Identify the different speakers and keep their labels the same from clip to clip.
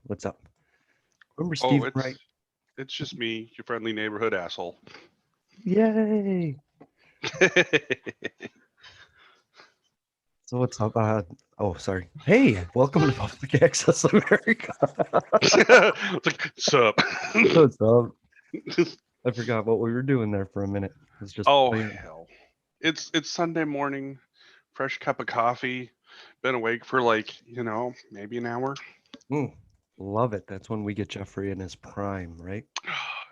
Speaker 1: What's up? Remember
Speaker 2: Oh,
Speaker 1: Steven Wright?
Speaker 2: it's just me, your friendly neighborhood asshole.
Speaker 1: Yay! So what's up? Oh, sorry. Hey, welcome to Public Access America.
Speaker 2: It's like, sup?
Speaker 1: What's up? I forgot what we were doing there for a minute. It's just
Speaker 2: Oh
Speaker 1: playing.
Speaker 2: hell. It's Sunday morning, fresh cup of coffee. Been awake for maybe an hour.
Speaker 1: Mm, love it. That's when we get Jeffrey in his prime, right?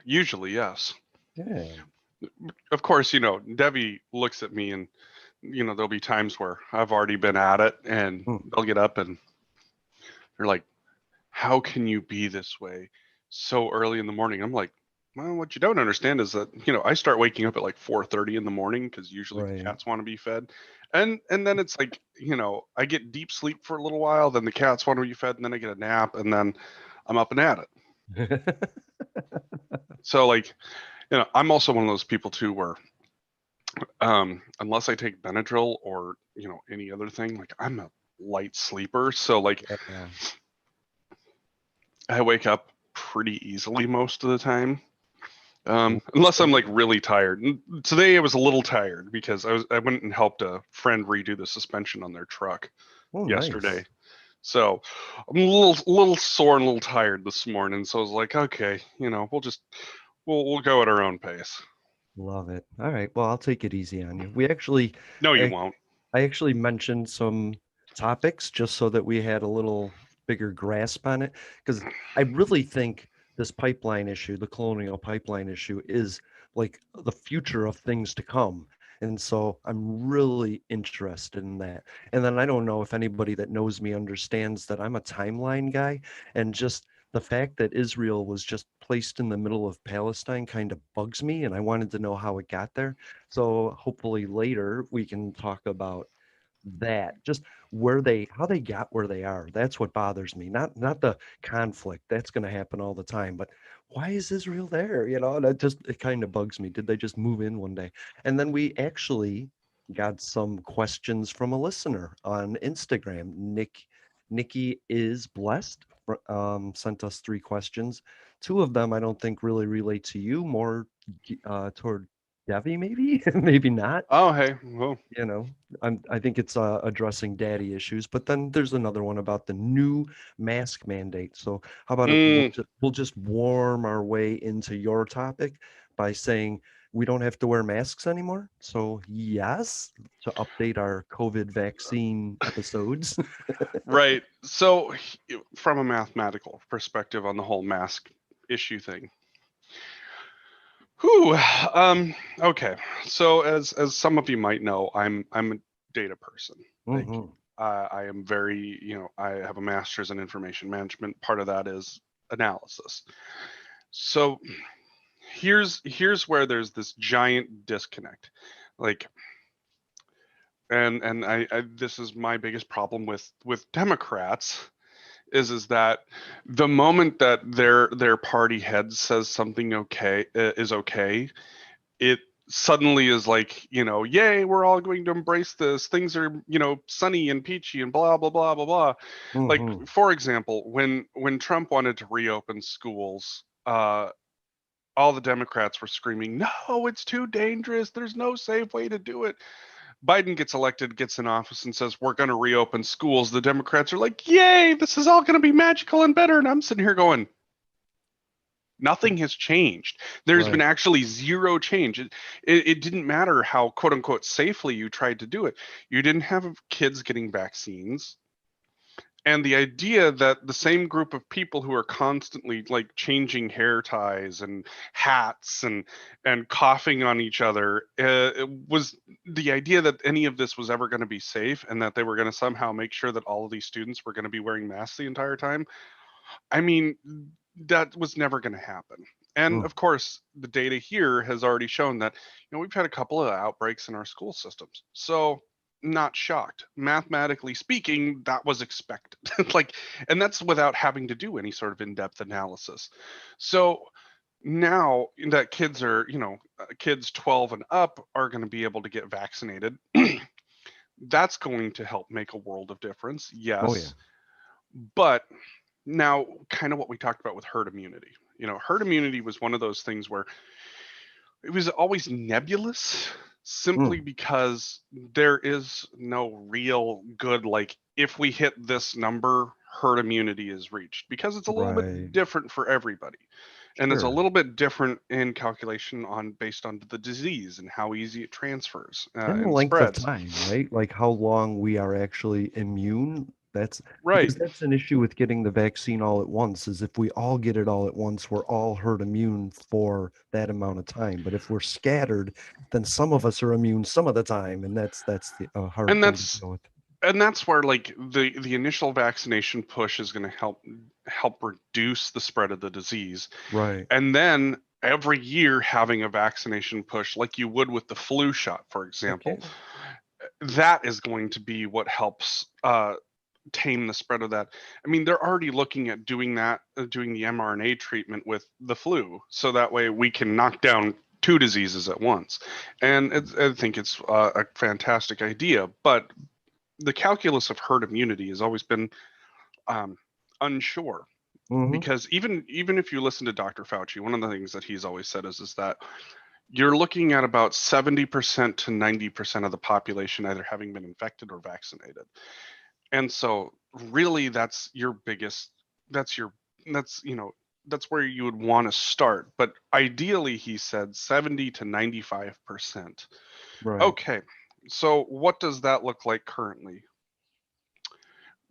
Speaker 2: Usually, yes.
Speaker 1: Yeah.
Speaker 2: Of course, Debbie looks at me and there'll be times where I've already been at it and
Speaker 1: Mm.
Speaker 2: they'll get up and they're like, how can you be this way so early in the morning? I'm like, well, what you don't understand is that, I start waking up at like 4:30 in the morning because usually the
Speaker 1: Right.
Speaker 2: cats want to be fed. And then it's like, I get deep sleep for a little while, then the cats want to be fed, and then I get a nap, and then I'm up and at it. So like, I'm also one of those people too where unless I take Benadryl or, any other thing, like I'm a light sleeper. So like
Speaker 1: Yeah.
Speaker 2: I wake up pretty easily most of the time.
Speaker 1: Ooh,
Speaker 2: Unless I'm like
Speaker 1: same.
Speaker 2: really tired. Today I was a little tired because I went and helped a friend redo the suspension on their truck
Speaker 1: Oh, nice.
Speaker 2: yesterday. So I'm a little sore and a little tired this morning. So I was like, okay, we'll go at our own pace.
Speaker 1: Love it. All right. Well, I'll take it easy on you. We actually,
Speaker 2: No, you
Speaker 1: I,
Speaker 2: won't.
Speaker 1: I actually mentioned some topics just so that we had a little bigger grasp on it. Because I really think this pipeline issue, the Colonial pipeline issue, is like the future of things to come. And so I'm really interested in that. And then I don't know if anybody that knows me understands that I'm a timeline guy. And just the fact that Israel was just placed in the middle of Palestine kind of bugs me. And I wanted to know how it got there. So hopefully later we can talk about that, just how they got where they are. That's what bothers me, not the conflict. That's going to happen all the time, but why is Israel there? That just, it kind of bugs me. Did they just move in one day? And then we actually got some questions from a listener on Instagram. Nikki is blessed, sent us three questions. Two of them I don't think really relate to you, more toward Devi, maybe. Maybe not.
Speaker 2: Oh, hey, well,
Speaker 1: you know I think it's addressing daddy issues, but then there's another one about the new mask mandate. So how about
Speaker 2: mm,
Speaker 1: we'll just warm our way into your topic by saying we don't have to wear masks anymore, so yes, to update our COVID vaccine episodes.
Speaker 2: right. So, from a mathematical perspective on the whole mask issue thing, whew, okay. So, as some of you might know, I'm a data person. Like,
Speaker 1: Hmm.
Speaker 2: I am very, I have a master's in information management. Part of that is analysis. So, here's where there's this giant disconnect. Like, and I this is my biggest problem with Democrats is that the moment that their party head says something is okay, it suddenly is like, yay, we're all going to embrace this, things are, sunny and peachy and blah blah blah blah blah. Like,
Speaker 1: Hmm.
Speaker 2: for example, when Trump wanted to reopen schools, all the Democrats were screaming, no, it's too dangerous, there's no safe way to do it. Biden gets elected, gets in office, and says, we're going to reopen schools. The Democrats are like, yay, this is all going to be magical and better. And I'm sitting here going, nothing has changed. There's been
Speaker 1: Right.
Speaker 2: actually zero change. It didn't matter how, quote unquote, safely you tried to do it. You didn't have kids getting vaccines. And the idea that the same group of people who are constantly like changing hair ties and hats and coughing on each other, it was the idea that any of this was ever going to be safe and that they were going to somehow make sure that all of these students were going to be wearing masks the entire time. I mean, that was never going to happen. And
Speaker 1: Mm.
Speaker 2: of course, the data here has already shown that, we've had a couple of outbreaks in our school systems. So, not shocked. Mathematically speaking, that was expected. Like, and that's without having to do any sort of in-depth analysis. So, now that kids 12 and up are going to be able to get vaccinated, that's going to help make a world of difference.
Speaker 1: Oh yeah.
Speaker 2: Yes. But Now, kind of what we talked about with herd immunity. Herd immunity was one of those things where it was always nebulous simply
Speaker 1: Mm,
Speaker 2: because there is no real good, like, if we hit this number, herd immunity is reached, because it's a little
Speaker 1: right.
Speaker 2: bit different for everybody. And it's a
Speaker 1: Sure.
Speaker 2: little bit different in calculation on based on the disease and how easy it transfers
Speaker 1: And the
Speaker 2: and
Speaker 1: length of
Speaker 2: spreads.
Speaker 1: time, right? Like how long we are actually immune. That's
Speaker 2: Right.
Speaker 1: because that's an issue with getting the vaccine all at once, is if we all get it all at once, we're all herd immune for that amount of time. But if we're scattered, then some of us are immune some of the time, and that's the hard
Speaker 2: And
Speaker 1: thing to
Speaker 2: that's
Speaker 1: deal with.
Speaker 2: and that's where, like, the initial vaccination push is going to help reduce the spread of the disease.
Speaker 1: Right.
Speaker 2: And then every year having a vaccination push, like you would with the flu shot, for
Speaker 1: Heck
Speaker 2: example,
Speaker 1: yeah.
Speaker 2: that is going to be what helps tame the spread of that. I mean, they're already looking at doing that, doing the mRNA treatment with the flu, so that way we can knock down two diseases at once. And I think it's a fantastic idea, but the calculus of herd immunity has always been um, unsure,
Speaker 1: Mm-hmm.
Speaker 2: because even if you listen to Dr. Fauci, one of the things that he's always said is that you're looking at about 70% to 90% of the population either having been infected or vaccinated. And so really that's your that's where you would want to start. But ideally, he said 70 to 95%.
Speaker 1: Right.
Speaker 2: Okay. So what does that look like currently?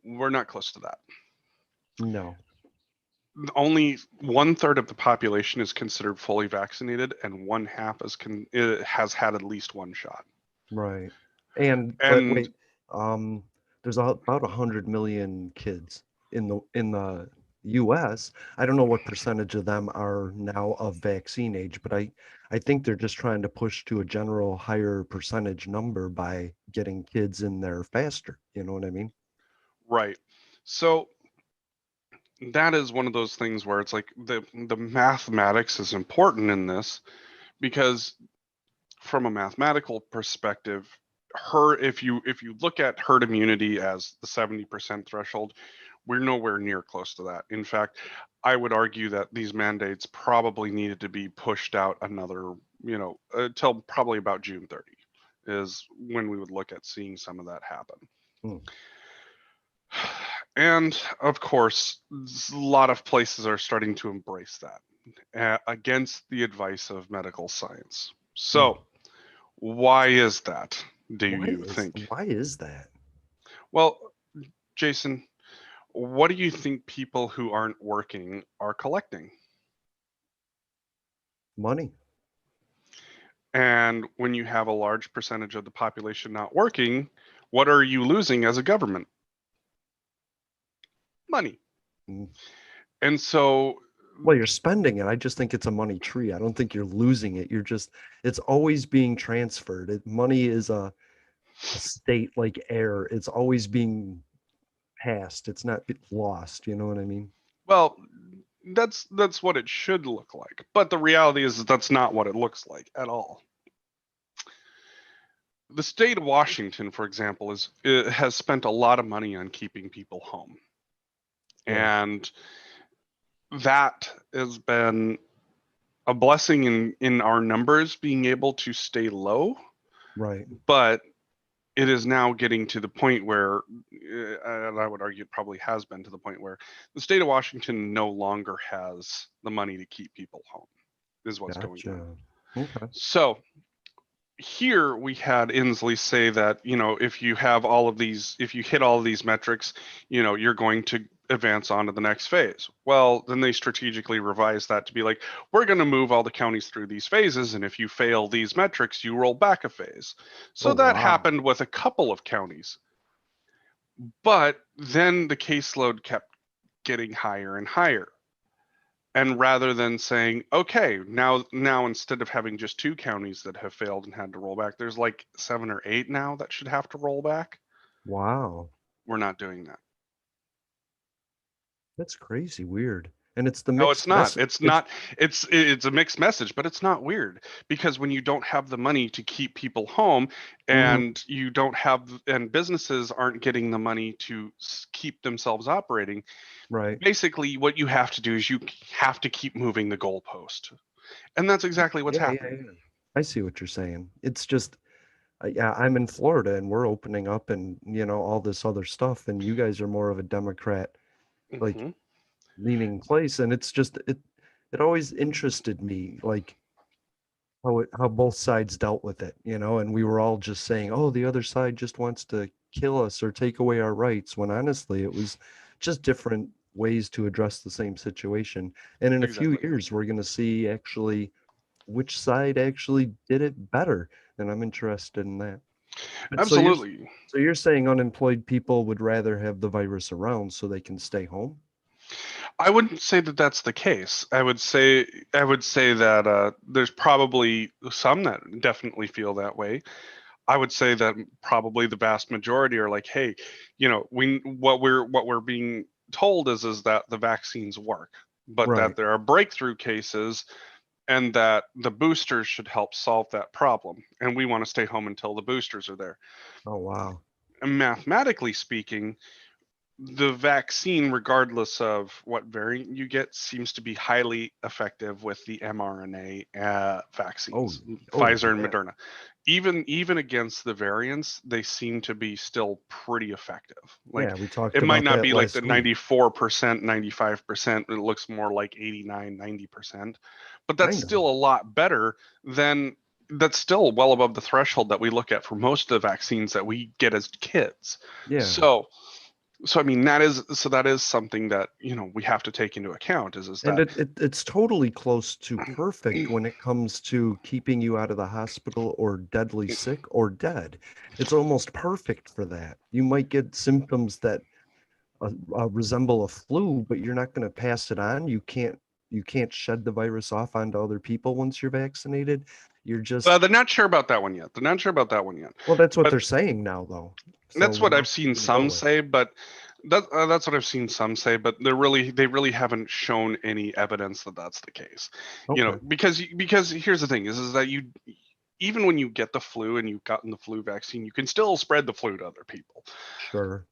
Speaker 2: We're not close to that.
Speaker 1: No.
Speaker 2: Only one third of the population is considered fully vaccinated, and one half has had at least one shot.
Speaker 1: Right. And but
Speaker 2: And
Speaker 1: wait, um, there's about 100 million kids in the US. I don't know what percentage of them are now of vaccine age, but I think they're just trying to push to a general higher percentage number by getting kids in there faster. You know what I mean?
Speaker 2: right, so that is one of those things where it's like the mathematics is important in this, because from a mathematical perspective, if you look at herd immunity as the 70% threshold, we're nowhere near close to that. In fact, I would argue that these mandates probably needed to be pushed out another, till probably about June 30 is when we would look at seeing some of that happen.
Speaker 1: Hmm.
Speaker 2: And of course, a lot of places are starting to embrace that, against the advice of medical science.
Speaker 1: Hmm.
Speaker 2: So, why is that, do you think?
Speaker 1: Why is that?
Speaker 2: Well, Jason, what do you think people who aren't working are collecting?
Speaker 1: Money.
Speaker 2: And when you have a large percentage of the population not working, what are you losing as a government? Money.
Speaker 1: Mm.
Speaker 2: And so,
Speaker 1: Well, you're spending it. I just think it's a money tree. I don't think you're losing it. It's always being transferred. Money is a state like air. It's always being passed. It's not lost. You know what I mean?
Speaker 2: well, that's what it should look like. But the reality is that that's not what it looks like at all. The state of Washington, for example, has spent a lot of money on keeping people home.
Speaker 1: Yeah,
Speaker 2: And that has been a blessing in our numbers being able to stay low,
Speaker 1: right.
Speaker 2: but it is now getting to the point where, and I would argue it probably has been to the point where the state of Washington no longer has the money to keep people home, is what's going on.
Speaker 1: Gotcha. Okay.
Speaker 2: So here we had Inslee say that, if you hit all of these metrics, you're going to advance on to the next phase. Well, then they strategically revised that to be like, we're going to move all the counties through these phases, and if you fail these metrics, you roll back a phase.
Speaker 1: Oh
Speaker 2: So that
Speaker 1: wow.
Speaker 2: happened with a couple of counties, but then the caseload kept getting higher and higher. And rather than saying, okay, now instead of having just two counties that have failed and had to roll back, there's like 7 or 8 now that should have to roll back.
Speaker 1: Wow.
Speaker 2: We're not doing that.
Speaker 1: That's crazy weird. And it's the
Speaker 2: No, it's
Speaker 1: mixed
Speaker 2: not.
Speaker 1: message.
Speaker 2: It's not. It's a mixed message, but it's not weird because when you don't have the money to keep people home,
Speaker 1: Mhm.
Speaker 2: and you don't have, and businesses aren't getting the money to keep themselves operating,
Speaker 1: Right.
Speaker 2: basically what you have to do is you have to keep moving the goalpost, and that's exactly what's
Speaker 1: Yeah, yeah,
Speaker 2: happening.
Speaker 1: yeah. I see what you're saying. It's just, yeah, I'm in Florida and we're opening up and, all this other stuff, and you guys are more of a Democrat, like,
Speaker 2: Hmm.
Speaker 1: leaning place. And it's just, it always interested me, like, how both sides dealt with it, and we were all just saying, oh, the other side just wants to kill us or take away our rights, when honestly it was just different ways to address the same situation. And in a few
Speaker 2: Exactly.
Speaker 1: years we're going to see actually which side actually did it better, and I'm interested in that. But
Speaker 2: Absolutely.
Speaker 1: so you're saying unemployed people would rather have the virus around so they can stay home?
Speaker 2: I wouldn't say that that's the case. I would say that there's probably some that definitely feel that way. I would say that probably the vast majority are like, hey, we what we're being told is that the vaccines work, but that
Speaker 1: Right.
Speaker 2: there are breakthrough cases and that the boosters should help solve that problem. And we want to stay home until the boosters are there.
Speaker 1: Oh, wow.
Speaker 2: And mathematically speaking, the vaccine, regardless of what variant you get, seems to be highly effective with the mRNA
Speaker 1: Oh,
Speaker 2: vaccines,
Speaker 1: oh
Speaker 2: Pfizer and
Speaker 1: yeah.
Speaker 2: Moderna. Even against the variants, they seem to be still pretty effective. Like
Speaker 1: Yeah, we talked
Speaker 2: it might
Speaker 1: about
Speaker 2: not
Speaker 1: that
Speaker 2: be like the
Speaker 1: last week.
Speaker 2: 94%, 95%. It looks more like 89, 90%. But that's
Speaker 1: Kind of.
Speaker 2: still a lot better than that's still well above the threshold that we look at for most of the vaccines that we get as kids.
Speaker 1: Yeah.
Speaker 2: So I mean that is something that we have to take into account is
Speaker 1: And
Speaker 2: that
Speaker 1: it's totally close to perfect when it comes to keeping you out of the hospital or deadly sick or dead. It's almost perfect for that. You might get symptoms that resemble a flu, but you're not going to pass it on. You can't shed the virus off onto other people once you're vaccinated. You're
Speaker 2: well,
Speaker 1: just
Speaker 2: they're not sure about that one yet. They're not sure about that one yet.
Speaker 1: well, that's what
Speaker 2: But
Speaker 1: they're saying now, though. So
Speaker 2: that's what
Speaker 1: what
Speaker 2: I've
Speaker 1: else are you
Speaker 2: seen
Speaker 1: going to go
Speaker 2: some
Speaker 1: with?
Speaker 2: say, but that's what I've seen some say, but they really haven't shown any evidence that that's the case.
Speaker 1: Okay,
Speaker 2: Because here's the thing is that you even when you get the flu and you've gotten the flu vaccine, you can still spread the flu to other people.
Speaker 1: sure.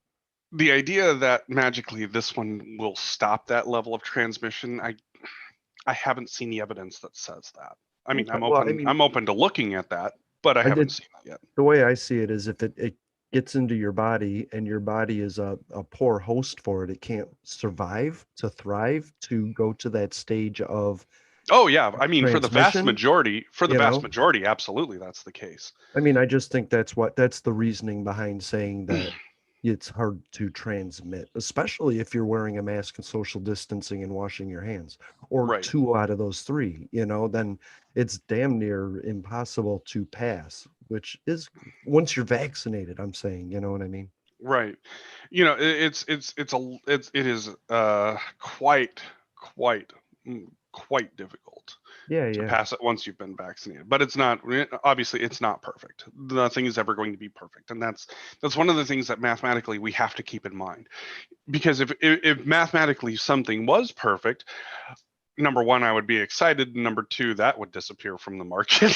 Speaker 2: The idea that magically this one will stop that level of transmission, I haven't seen the evidence that says that. I mean,
Speaker 1: Okay.
Speaker 2: I'm
Speaker 1: Well, I
Speaker 2: open
Speaker 1: mean,
Speaker 2: I'm open to looking at that, but I
Speaker 1: I
Speaker 2: haven't
Speaker 1: did
Speaker 2: seen that yet.
Speaker 1: the way I see it is if it gets into your body and your body is a poor host for it, it can't survive to thrive to go to that stage of
Speaker 2: Oh yeah, I mean
Speaker 1: transmission,
Speaker 2: for the
Speaker 1: you
Speaker 2: vast
Speaker 1: know?
Speaker 2: majority, absolutely that's the case.
Speaker 1: I mean, I just think that's the reasoning behind saying that it's hard to transmit, especially if you're wearing a mask and social distancing and washing your hands, or
Speaker 2: Right.
Speaker 1: two out of those three, then it's damn near impossible to pass, which is once you're vaccinated, I'm saying, you know what I mean?
Speaker 2: Right. It is quite quite difficult
Speaker 1: Yeah,
Speaker 2: to
Speaker 1: yeah.
Speaker 2: pass it once you've been vaccinated. But it's not obviously it's not perfect. Nothing is ever going to be perfect, and that's one of the things that mathematically we have to keep in mind. Because if mathematically something was perfect, number one, I would be excited. Number two, that would disappear from the market.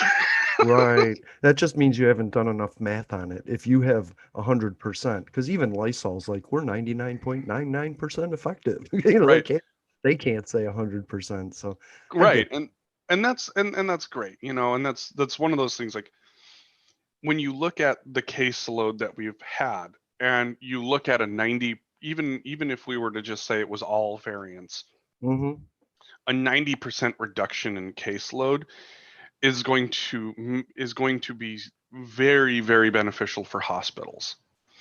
Speaker 1: Right. That just means you haven't done enough math on it. If you have 100%, because even Lysol's like we're 99.99% effective. They
Speaker 2: Right.
Speaker 1: can't say 100%. So I
Speaker 2: Right.
Speaker 1: get
Speaker 2: And that's great, and that's one of those things like when you look at the caseload that we've had and you look at a 90, even if we were to just say it was all variants,
Speaker 1: hmm
Speaker 2: a 90% reduction in caseload is going to be very, very beneficial for hospitals.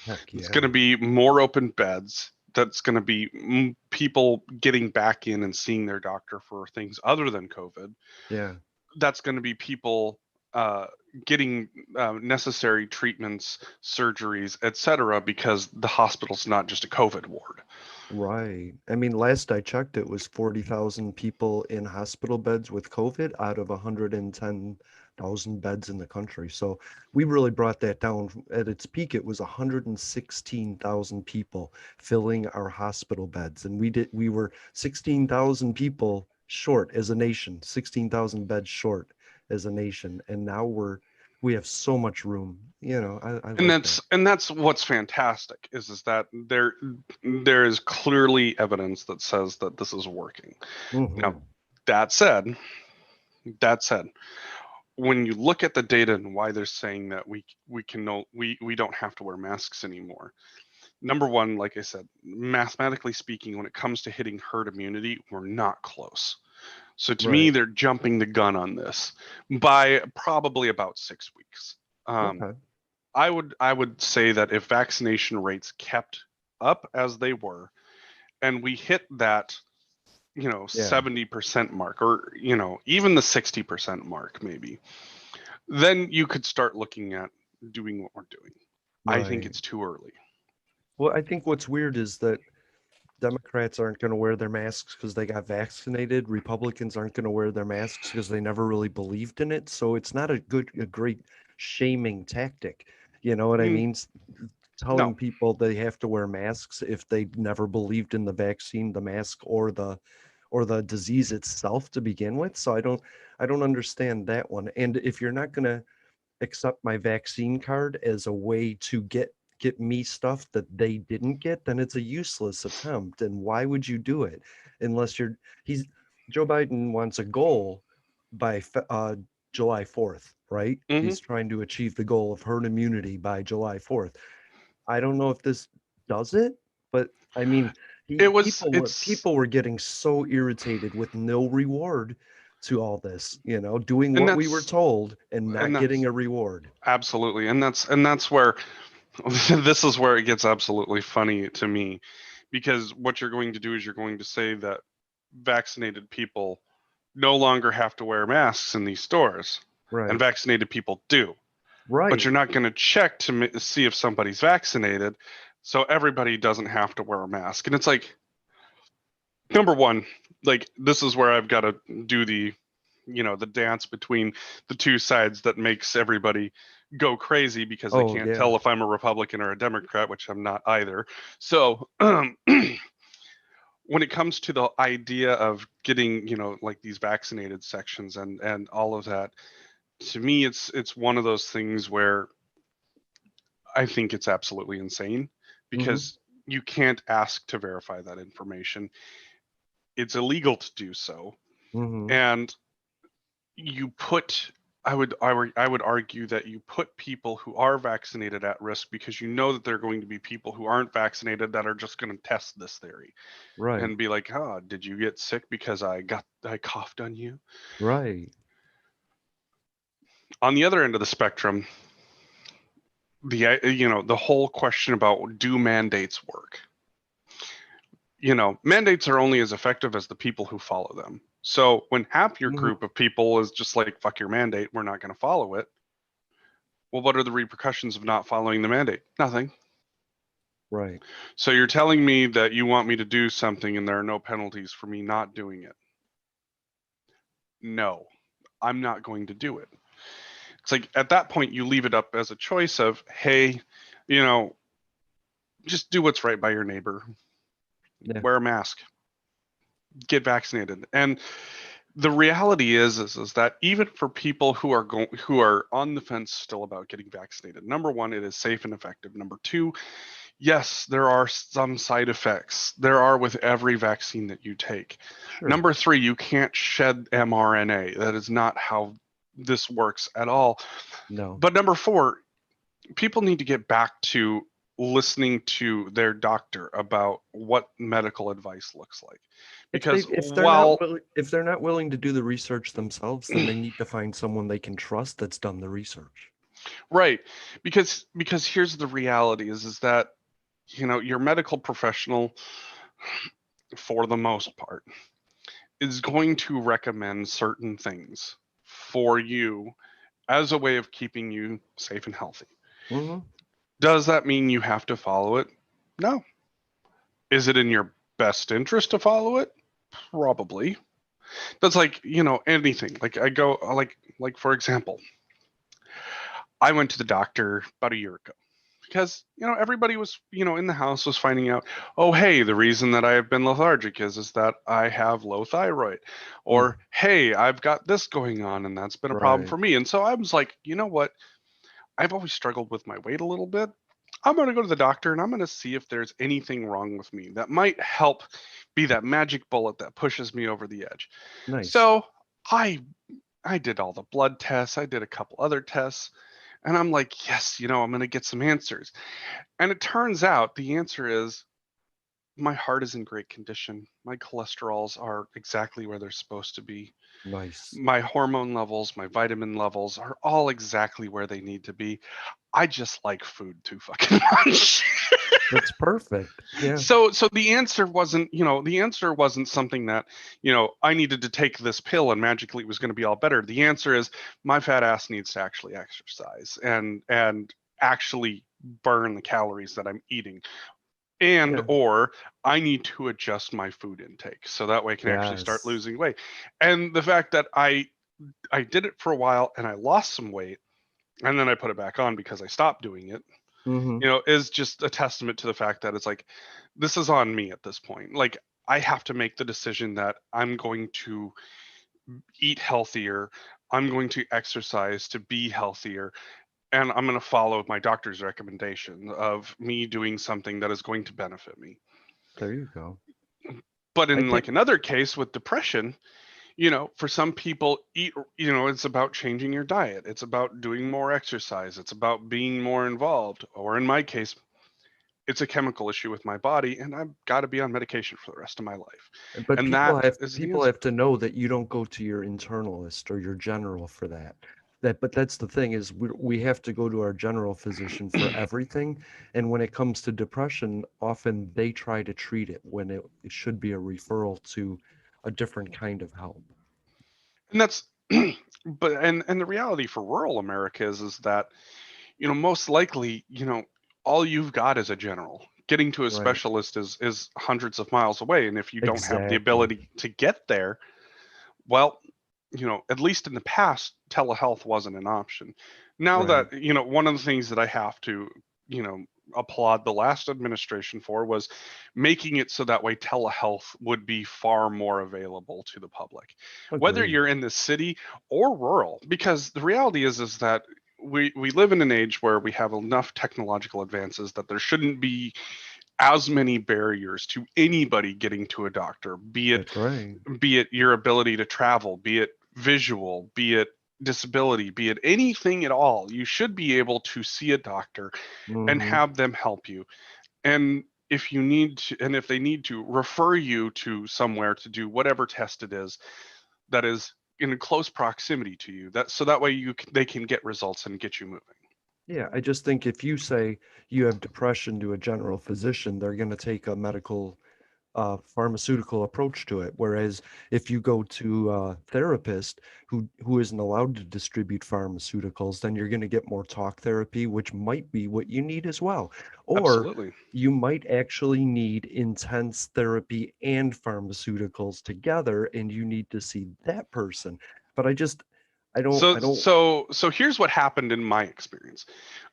Speaker 1: Heck
Speaker 2: It's going to
Speaker 1: yeah.
Speaker 2: be more open beds. That's going to be people getting back in and seeing their doctor for things other than COVID.
Speaker 1: Yeah.
Speaker 2: That's going to be people getting necessary treatments, surgeries, etc., because the hospital's not just a COVID ward.
Speaker 1: Right. I mean, last I checked, it was 40,000 people in hospital beds with COVID out of 110,000 beds in the country. So we really brought that down. At its peak, it was 116,000 people filling our hospital beds. And we were 16,000 people short as a nation, 16,000 beds short as a nation. And now we have so much room. I
Speaker 2: And
Speaker 1: like that.
Speaker 2: that's what's fantastic is that there is clearly evidence that says that this is working. Now,
Speaker 1: Hmm.
Speaker 2: that said, that said, when you look at the data and why they're saying that we don't have to wear masks anymore. Number one, like I said, mathematically speaking, when it comes to hitting herd immunity, we're not close. So to me,
Speaker 1: Right.
Speaker 2: they're jumping the gun on this by probably about 6 weeks. Um,
Speaker 1: Okay.
Speaker 2: I would say that if vaccination rates kept up as they were, and we hit that,
Speaker 1: Yeah.
Speaker 2: 70% mark, or even the 60% mark, maybe, then you could start looking at doing what we're doing. I think
Speaker 1: Right.
Speaker 2: it's too early.
Speaker 1: Well, I think what's weird is that Democrats aren't going to wear their masks because they got vaccinated. Republicans aren't going to wear their masks because they never really believed in it. So it's not a great shaming tactic. You know what I
Speaker 2: Mm,
Speaker 1: mean?
Speaker 2: no,
Speaker 1: Telling people they have to wear masks if they never believed in the vaccine, the mask, or the disease itself to begin with. So I don't understand that one. And if you're not going to accept my vaccine card as a way to get me stuff that they didn't get, then it's a useless attempt. And why would you do it unless he's Joe Biden wants a goal by July 4th, right?
Speaker 2: hmm
Speaker 1: He's trying to achieve the goal of herd immunity by July 4th. I don't know if this does it, but I mean,
Speaker 2: it's
Speaker 1: people were getting so irritated with no reward to all this, doing
Speaker 2: and
Speaker 1: what we were
Speaker 2: that's
Speaker 1: told and
Speaker 2: and
Speaker 1: not getting
Speaker 2: that's
Speaker 1: a reward.
Speaker 2: absolutely, and that's where this is where it gets absolutely funny to me, because what you're going to do is you're going to say that vaccinated people no longer have to wear masks in these stores, and
Speaker 1: Right.
Speaker 2: vaccinated people do, but you're
Speaker 1: Right.
Speaker 2: not going to check to see if somebody's vaccinated, so everybody doesn't have to wear a mask. And it's like, number one, like, this is where I've got to do the dance between the two sides that makes everybody go crazy, because they
Speaker 1: Oh,
Speaker 2: can't
Speaker 1: yeah.
Speaker 2: tell if I'm a Republican or a Democrat, which I'm not either. So when it comes to the idea of getting, like, these vaccinated sections and all of that, to me, it's one of those things where I think it's absolutely insane,
Speaker 1: Mhm.
Speaker 2: because you can't ask to verify that information. It's illegal to do so.
Speaker 1: Mhm.
Speaker 2: And you put I would argue that you put people who are vaccinated at risk, because you know that there are going to be people who aren't vaccinated that are just going to test this theory
Speaker 1: Right.
Speaker 2: and be like, "Oh, did you get sick because I coughed on you?"
Speaker 1: Right.
Speaker 2: On the other end of the spectrum, the whole question about, do mandates work? Mandates are only as effective as the people who follow them. So when half your
Speaker 1: Mhm.
Speaker 2: group of people is just like, "Fuck your mandate, we're not going to follow it," well, what are the repercussions of not following the mandate? Nothing.
Speaker 1: Right.
Speaker 2: So you're telling me that you want me to do something and there are no penalties for me not doing it? No, I'm not going to do it. It's like, at that point, you leave it up as a choice of, hey, you know, just do what's right by your neighbor,
Speaker 1: Yeah.
Speaker 2: wear a mask, get vaccinated. And the reality is that even for people who are on the fence still about getting vaccinated, number one, it is safe and effective. Number two, yes, there are some side effects. There are with every vaccine that you take.
Speaker 1: Sure.
Speaker 2: Number three, you can't shed mRNA. That is not how this works at all.
Speaker 1: No.
Speaker 2: But number four, people need to get back to listening to their doctor about what medical advice looks like. Because while
Speaker 1: If they're not willing to do the research themselves, then they need to find someone they can trust that's done the research.
Speaker 2: right, because here's the reality is that your medical professional, for the most part, is going to recommend certain things for you as a way of keeping you safe and healthy.
Speaker 1: Hmm.
Speaker 2: Does that mean you have to follow it? No. Is it in your best interest to follow it? Probably. That's like, anything. Like I go like for example, I went to the doctor about a year ago because, everybody was, in the house was finding out, oh, hey, the reason that I have been lethargic is that I have low thyroid,
Speaker 1: Mm,
Speaker 2: or hey, I've got this going on and that's been a problem
Speaker 1: right.
Speaker 2: for me. And so I was like, you know what? I've always struggled with my weight a little bit. I'm going to go to the doctor and I'm going to see if there's anything wrong with me that might help be that magic bullet that pushes me over the edge.
Speaker 1: Nice.
Speaker 2: So I I did all the blood tests, I did a couple other tests, and I'm like, yes, I'm going to get some answers. And it turns out the answer is my heart is in great condition. My cholesterols are exactly where they're supposed to be.
Speaker 1: Nice.
Speaker 2: My hormone levels, my vitamin levels are all exactly where they need to be. I just like food too fucking much.
Speaker 1: That's perfect. Yeah.
Speaker 2: So the answer wasn't something that, I needed to take this pill and magically it was going to be all better. The answer is my fat ass needs to actually exercise and actually burn the calories that I'm eating. And
Speaker 1: Yeah.
Speaker 2: or I need to adjust my food intake so that way I can actually start
Speaker 1: Yes.
Speaker 2: losing weight. And the fact that I did it for a while and I lost some weight and then I put it back on because I stopped doing it,
Speaker 1: Hmm.
Speaker 2: is just a testament to the fact that it's like, this is on me at this point. Like, I have to make the decision that I'm going to eat healthier, I'm going to exercise to be healthier, and I'm going to follow my doctor's recommendation of me doing something that is going to benefit me.
Speaker 1: There you go.
Speaker 2: But
Speaker 1: I
Speaker 2: in
Speaker 1: think,
Speaker 2: like another case with depression, for some people, it's about changing your diet, it's about doing more exercise, it's about being more involved, or in my case, it's a chemical issue with my body and I've got to be on medication for the rest of my life.
Speaker 1: but
Speaker 2: And that is the
Speaker 1: people
Speaker 2: answer.
Speaker 1: have to know that you don't go to your internalist or your general for that. But that's the thing is we have to go to our general physician for everything. And when it comes to depression, often they try to treat it when it should be a referral to a different kind of help.
Speaker 2: And that's and the reality for rural America is that, most likely, all you've got is a general. Getting to a
Speaker 1: Right.
Speaker 2: specialist is hundreds of miles away. And if you don't have the
Speaker 1: Exactly.
Speaker 2: ability to get there, well, at least in the past, telehealth wasn't an option. Now
Speaker 1: Right.
Speaker 2: that, one of the things that I have to, you know, applaud the last administration for was making it so that way telehealth would be far more available to the public, whether
Speaker 1: Agreed.
Speaker 2: you're in the city or rural, because the reality is that we live in an age where we have enough technological advances that there shouldn't be as many barriers to anybody getting to a doctor,
Speaker 1: That's right.
Speaker 2: be it your ability to travel, be it visual, be it disability, be it anything at all. You should be able to see a doctor and
Speaker 1: Hmm.
Speaker 2: have them help you. And if they need to refer you to somewhere to do whatever test it is that is in close proximity to you, that way they can get results and get you moving.
Speaker 1: Yeah, I just think if you say you have depression to a general physician, they're going to take a medical pharmaceutical approach to it. Whereas if you go to a therapist who isn't allowed to distribute pharmaceuticals, then you're going to get more talk therapy, which might be what you need as well. Or
Speaker 2: Absolutely.
Speaker 1: you might actually need intense therapy and pharmaceuticals together, and you need to see that person. But
Speaker 2: So
Speaker 1: I don't.
Speaker 2: so here's what happened in my experience.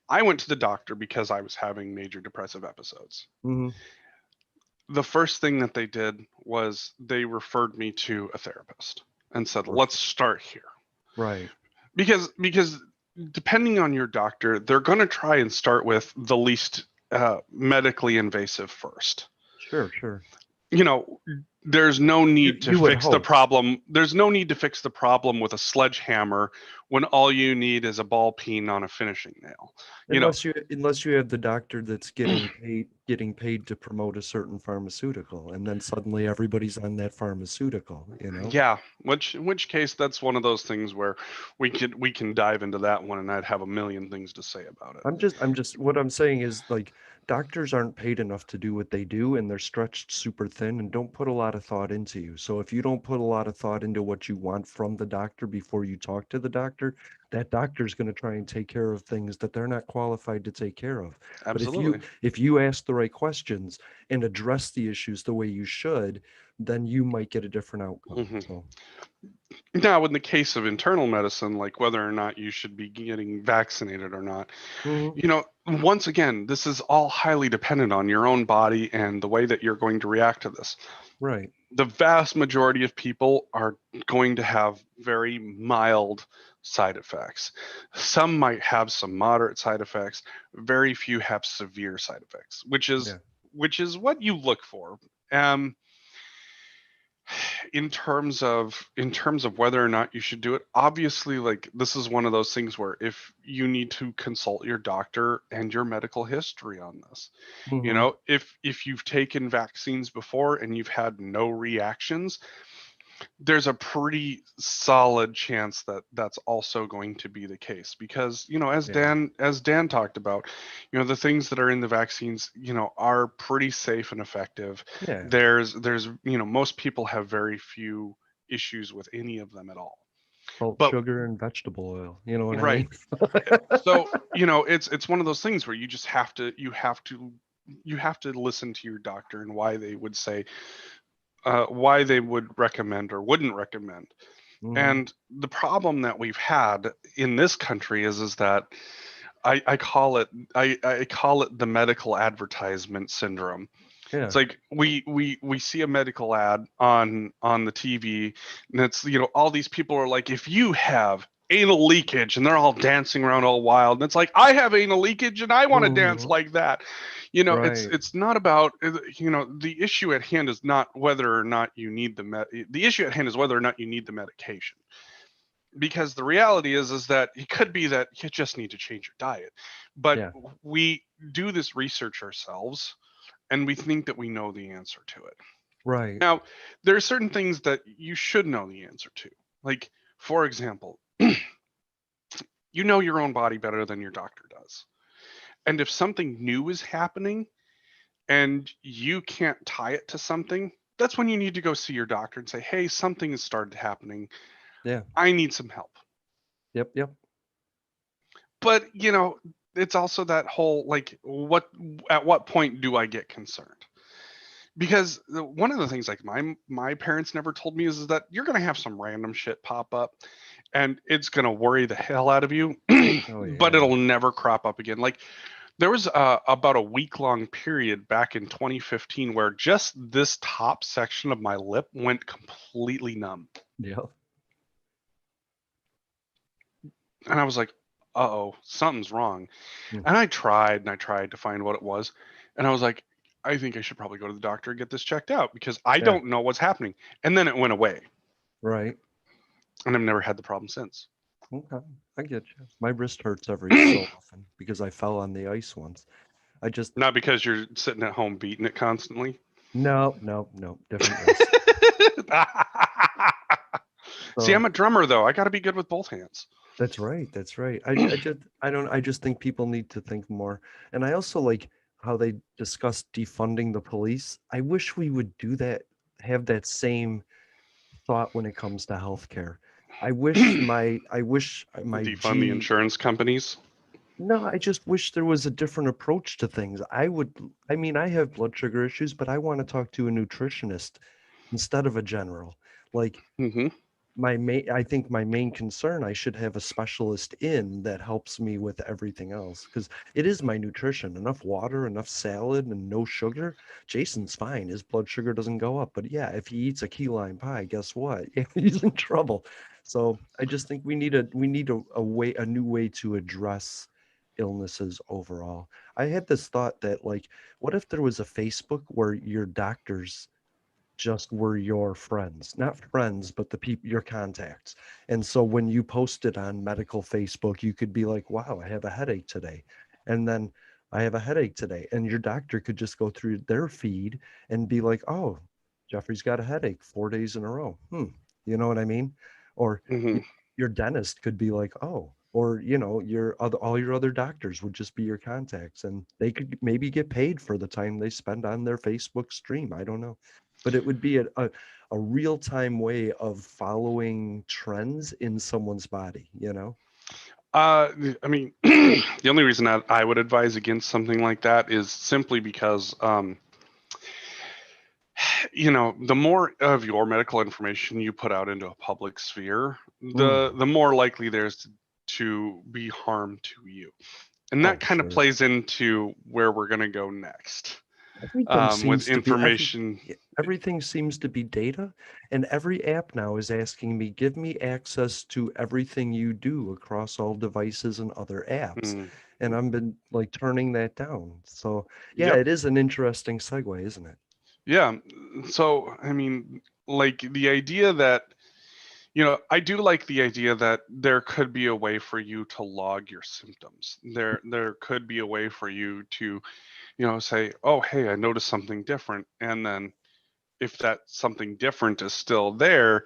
Speaker 2: I went to the doctor because I was having major depressive episodes.
Speaker 1: Mhm.
Speaker 2: The first thing that they did was they referred me to a therapist and said, "Let's
Speaker 1: Perfect.
Speaker 2: start here."
Speaker 1: Right.
Speaker 2: Because depending on your doctor, they're going to try and start with the least medically invasive first.
Speaker 1: Sure, sure.
Speaker 2: You know, there's no need to
Speaker 1: You would
Speaker 2: fix the
Speaker 1: hope.
Speaker 2: problem. There's no need to fix the problem with a sledgehammer when all you need is a ball peen on a finishing nail. You know,
Speaker 1: Unless you have the doctor that's getting paid to promote a certain pharmaceutical, and then suddenly everybody's on that pharmaceutical, you know?
Speaker 2: yeah, which in which case that's one of those things where we can dive into that one and I'd have a million things to say about it.
Speaker 1: What I'm saying is like doctors aren't paid enough to do what they do, and they're stretched super thin and don't put a lot of thought into you. So if you don't put a lot of thought into what you want from the doctor before you talk to the doctor, that doctor's going to try and take care of things that they're not qualified to take care of. But
Speaker 2: Absolutely.
Speaker 1: if you ask the right questions and address the issues the way you should, then you might get a different outcome.
Speaker 2: Hmm.
Speaker 1: So,
Speaker 2: Now, in the case of internal medicine, like whether or not you should be getting vaccinated or not,
Speaker 1: mhm,
Speaker 2: once again, this is all highly dependent on your own body and the way that you're going to react to this.
Speaker 1: right.
Speaker 2: The vast majority of people are going to have very mild side effects. Some might have some moderate side effects. Very few have severe side effects,
Speaker 1: Yeah.
Speaker 2: which is what you look for. Um, in terms of whether or not you should do it, obviously, like this is one of those things where if you need to consult your doctor and your medical history on this.
Speaker 1: Hmm.
Speaker 2: If you've taken vaccines before and you've had no reactions, there's a pretty solid chance that that's also going to be the case, because as
Speaker 1: Yeah.
Speaker 2: Dan talked about, the things that are in the vaccines, are pretty safe and effective.
Speaker 1: Yeah.
Speaker 2: There's most people have very few issues with any of them at all.
Speaker 1: Salt,
Speaker 2: But
Speaker 1: sugar, and vegetable oil. You know what I
Speaker 2: right.
Speaker 1: mean?
Speaker 2: So it's one of those things where you just have to listen to your doctor and why they would say, why they would recommend or wouldn't recommend.
Speaker 1: Hmm.
Speaker 2: And the problem that we've had in this country is that I call it I call it the medical advertisement syndrome. It's
Speaker 1: Yeah.
Speaker 2: like we see a medical ad on the TV, and it's all these people are like, if you have anal leakage, and they're all dancing around all wild, and it's like, I have anal leakage and I want to dance
Speaker 1: Hmm.
Speaker 2: like that.
Speaker 1: Right.
Speaker 2: It's not about, the issue at hand is not whether or not you need the issue at hand is whether or not you need the medication, because the reality is that it could be that you just need to change your diet. But
Speaker 1: Yeah.
Speaker 2: we do this research ourselves, and we think that we know the answer to it.
Speaker 1: Right.
Speaker 2: Now, there are certain things that you should know the answer to. Like, for example, you know your own body better than your doctor does. And if something new is happening and you can't tie it to something, that's when you need to go see your doctor and say, hey, something has started happening.
Speaker 1: Yeah.
Speaker 2: I need some help.
Speaker 1: Yep. Yep.
Speaker 2: But, it's also that whole, like, at what point do I get concerned? Because one of the things, like, my parents never told me is that you're going to have some random shit pop up and it's going to worry the hell out of you,
Speaker 1: Oh
Speaker 2: but
Speaker 1: yeah.
Speaker 2: it'll never crop up again. Like, there was about a week long period back in 2015 where just this top section of my lip went completely numb.
Speaker 1: Yep.
Speaker 2: And I was like, uh-oh, something's wrong.
Speaker 1: Mm.
Speaker 2: And I tried to find what it was. And I was like, I think I should probably go to the doctor and get this checked out because I
Speaker 1: Yeah.
Speaker 2: don't know what's happening. And then it went away.
Speaker 1: Right.
Speaker 2: And I've never had the problem since.
Speaker 1: Okay. I get you. My wrist hurts every so often because I fell on the ice once. I just
Speaker 2: Not because you're sitting at home beating it constantly.
Speaker 1: no, no, no, different wrist.
Speaker 2: See,
Speaker 1: So
Speaker 2: I'm a drummer though. I got to be good with both hands.
Speaker 1: that's right. That's right. I just think people need to think more. And I also like how they discuss defunding the police. I wish we would do that, have that same thought when it comes to healthcare. I wish my
Speaker 2: Defund the
Speaker 1: G
Speaker 2: insurance companies.
Speaker 1: no, I just wish there was a different approach to things. I mean, I have blood sugar issues, but I want to talk to a nutritionist instead of a general. Like
Speaker 2: Hmm.
Speaker 1: I think my main concern, I should have a specialist in that helps me with everything else because it is my nutrition. Enough water, enough salad, and no sugar. Jason's fine. His blood sugar doesn't go up. But yeah, if he eats a key lime pie, guess what? He's in trouble. So I just think we need a new way to address illnesses overall. I had this thought that like, what if there was a Facebook where your doctors just were your friends, not friends, but the people, your contacts. And so when you posted on medical Facebook, you could be like, wow, I have a headache today. And then I have a headache today. And your doctor could just go through their feed and be like, oh, Jeffrey's got a headache 4 days in a row. You know what I mean? Or
Speaker 2: Hmm.
Speaker 1: your dentist could be like, oh, or all your other doctors would just be your contacts, and they could maybe get paid for the time they spend on their Facebook stream. I don't know, but it would be a real-time way of following trends in someone's body.
Speaker 2: I mean, the only reason that I would advise against something like that is simply because, the more of your medical information you put out into a public sphere,
Speaker 1: Mm.
Speaker 2: the more likely there's to be harm to you. And that
Speaker 1: Oh,
Speaker 2: kind of
Speaker 1: sure.
Speaker 2: plays into where we're going to go next,
Speaker 1: Everything
Speaker 2: with
Speaker 1: seems to be
Speaker 2: information.
Speaker 1: everything seems to be data, and every app now is asking me, give me access to everything you do across all devices and other apps.
Speaker 2: Mm,
Speaker 1: And I've been like turning that down. So yeah,
Speaker 2: yep.
Speaker 1: it is an interesting segue, isn't it?
Speaker 2: Yeah. So, I mean, like the idea that, I do like the idea that there could be a way for you to log your symptoms. There could be a way for you to, say, oh, hey, I noticed something different. And then if that something different is still there,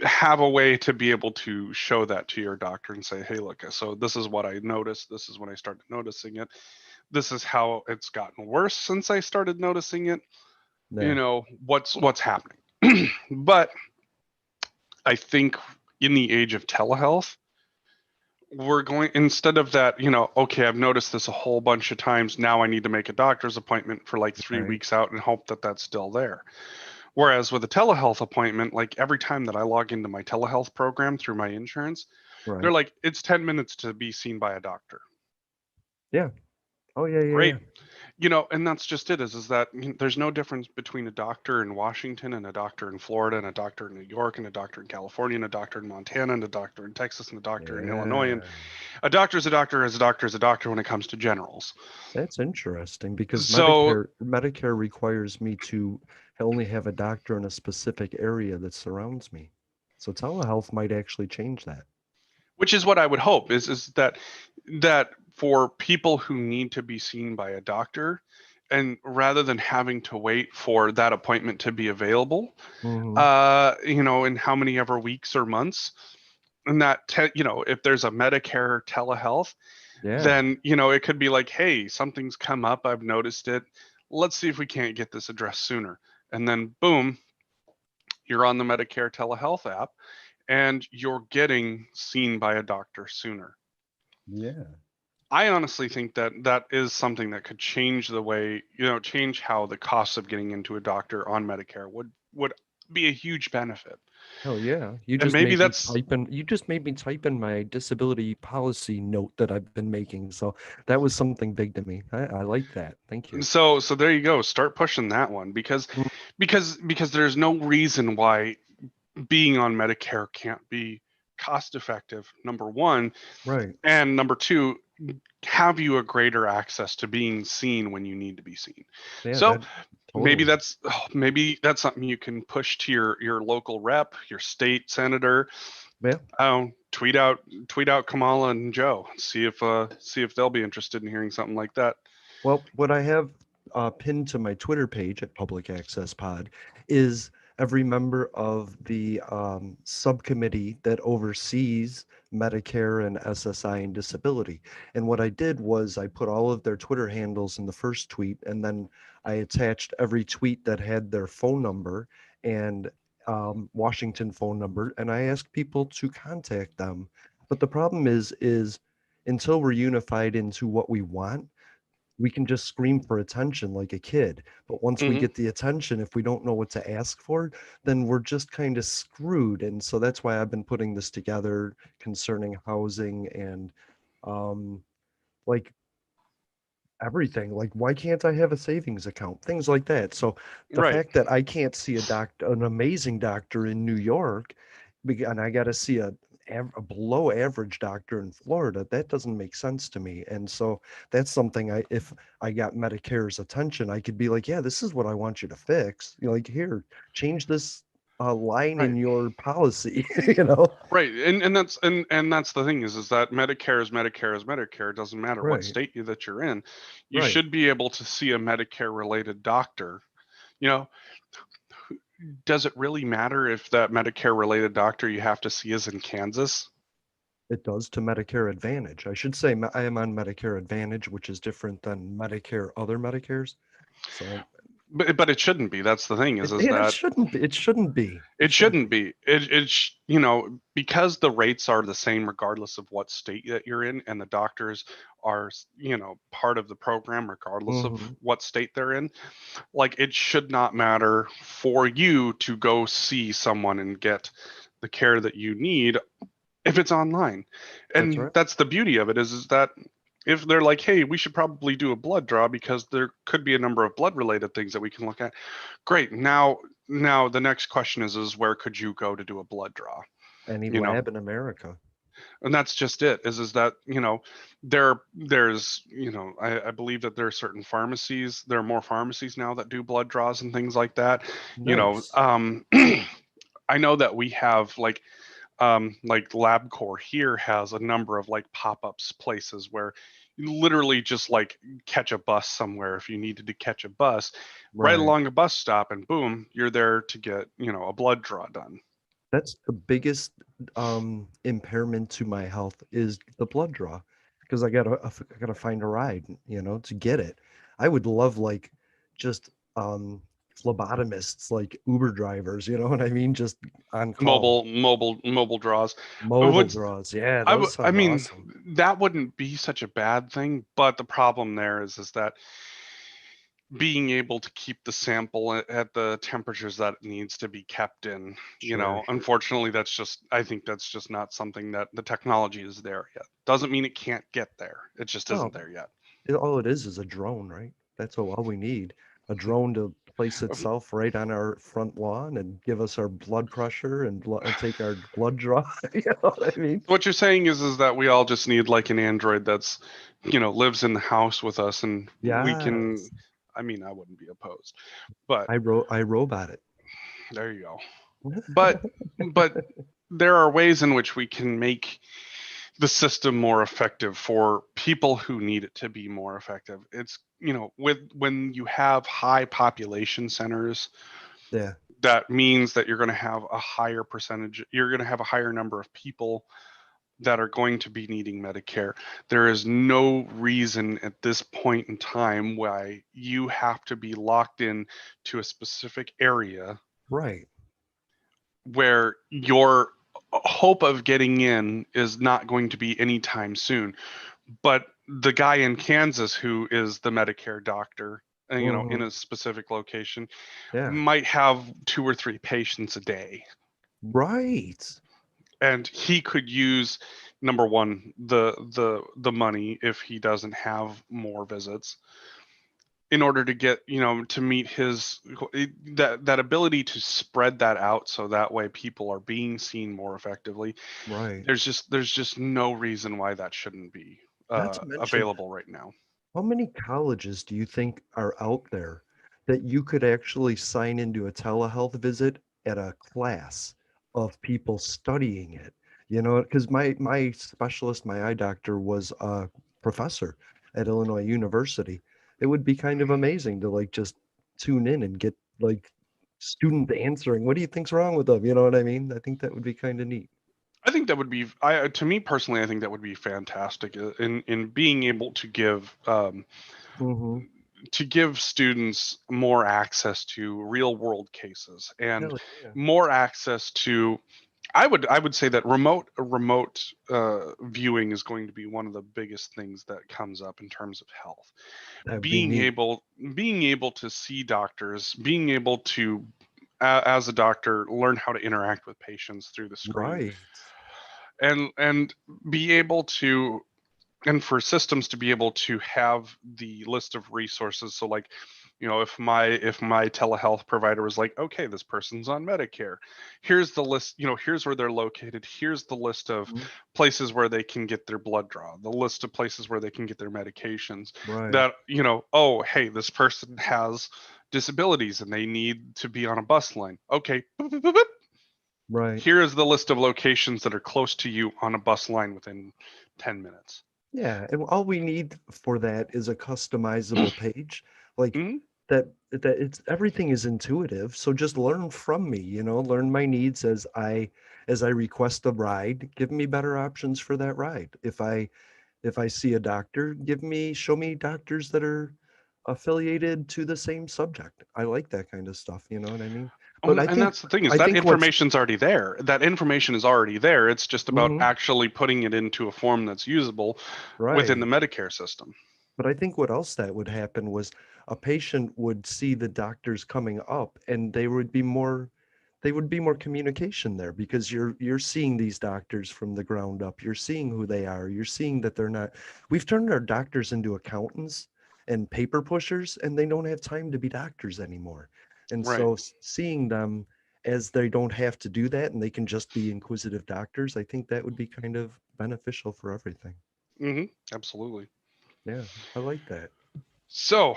Speaker 2: have a way to be able to show that to your doctor and say, hey, look, so this is what I noticed. This is when I started noticing it. This is how it's gotten worse since I started noticing it.
Speaker 1: Yeah.
Speaker 2: What's happening. But I think in the age of telehealth, we're going, instead of that, okay, I've noticed this a whole bunch of times. Now I need to make a doctor's appointment for like 3
Speaker 1: Right.
Speaker 2: weeks out and hope that that's still there. Whereas with a telehealth appointment, like every time that I log into my telehealth program through my insurance, they're
Speaker 1: Right.
Speaker 2: like, it's 10 minutes to be seen by a doctor.
Speaker 1: Yeah. Oh, yeah, yeah,
Speaker 2: Great.
Speaker 1: yeah.
Speaker 2: And that's just it, is that there's no difference between a doctor in Washington and a doctor in Florida and a doctor in New York and a doctor in California and a doctor in Montana and a doctor in Texas and a doctor in Illinois. And
Speaker 1: Yeah.
Speaker 2: a doctor is a doctor is a doctor is a doctor when it comes to generals.
Speaker 1: That's interesting because
Speaker 2: So,
Speaker 1: Medicare requires me to only have a doctor in a specific area that surrounds me. So telehealth might actually change that.
Speaker 2: which is what I would hope, is that for people who need to be seen by a doctor, and rather than having to wait for that appointment to be available,
Speaker 1: Hmm.
Speaker 2: in how many ever weeks or months, and that if there's a Medicare telehealth,
Speaker 1: Yeah.
Speaker 2: then it could be like, hey, something's come up, I've noticed it, let's see if we can't get this addressed sooner. And then boom, you're on the Medicare telehealth app and you're getting seen by a doctor sooner.
Speaker 1: Yeah.
Speaker 2: I honestly think that that is something that could change the way, change how the costs of getting into a doctor on Medicare would be a huge benefit.
Speaker 1: Hell yeah.
Speaker 2: And maybe that's
Speaker 1: You just made me type in my disability policy note that I've been making. So that was something big to me. I like that. Thank you.
Speaker 2: so there you go. Start pushing that one, because
Speaker 1: Mm.
Speaker 2: because there's no reason why being on Medicare can't be cost effective, number one,
Speaker 1: Right.
Speaker 2: and number two, have you a greater access to being seen when you need to be seen.
Speaker 1: Yeah,
Speaker 2: So
Speaker 1: that
Speaker 2: maybe
Speaker 1: totally.
Speaker 2: that's something you can push to your local rep, your state senator.
Speaker 1: Yeah.
Speaker 2: Tweet out Kamala and Joe. See if they'll be interested in hearing something like that.
Speaker 1: Well, what I have pinned to my Twitter page at Public Access Pod is every member of the subcommittee that oversees Medicare and SSI and disability. And what I did was I put all of their Twitter handles in the first tweet, and then I attached every tweet that had their phone number and Washington phone number, and I asked people to contact them. But the problem is until we're unified into what we want, we can just scream for attention like a kid. But once we
Speaker 2: Hmm.
Speaker 1: get the attention, if we don't know what to ask for, then we're just kind of screwed. And so that's why I've been putting this together concerning housing and um, like everything. Like, why can't I have a savings account? Things like that. So the
Speaker 2: Right.
Speaker 1: fact that I can't see an amazing doctor in New York, and I got to see a below average doctor in Florida, that doesn't make sense to me. And so that's something if I got Medicare's attention, I could be like, yeah, this is what I want you to fix. Like, here, change this line
Speaker 2: Right.
Speaker 1: in your policy, you know?
Speaker 2: Right. And that's the thing, is that Medicare is Medicare is Medicare. It doesn't matter what
Speaker 1: Right,
Speaker 2: state that you're in. You
Speaker 1: right.
Speaker 2: should be able to see a Medicare related doctor. You know, does it really matter if that Medicare related doctor you have to see is in Kansas?
Speaker 1: It does to Medicare Advantage. I should say I am on Medicare Advantage, which is different than Medicare, other Medicares. So
Speaker 2: But it shouldn't be. That's the thing is
Speaker 1: it
Speaker 2: that
Speaker 1: shouldn't be. It shouldn't be. It
Speaker 2: it
Speaker 1: shouldn't
Speaker 2: shouldn't
Speaker 1: be.
Speaker 2: be. You know, because the rates are the same regardless of what state that you're in, and the doctors are, you know, part of the program regardless of
Speaker 1: Hmm.
Speaker 2: what state they're in. Like, it should not matter for you to go see someone and get the care that you need if it's online.
Speaker 1: That's
Speaker 2: And
Speaker 1: right.
Speaker 2: that's the beauty of it is that if they're like, hey, we should probably do a blood draw because there could be a number of blood related things that we can look at. Great. Now the next question is where could you go to do a blood draw?
Speaker 1: Any
Speaker 2: You know,
Speaker 1: lab in America.
Speaker 2: and that's just it is that, you know, there's, you know, I believe that there are certain pharmacies, there are more pharmacies now that do blood draws and things like that. You know,
Speaker 1: Nice.
Speaker 2: I know that we have like LabCorp here has a number of like pop-ups places where you literally just like catch a bus somewhere if you needed to catch a bus right
Speaker 1: Right.
Speaker 2: along a bus stop, and boom, you're there to get, you know, a blood draw done.
Speaker 1: That's the biggest impairment to my health is the blood draw because I gotta find a ride, to get it. I would love like just phlebotomists, like Uber drivers, you know what I mean? Just on call.
Speaker 2: Mobile draws.
Speaker 1: Mobile
Speaker 2: Would
Speaker 1: draws. Yeah, those
Speaker 2: I
Speaker 1: sound
Speaker 2: mean,
Speaker 1: awesome.
Speaker 2: that wouldn't be such a bad thing, but the problem there is that being able to keep the sample at the temperatures that it needs to be kept in, you
Speaker 1: Sure,
Speaker 2: know,
Speaker 1: sure.
Speaker 2: unfortunately that's just, I think that's just not something that the technology is there yet. Doesn't mean it can't get there, it just
Speaker 1: No,
Speaker 2: isn't there yet.
Speaker 1: all it is a drone, right? That's all we need. A drone to place itself right on our front lawn and give us our blood pressure and take our blood draw. You know what I mean?
Speaker 2: What you're saying is that we all just need like an android that's, you know, lives in the house with us, and we can,
Speaker 1: Yes.
Speaker 2: I mean, I wouldn't be opposed, but
Speaker 1: I robot it.
Speaker 2: there you go. but but there are ways in which we can make the system more effective for people who need it to be more effective. It's, you know, with when you have high population centers,
Speaker 1: Yeah,
Speaker 2: that means that you're going to have a higher percentage, you're going to have a higher number of people that are going to be needing Medicare. There is no reason at this point in time why you have to be locked in to a specific area
Speaker 1: right.
Speaker 2: where your hope of getting in is not going to be anytime soon. But the guy in Kansas who is the Medicare doctor, you know, in
Speaker 1: Hmm.
Speaker 2: a specific location,
Speaker 1: Yeah.
Speaker 2: might have 2 or 3 patients a day,
Speaker 1: Right.
Speaker 2: and he could use, number one, the money if he doesn't have more visits, in order to get, you know, to meet his, that ability to spread that out so that way people are being seen more effectively.
Speaker 1: Right.
Speaker 2: There's just no reason why that shouldn't be
Speaker 1: Not to mention,
Speaker 2: available right now.
Speaker 1: how many colleges do you think are out there that you could actually sign into a telehealth visit at a class of people studying it? You know, because my specialist, my eye doctor, was a professor at Illinois University. It would be kind of amazing to like just tune in and get like student answering, what do you think's wrong with them? You know what I mean? I think that would be kind of neat.
Speaker 2: I think that would be, to me personally, I think that would be fantastic in being able
Speaker 1: Hmm.
Speaker 2: to give students more access to real world cases, and
Speaker 1: Hell yeah.
Speaker 2: more access to, I would say that remote viewing is going to be one of the biggest things that comes up in terms of health.
Speaker 1: That'd be
Speaker 2: being
Speaker 1: neat.
Speaker 2: able being able to see doctors, being able to, as a doctor, learn how to interact with patients through the screen,
Speaker 1: Right.
Speaker 2: and be able to, and for systems to be able to have the list of resources. So like, you know, if my telehealth provider was like, okay, this person's on Medicare, here's the list, you know, here's where they're located, here's the list of
Speaker 1: Mhm.
Speaker 2: places where they can get their blood draw, the list of places where they can get their medications,
Speaker 1: Right.
Speaker 2: that, you know, oh, hey, this person has disabilities and they need to be on a bus line. Okay, boop, boop, boop, boop.
Speaker 1: Right.
Speaker 2: Here is the list of locations that are close to you on a bus line within 10 minutes.
Speaker 1: Yeah, and all we need for that is a customizable page. Like
Speaker 2: Mhm.
Speaker 1: that it's everything is intuitive. So just learn from me, learn my needs as I request a ride, give me better options for that ride. If I see a doctor, show me doctors that are affiliated to the same subject. I like that kind of stuff, you know what I mean? But
Speaker 2: And that's the thing, is
Speaker 1: I
Speaker 2: that
Speaker 1: think what's
Speaker 2: information's already there. That information is already there. It's just about
Speaker 1: Mhm,
Speaker 2: actually putting it into a form that's usable within the
Speaker 1: right.
Speaker 2: Medicare system.
Speaker 1: But I think what else that would happen was a patient would see the doctors coming up, and they would be more communication there, because you're seeing these doctors from the ground up. You're seeing who they are. You're seeing that they're not. We've turned our doctors into accountants and paper pushers, and they don't have time to be doctors anymore. And
Speaker 2: Right.
Speaker 1: so seeing them as they don't have to do that and they can just be inquisitive doctors, I think that would be kind of beneficial for everything.
Speaker 2: Absolutely.
Speaker 1: Yeah, I like that.
Speaker 2: So,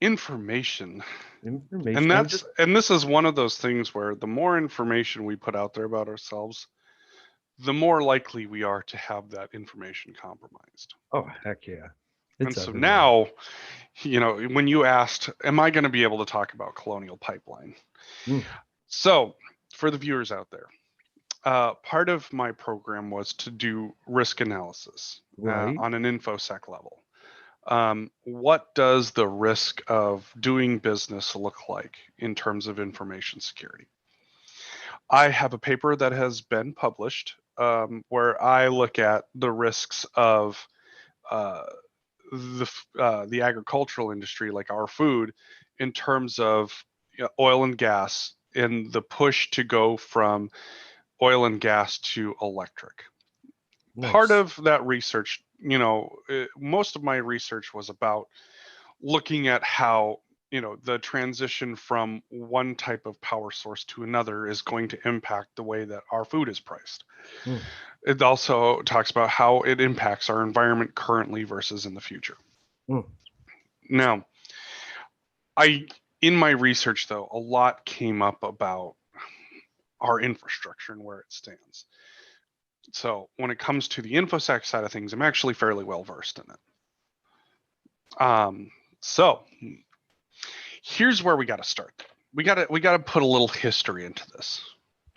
Speaker 2: information.
Speaker 1: Information.
Speaker 2: And
Speaker 1: I'm just
Speaker 2: this is one of those things where the more information we put out there about ourselves, the more likely we are to have that information compromised.
Speaker 1: Oh, heck yeah.
Speaker 2: And
Speaker 1: It's
Speaker 2: so
Speaker 1: everywhere.
Speaker 2: now, when you asked, am I going to be able to talk about Colonial Pipeline?
Speaker 1: Mm,
Speaker 2: So, for the viewers out there, part of my program was to do risk analysis
Speaker 1: right.
Speaker 2: on an infosec level. What does the risk of doing business look like in terms of information security? I have a paper that has been published where I look at the risks of uh, the agricultural industry, like our food, in terms of oil and gas and the push to go from oil and gas to electric. Part
Speaker 1: Nice.
Speaker 2: of that research, most of my research was about looking at how the transition from one type of power source to another is going to impact the way that our food is priced.
Speaker 1: Mm,
Speaker 2: It also talks about how it impacts our environment currently versus in the future.
Speaker 1: mm,
Speaker 2: Now, I in my research though, a lot came up about our infrastructure and where it stands. So when it comes to the infosec side of things, I'm actually fairly well versed in it. So here's where we got to start. We got to put a little history into this.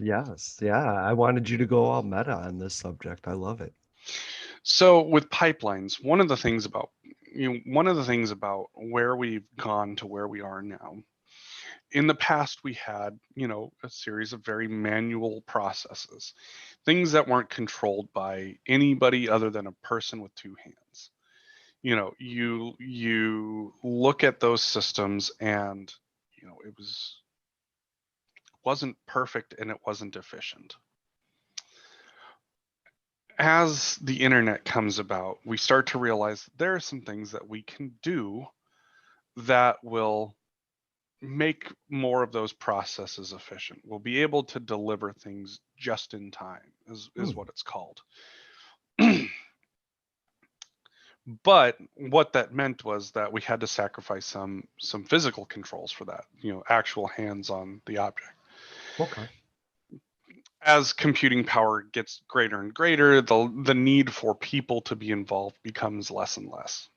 Speaker 1: yes. Yeah. I wanted you to go all meta on this subject. I love it.
Speaker 2: So with pipelines, one of the things about where we've gone to where we are now. In the past, we had, a series of very manual processes, things that weren't controlled by anybody other than a person with two hands. You look at those systems and, it wasn't perfect and it wasn't efficient. As the internet comes about, we start to realize that there are some things that we can do that will make more of those processes efficient. We'll be able to deliver things just in time, is
Speaker 1: Mm,
Speaker 2: what it's called. But what that meant was that we had to sacrifice some physical controls for that, actual hands on the object.
Speaker 1: okay.
Speaker 2: As computing power gets greater and greater, the need for people to be involved becomes less and less.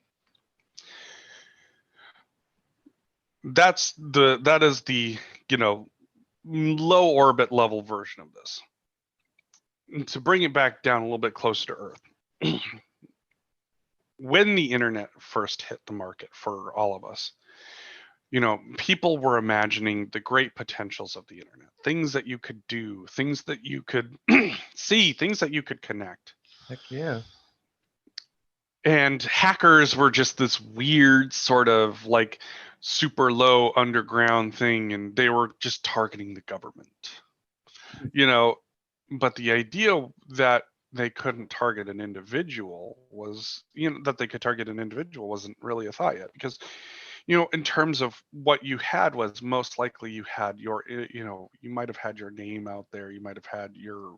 Speaker 2: That is the low orbit level version of this. And to bring it back down a little bit closer to Earth, when the internet first hit the market for all of us, people were imagining the great potentials of the internet, things that you could do, things that you could see, things that you could connect.
Speaker 1: Heck yeah.
Speaker 2: And hackers were just this weird sort of like super low underground thing, and they were just targeting the government, you know. But the idea that they couldn't target an individual was, that they could target an individual wasn't really a thought yet, because in terms of what you had was most likely you had you might have had your name out there, you might have had your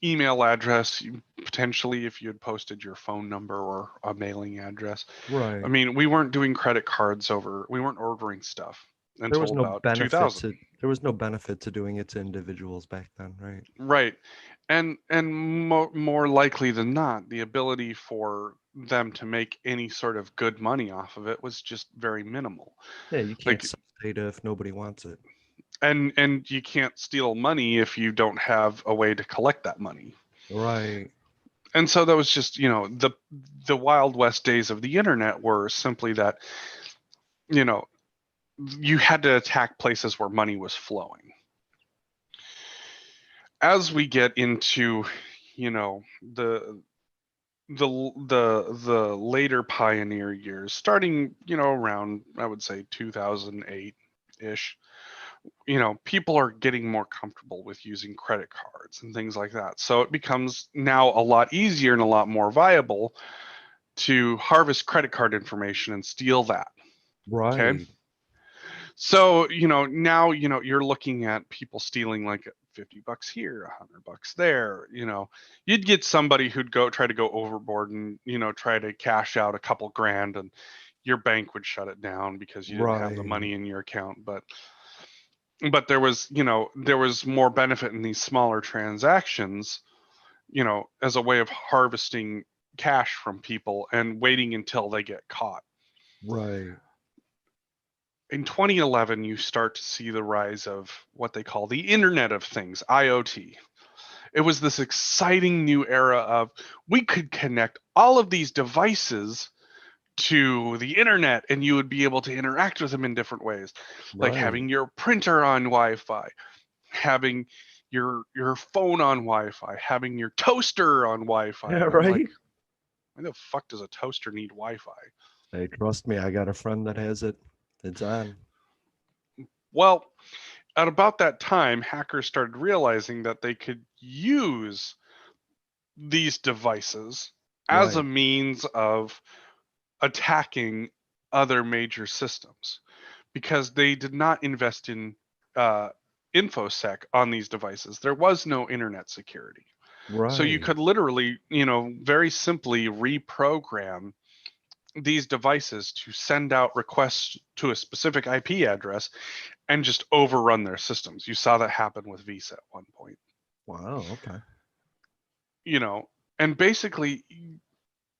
Speaker 2: email address, potentially if you had posted your phone number or a mailing address. I
Speaker 1: Right.
Speaker 2: mean, we weren't doing credit cards we weren't ordering stuff
Speaker 1: There
Speaker 2: until
Speaker 1: was no
Speaker 2: about
Speaker 1: benefit
Speaker 2: 2000.
Speaker 1: to there was no benefit to doing it to individuals back then, right?
Speaker 2: Right. And more likely than not, the ability for them to make any sort of good money off of it was just very minimal.
Speaker 1: Yeah, you can't
Speaker 2: Like,
Speaker 1: sell data if nobody wants it.
Speaker 2: and you can't steal money if you don't have a way to collect that money.
Speaker 1: Right.
Speaker 2: And so that was just, the Wild West days of the internet were simply that, you know, you had to attack places where money was flowing. As we get into, the the later pioneer years, starting, around, I would say, 2008 ish, people are getting more comfortable with using credit cards and things like that. So it becomes now a lot easier and a lot more viable to harvest credit card information and steal that. Okay.
Speaker 1: Right.
Speaker 2: So, now, you're looking at people stealing like $50 here, $100 there. You'd get somebody who'd try to go overboard and, try to cash out a couple grand, and your bank would shut it down because you didn't have the
Speaker 1: Right.
Speaker 2: money in your account. But there was more benefit in these smaller transactions, as a way of harvesting cash from people and waiting until they get caught.
Speaker 1: Right.
Speaker 2: In 2011, you start to see the rise of what they call the Internet of Things, IoT. It was this exciting new era of, we could connect all of these devices to the internet and you would be able to interact with them in different ways, like
Speaker 1: Right.
Speaker 2: having your printer on Wi-Fi, having your phone on Wi-Fi, having your toaster on Wi-Fi.
Speaker 1: Yeah,
Speaker 2: And I'm like,
Speaker 1: right.
Speaker 2: why the fuck does a toaster need Wi-Fi?
Speaker 1: Hey, trust me, I got a friend that has it. It's on.
Speaker 2: Well, at about that time, hackers started realizing that they could use these devices as a
Speaker 1: Right.
Speaker 2: means of attacking other major systems, because they did not invest in uh, infosec on these devices. There was no internet security. So you
Speaker 1: Right.
Speaker 2: could literally, very simply reprogram these devices to send out requests to a specific IP address and just overrun their systems. You saw that happen with Visa at one point.
Speaker 1: Wow. Okay.
Speaker 2: You know, and basically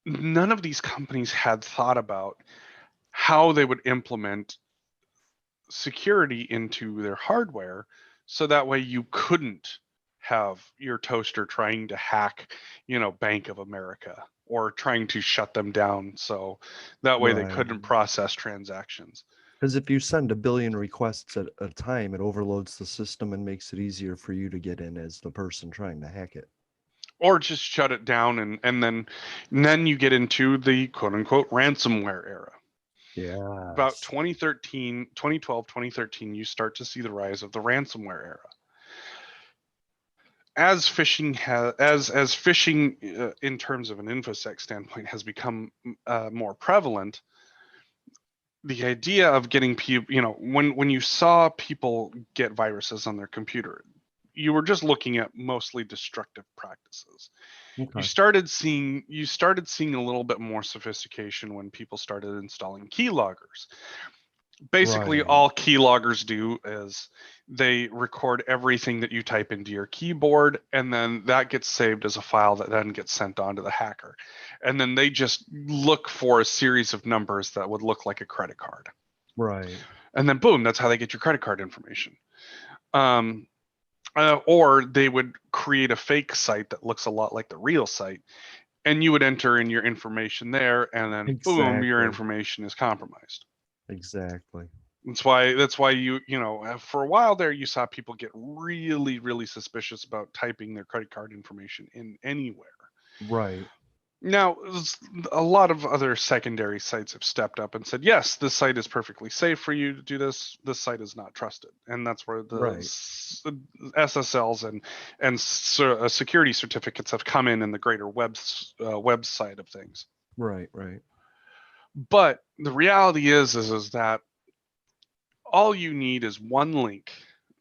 Speaker 2: none of these companies had thought about how they would implement security into their hardware, so that way you couldn't have your toaster trying to hack, Bank of America, or trying to shut them down, so that way they
Speaker 1: Right.
Speaker 2: couldn't process transactions.
Speaker 1: Because if you send a billion requests at a time, it overloads the system and makes it easier for you to get in as the person trying to hack it.
Speaker 2: Or just shut it down, and then you get into the quote unquote ransomware era. About
Speaker 1: Yes.
Speaker 2: 2013, 2012, 2013, you start to see the rise of the ransomware era. As phishing, in terms of an infosec standpoint, has become more prevalent, the idea of getting people, when you saw people get viruses on their computer, you were just looking at mostly destructive practices. you
Speaker 1: Okay.
Speaker 2: started seeing you started seeing a little bit more sophistication when people started installing keyloggers. Basically,
Speaker 1: Right.
Speaker 2: all keyloggers do is they record everything that you type into your keyboard, and then that gets saved as a file that then gets sent on to the hacker. And then they just look for a series of numbers that would look like a credit card.
Speaker 1: Right.
Speaker 2: And then boom, that's how they get your credit card information. Um, or they would create a fake site that looks a lot like the real site, and you would enter in your information there, and then boom, your
Speaker 1: Exactly.
Speaker 2: information is compromised.
Speaker 1: Exactly.
Speaker 2: That's why for a while there, you saw people get really, really suspicious about typing their credit card information in anywhere.
Speaker 1: Right.
Speaker 2: Now, a lot of other secondary sites have stepped up and said, yes, this site is perfectly safe for you to do this. This site is not trusted. And that's where the
Speaker 1: Right.
Speaker 2: SSLs and security certificates have come in the greater web side of things.
Speaker 1: Right. Right.
Speaker 2: But the reality is that all you need is one link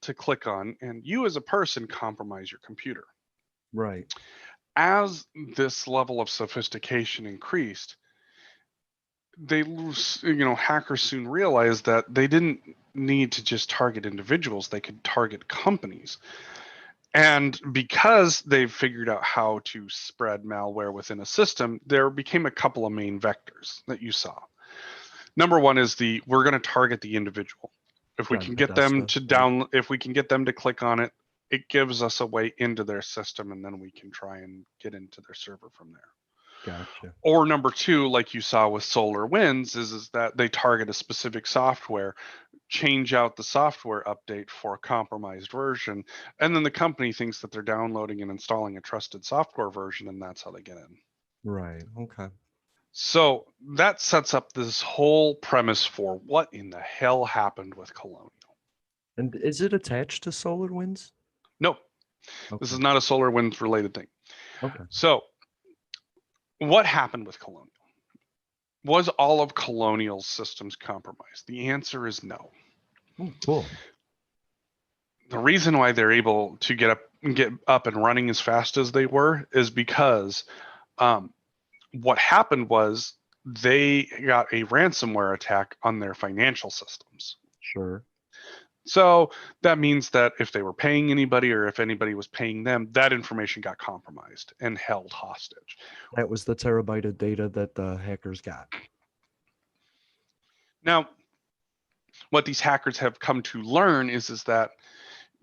Speaker 2: to click on, and you as a person compromise your computer.
Speaker 1: Right.
Speaker 2: As this level of sophistication increased, hackers soon realized that they didn't need to just target individuals, they could target companies. And because they've figured out how to spread malware within a system, there became a couple of main vectors that you saw. Number one is we're going to target the individual. If we
Speaker 1: John
Speaker 2: can get them
Speaker 1: Podesta,
Speaker 2: to
Speaker 1: right?
Speaker 2: if we can get them to click on it, it gives us a way into their system, and then we can try and get into their server from there.
Speaker 1: Gotcha.
Speaker 2: Or number two, like you saw with SolarWinds, is that they target a specific software, change out the software update for a compromised version, and then the company thinks that they're downloading and installing a trusted software version, and that's how they get in.
Speaker 1: Right. Okay.
Speaker 2: So that sets up this whole premise for what in the hell happened with Colonial.
Speaker 1: And is it attached to SolarWinds?
Speaker 2: No, this
Speaker 1: Okay.
Speaker 2: is not a SolarWinds related thing.
Speaker 1: Okay.
Speaker 2: So what happened with Colonial? Was all of Colonial's systems compromised? The answer is no.
Speaker 1: Oh, cool.
Speaker 2: The reason why they're able to get up and running as fast as they were is because what happened was they got a ransomware attack on their financial systems.
Speaker 1: Sure.
Speaker 2: So that means that if they were paying anybody or if anybody was paying them, that information got compromised and held hostage.
Speaker 1: That was the terabyte of data that the hackers got.
Speaker 2: Now, what these hackers have come to learn is that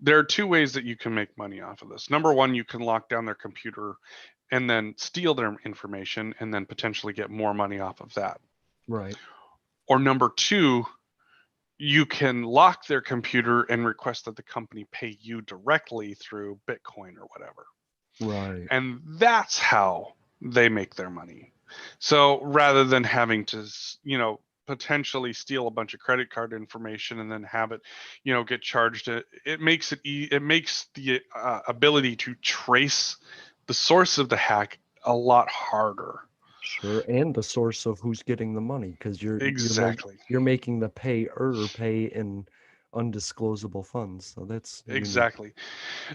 Speaker 2: there are two ways that you can make money off of this. Number one, you can lock down their computer and then steal their information and then potentially get more money off of that.
Speaker 1: Right.
Speaker 2: Or number two, you can lock their computer and request that the company pay you directly through Bitcoin or whatever.
Speaker 1: Right.
Speaker 2: And that's how they make their money. So rather than having to, potentially steal a bunch of credit card information and then have it, get charged, it makes the ability to trace the source of the hack a lot harder.
Speaker 1: Sure. And the source of who's getting the money, because
Speaker 2: Exactly.
Speaker 1: you're making the payer pay in undisclosable funds. So that's unique.
Speaker 2: Exactly.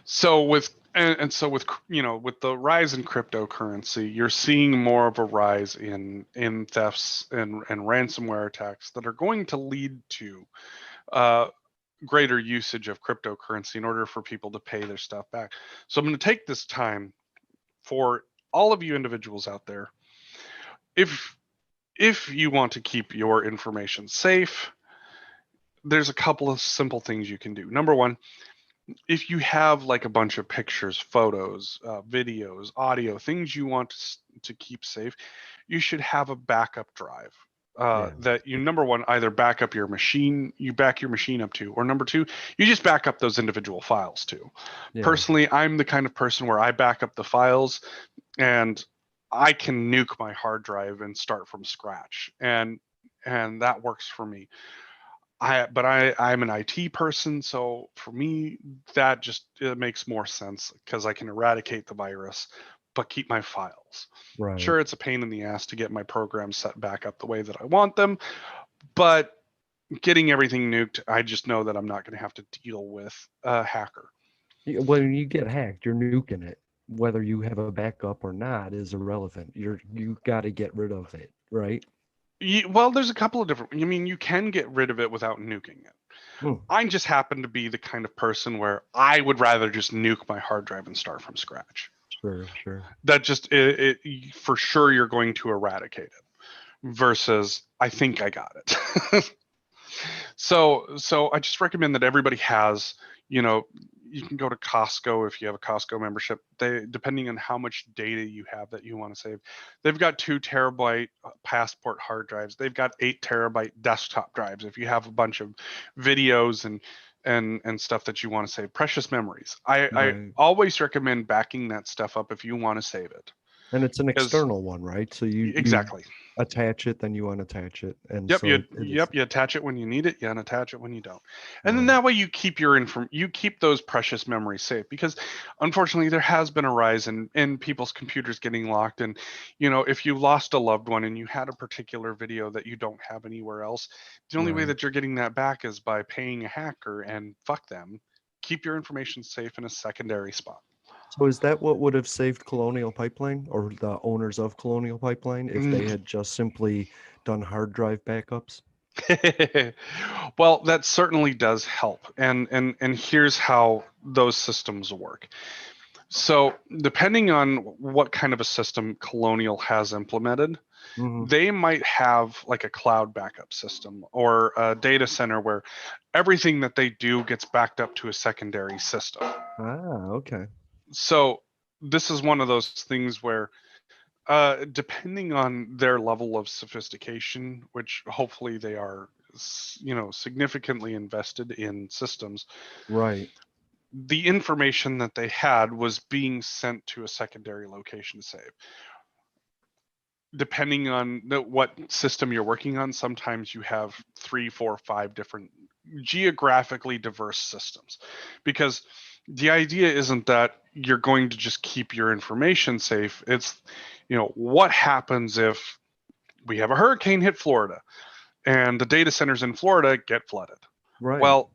Speaker 2: So with with the rise in cryptocurrency, you're seeing more of a rise in thefts and ransomware attacks that are going to lead to greater usage of cryptocurrency in order for people to pay their stuff back. So I'm going to take this time for all of you individuals out there. If you want to keep your information safe, there's a couple of simple things you can do. Number one, if you have like a bunch of pictures, photos, videos, audio, things you want to keep safe, you should have a backup drive
Speaker 1: Yeah.
Speaker 2: that you, number one, either back up your machine, you back your machine up to, or number two, you just back up those individual files to.
Speaker 1: Yeah.
Speaker 2: Personally, I'm the kind of person where I back up the files and I can nuke my hard drive and start from scratch. And that works for me. I'm an IT person, so for me that just it makes more sense because I can eradicate the virus, but keep my files.
Speaker 1: Right.
Speaker 2: Sure, it's a pain in the ass to get my programs set back up the way that I want them, but getting everything nuked, I just know that I'm not going to have to deal with a hacker.
Speaker 1: When you get hacked, you're nuking it. Whether you have a backup or not is irrelevant. You got to get rid of it, right?
Speaker 2: Well, there's a couple of different. I mean, you can get rid of it without nuking it.
Speaker 1: Hmm.
Speaker 2: I just happen to be the kind of person where I would rather just nuke my hard drive and start from scratch.
Speaker 1: Sure. Sure.
Speaker 2: That just for sure you're going to eradicate it versus I think I got it. So I just recommend that everybody has, you can go to Costco if you have a Costco membership. They, depending on how much data you have that you want to save, they've got 2 terabyte passport hard drives. They've got 8 terabyte desktop drives. If you have a bunch of videos and stuff that you want to save, precious memories. I
Speaker 1: Right.
Speaker 2: always recommend backing that stuff up if you want to save it.
Speaker 1: And it's an
Speaker 2: Because
Speaker 1: external one, right? So you
Speaker 2: exactly.
Speaker 1: attach it, then you unattach it, and
Speaker 2: Yep,
Speaker 1: so it is
Speaker 2: you attach it when you need it, you unattach it when you don't. And then
Speaker 1: right.
Speaker 2: that way you keep you keep those precious memories safe because unfortunately there has been a rise in people's computers getting locked. And if you lost a loved one and you had a particular video that you don't have anywhere else, the only way
Speaker 1: Right.
Speaker 2: that you're getting that back is by paying a hacker, and fuck them. Keep your information safe in a secondary spot.
Speaker 1: So is that what would have saved Colonial Pipeline or the owners of Colonial Pipeline if they
Speaker 2: Mm,
Speaker 1: had just simply done hard drive backups?
Speaker 2: Well, that certainly does help. And here's how those systems work. So, depending on what kind of a system Colonial has implemented,
Speaker 1: Hmm.
Speaker 2: they might have like a cloud backup system or a data center where everything that they do gets backed up to a secondary system.
Speaker 1: Ah, okay.
Speaker 2: So, this is one of those things where depending on their level of sophistication, which hopefully they are, significantly invested in systems,
Speaker 1: Right.
Speaker 2: the information that they had was being sent to a secondary location to save. Depending on what system you're working on, sometimes you have 3, 4, 5 different geographically diverse systems, because the idea isn't that you're going to just keep your information safe. It's, what happens if we have a hurricane hit Florida and the data centers in Florida get flooded?
Speaker 1: Right.
Speaker 2: Well,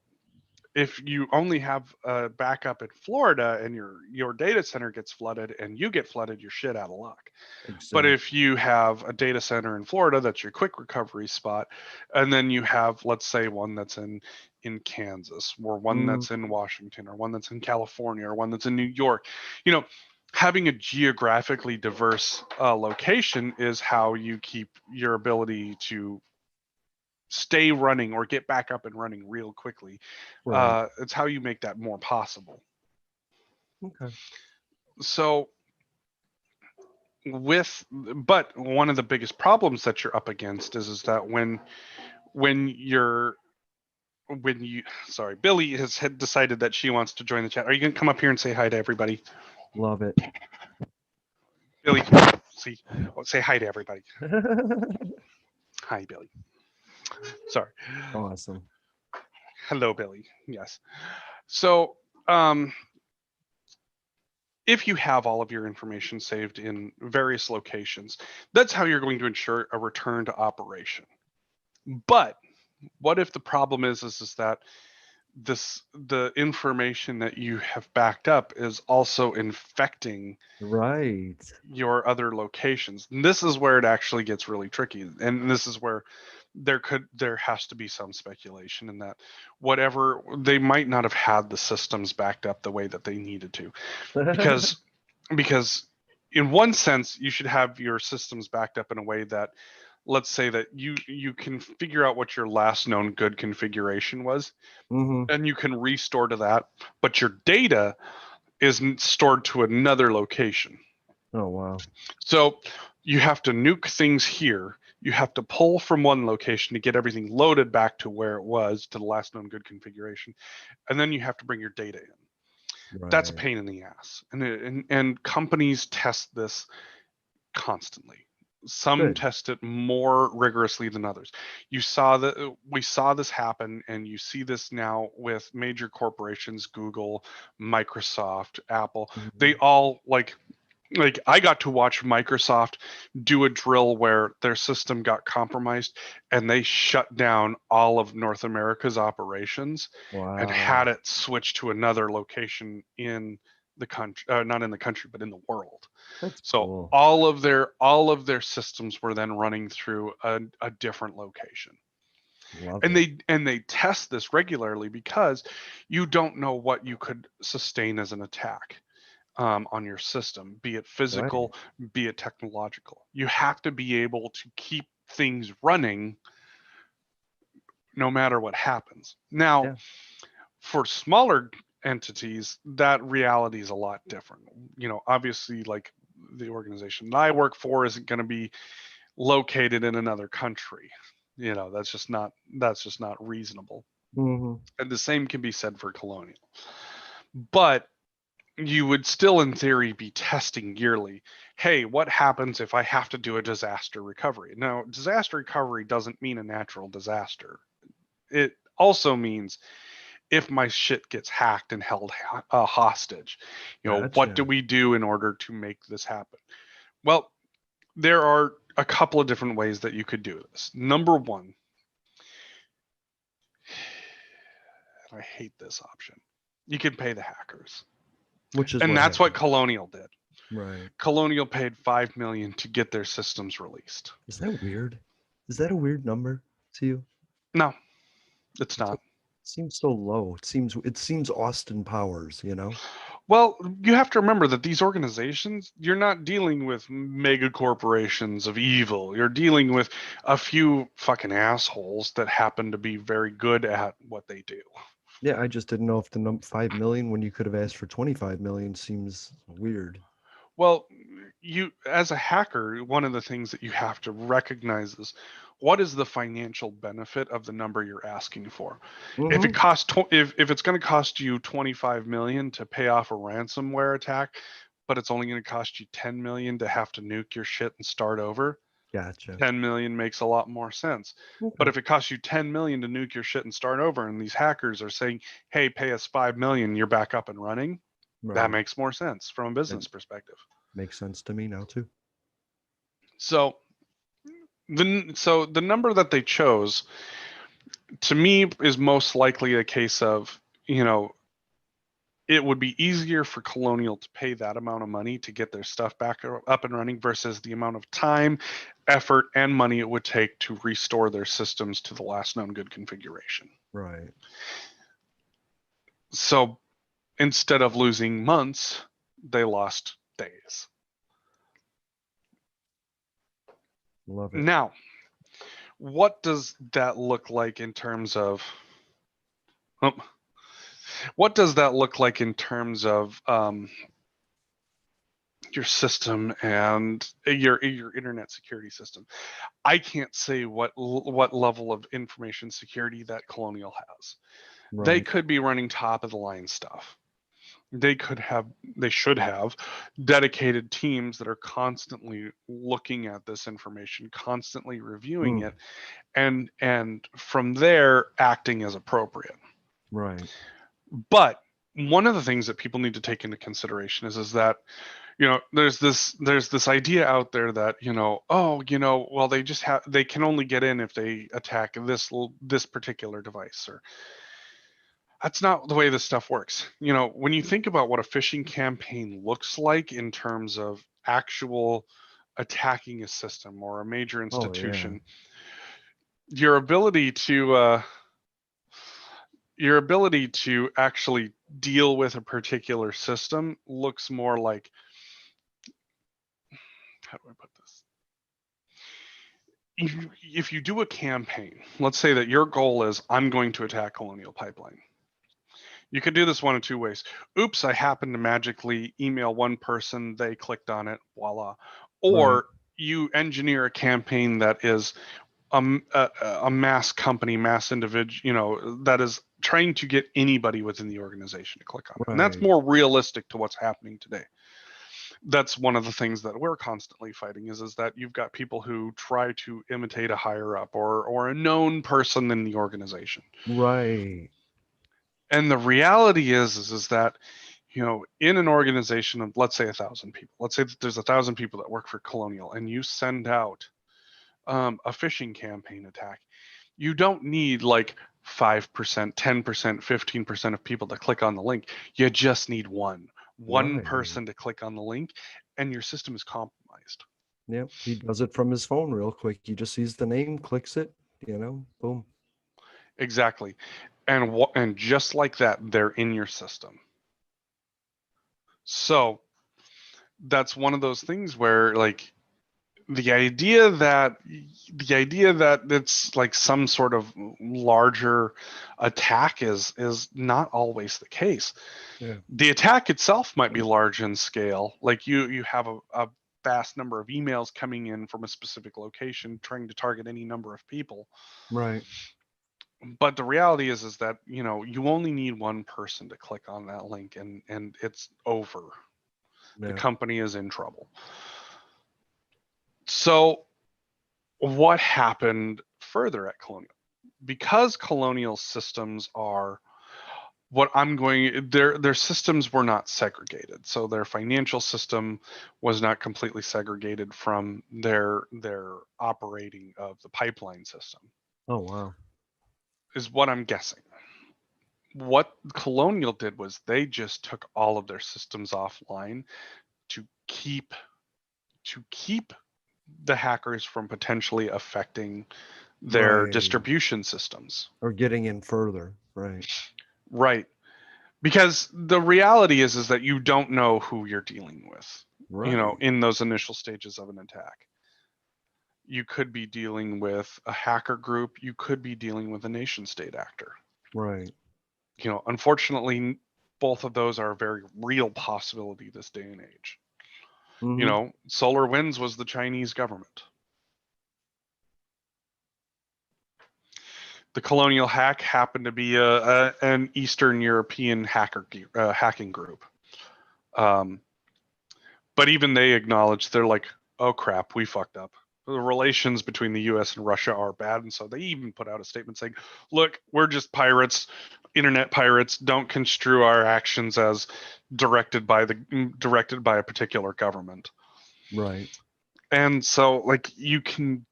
Speaker 2: if you only have a backup in Florida and your data center gets flooded and you get flooded, you're shit out of luck. But
Speaker 1: Exactly.
Speaker 2: if you have a data center in Florida, that's your quick recovery spot, and then you have, let's say, one that's in Kansas, or one
Speaker 1: Mm,
Speaker 2: that's in Washington, or one that's in California, or one that's in New York, you know, having a geographically diverse location is how you keep your ability to stay running or get back up and running real quickly.
Speaker 1: right.
Speaker 2: It's how you make that more possible.
Speaker 1: Okay.
Speaker 2: So but one of the biggest problems that you're up against is that when you're when you sorry, Billy has had decided that she wants to join the chat. Are you gonna come up here and say hi to everybody?
Speaker 1: Love it.
Speaker 2: Billy, see, say hi to everybody. Hi, Billy. Sorry.
Speaker 1: Awesome.
Speaker 2: Hello, Billy. Yes. So, um, if you have all of your information saved in various locations, that's how you're going to ensure a return to operation. But what if the problem is that the information that you have backed up is also infecting
Speaker 1: Right.
Speaker 2: your other locations? And this is where it actually gets really tricky, and this is where there has to be some speculation in that whatever, they might not have had the systems backed up the way that they needed to, because because in one sense you should have your systems backed up in a way that, let's say that you can figure out what your last known good configuration was
Speaker 1: Hmm.
Speaker 2: and you can restore to that, but your data is stored to another location.
Speaker 1: Oh, wow.
Speaker 2: So you have to nuke things here. You have to pull from one location to get everything loaded back to where it was, to the last known good configuration, and then you have to bring your data in. That's a
Speaker 1: Right.
Speaker 2: pain in the ass, and companies test this constantly. Some
Speaker 1: Good.
Speaker 2: test it more rigorously than others. You saw that we saw this happen, and you see this now with major corporations: Google, Microsoft, Apple. They
Speaker 1: Mhm.
Speaker 2: all like I got to watch Microsoft do a drill where their system got compromised and they shut down all of North America's operations and had
Speaker 1: Wow.
Speaker 2: it switched to another location in the country, not in the country, but in the world.
Speaker 1: That's
Speaker 2: So
Speaker 1: cool.
Speaker 2: all of their systems were then running through a different location.
Speaker 1: Love
Speaker 2: And
Speaker 1: it.
Speaker 2: they test this regularly because you don't know what you could sustain as an attack on your system, be it
Speaker 1: Right.
Speaker 2: physical, be it technological. You have to be able to keep things running no matter what happens. Now,
Speaker 1: Yeah.
Speaker 2: for smaller entities, that reality is a lot different. Obviously, like the organization that I work for isn't going to be located in another country. That's just not reasonable.
Speaker 1: Hmm.
Speaker 2: And the same can be said for Colonial. But you would still, in theory, be testing yearly. Hey, what happens if I have to do a disaster recovery? Now, disaster recovery doesn't mean a natural disaster. It also means if my shit gets hacked and held hostage, what do
Speaker 1: Gotcha.
Speaker 2: we do in order to make this happen? Well, there are a couple of different ways that you could do this. Number one, and I hate this option, you can pay the hackers.
Speaker 1: Which is
Speaker 2: And
Speaker 1: what
Speaker 2: that's what
Speaker 1: happened.
Speaker 2: Colonial did.
Speaker 1: Right.
Speaker 2: Colonial paid 5 million to get their systems released.
Speaker 1: Is that weird? Is that a weird number to you?
Speaker 2: No, it's
Speaker 1: It's,
Speaker 2: not.
Speaker 1: it seems so low. It seems Austin Powers, you know?
Speaker 2: Well, you have to remember that these organizations, you're not dealing with mega corporations of evil. You're dealing with a few fucking assholes that happen to be very good at what they do.
Speaker 1: Yeah, I just didn't know if the 5 million when you could have asked for 25 million seems weird.
Speaker 2: Well, you as a hacker, one of the things that you have to recognize is what is the financial benefit of the number you're asking for. If it
Speaker 1: Mm-hmm.
Speaker 2: costs if it's going to cost you 25 million to pay off a ransomware attack, but it's only going to cost you 10 million to have to nuke your shit and start over,
Speaker 1: Gotcha.
Speaker 2: 10 million makes a lot more sense. But
Speaker 1: Okay.
Speaker 2: if it costs you 10 million to nuke your shit and start over and these hackers are saying, "Hey, pay us 5 million, you're back up and running," that
Speaker 1: Right.
Speaker 2: makes more sense from a
Speaker 1: That
Speaker 2: business perspective.
Speaker 1: makes sense to me now too.
Speaker 2: So the number that they chose to me is most likely a case of, you know, it would be easier for Colonial to pay that amount of money to get their stuff back up and running versus the amount of time, effort, and money it would take to restore their systems to the last known good configuration.
Speaker 1: Right.
Speaker 2: So instead of losing months, they lost days.
Speaker 1: Love it.
Speaker 2: Now, what does that look like in terms of oh, what does that look like in terms of your system and your internet security system? I can't say what level of information security that Colonial has. They
Speaker 1: Right.
Speaker 2: could be running top of the line stuff. They could have, they should have dedicated teams that are constantly looking at this information, constantly reviewing
Speaker 1: Mm.
Speaker 2: it, and from there acting as appropriate.
Speaker 1: Right.
Speaker 2: But one of the things that people need to take into consideration is that, you know, there's this idea out there that, you know, oh, you know, well, they can only get in if they attack this particular device. Or that's not the way this stuff works. You know, when you think about what a phishing campaign looks like in terms of actual attacking a system or a major
Speaker 1: Oh yeah.
Speaker 2: institution, your ability to uh, your ability to actually deal with a particular system looks more like, how do I put this? If you do a campaign, let's say that your goal is, I'm going to attack Colonial Pipeline. You could do this one of two ways. Oops, I happened to magically email one person, they clicked on it, voila.
Speaker 1: Right.
Speaker 2: Or you engineer a campaign that is a mass company, mass individual, you know, that is trying to get anybody within the organization to click on it. And that's
Speaker 1: Right.
Speaker 2: more realistic to what's happening today. That's one of the things that we're constantly fighting is that you've got people who try to imitate a higher up or a known person in the organization.
Speaker 1: Right.
Speaker 2: And the reality is that, you know, in an organization of, let's say, 1,000 people, let's say that there's 1,000 people that work for Colonial, and you send out a phishing campaign attack, you don't need like 5%, 10%, 15% of people to click on the link. You just need one
Speaker 1: Right.
Speaker 2: person to click on the link, and your system is compromised.
Speaker 1: Yep. He does it from his phone real quick. He just sees the name, clicks it, boom.
Speaker 2: Exactly. And just like that, they're in your system. So that's one of those things where, like, the idea that it's like some sort of larger attack is not always the case.
Speaker 1: Yeah.
Speaker 2: The attack itself might be large in scale, like you have a vast number of emails coming in from a specific location trying to target any number of people.
Speaker 1: Right.
Speaker 2: But the reality is that, you know, you only need one person to click on that link, and it's over. The
Speaker 1: Yeah.
Speaker 2: company is in trouble. So what happened further at Colonial? Because Colonial systems are what I'm going their systems were not segregated. So their financial system was not completely segregated from their operating of the pipeline system,
Speaker 1: Oh wow.
Speaker 2: is what I'm guessing. What Colonial did was they just took all of their systems offline to keep the hackers from potentially affecting their
Speaker 1: Right.
Speaker 2: distribution systems.
Speaker 1: Or getting in further. Right.
Speaker 2: Right. Because the reality is that you don't know who you're dealing with,
Speaker 1: Right.
Speaker 2: in those initial stages of an attack. You could be dealing with a hacker group, you could be dealing with a nation state actor.
Speaker 1: Right.
Speaker 2: Unfortunately, both of those are a very real possibility this day and age.
Speaker 1: Mm-hmm.
Speaker 2: Solar Winds was the Chinese government. The Colonial hack happened to be an Eastern European hacking group. Um, but even they acknowledged, they're like, oh crap, we fucked up. The relations between the US and Russia are bad. And so they even put out a statement saying, look, we're just pirates, internet pirates. Don't construe our actions as directed by a particular government.
Speaker 1: Right.
Speaker 2: And so like you can